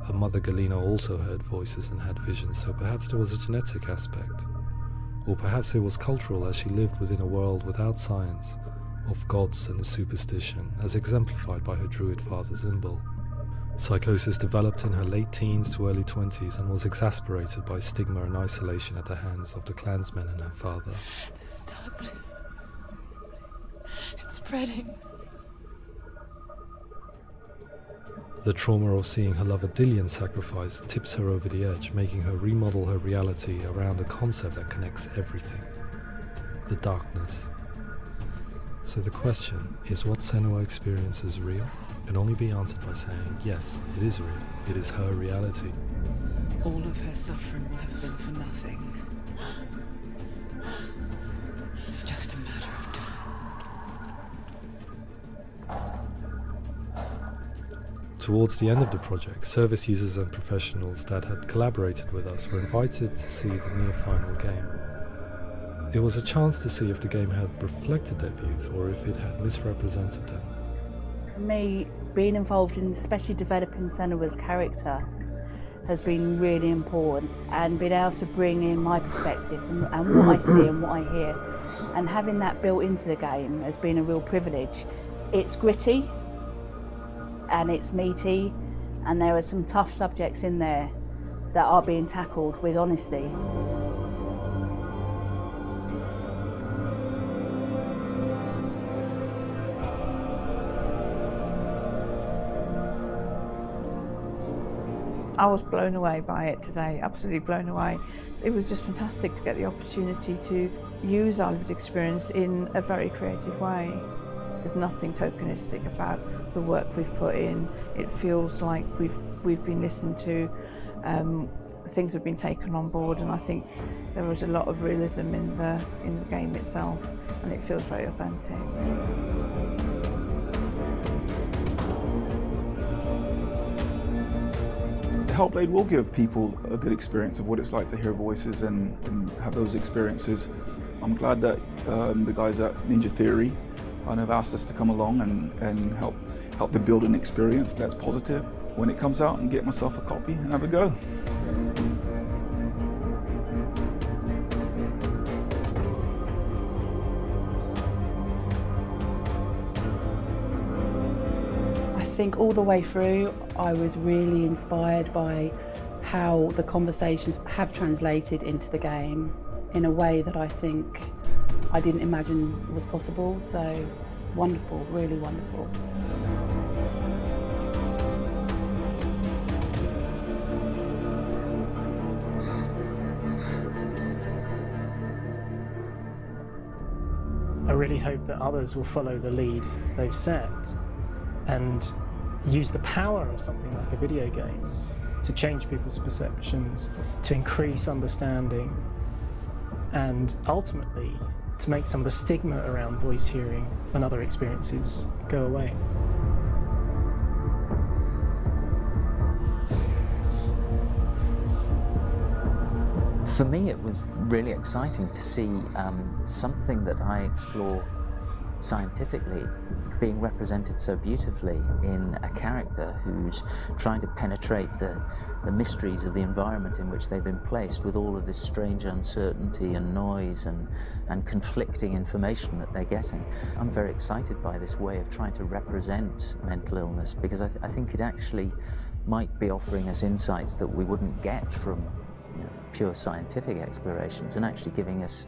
Her mother Galina also heard voices and had visions, so perhaps there was a genetic aspect. Or perhaps it was cultural, as she lived within a world without science, of gods and superstition, as exemplified by her druid father Zimbal. Psychosis developed in her late teens to early 20s and was exacerbated by stigma and isolation at the hands of the clansmen and her father. This darkness. It's spreading. The trauma of seeing her lover Dillian sacrificed tips her over the edge, making her remodel her reality around a concept that connects everything: the darkness. So the question is, what Senua experiences real? Can only be answered by saying, yes, it is real. It is her reality. All of her suffering will have been for nothing. It's just a matter of time. Towards the end of the project, service users and professionals that had collaborated with us were invited to see the near-final game. It was a chance to see if the game had reflected their views or if it had misrepresented them. For me, being involved in especially developing Senua's character has been really important, and being able to bring in my perspective and what I see and what I hear, and having that built into the game has been a real privilege. It's gritty and it's meaty, and there are some tough subjects in there that are being tackled with honesty. I was blown away by it today, absolutely blown away. It was just fantastic to get the opportunity to use our lived experience in a very creative way. There's nothing tokenistic about the work we've put in. It feels like we've been listened to, things have been taken on board, and I think there was a lot of realism in the game itself, and it feels very authentic. Hellblade will give people a good experience of what it's like to hear voices and have those experiences. I'm glad that the guys at Ninja Theory have asked us to come along and help them build an experience that's positive when it comes out, and get myself a copy and have a go. I think all the way through I was really inspired by how the conversations have translated into the game in a way that I think I didn't imagine was possible. So wonderful, really wonderful. I really hope that others will follow the lead they've set and use the power of something like a video game to change people's perceptions, to increase understanding, and ultimately to make some of the stigma around voice hearing and other experiences go away. For me, it was really exciting to see something that I explore scientifically being represented so beautifully in a character who's trying to penetrate the mysteries of the environment in which they've been placed, with all of this strange uncertainty and noise and conflicting information that they're getting. I'm very excited by this way of trying to represent mental illness, because I think it actually might be offering us insights that we wouldn't get from pure scientific explorations, and actually giving us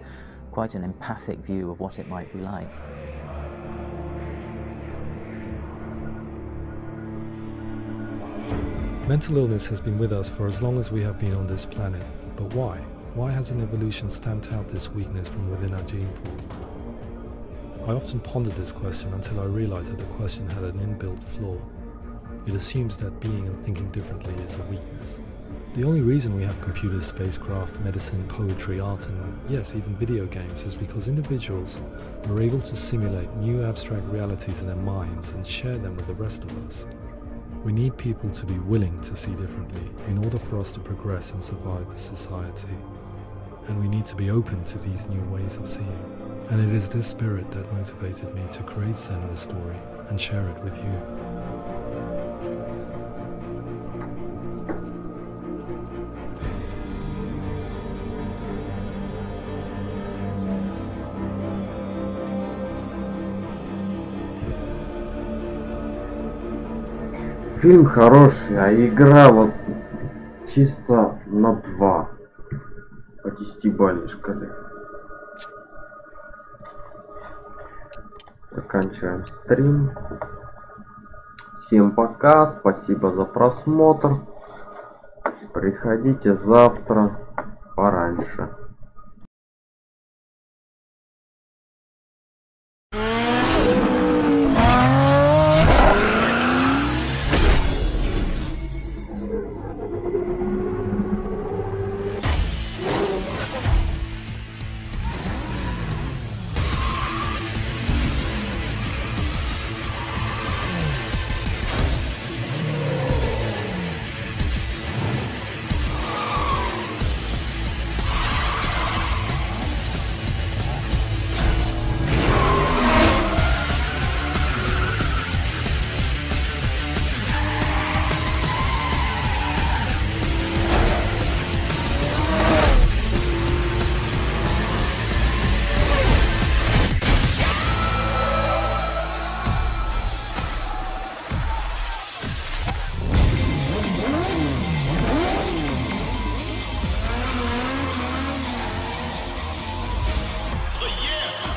quite an empathic view of what it might be like. Mental illness has been with us for as long as we have been on this planet, but why? Why hasn't evolution stamped out this weakness from within our gene pool? I often pondered this question until I realized that the question had an inbuilt flaw. It assumes that being and thinking differently is a weakness. The only reason we have computers, spacecraft, medicine, poetry, art, and yes, even video games is because individuals are able to simulate new abstract realities in their minds and share them with the rest of us. We need people to be willing to see differently in order for us to progress and survive as society. And we need to be open to these new ways of seeing. And it is this spirit that motivated me to create Senuas' story and share it with you. Фильм хороший, а игра вот чисто на 2 по 10-бальной шкале. Заканчиваем стрим. Всем пока, спасибо за просмотр. Приходите завтра пораньше.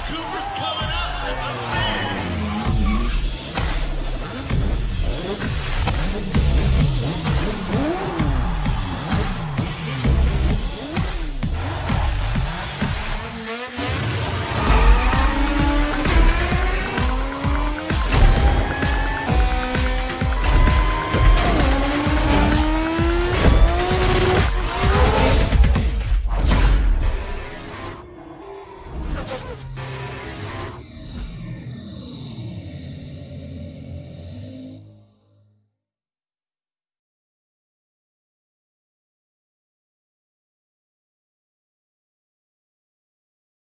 Cooper's coming!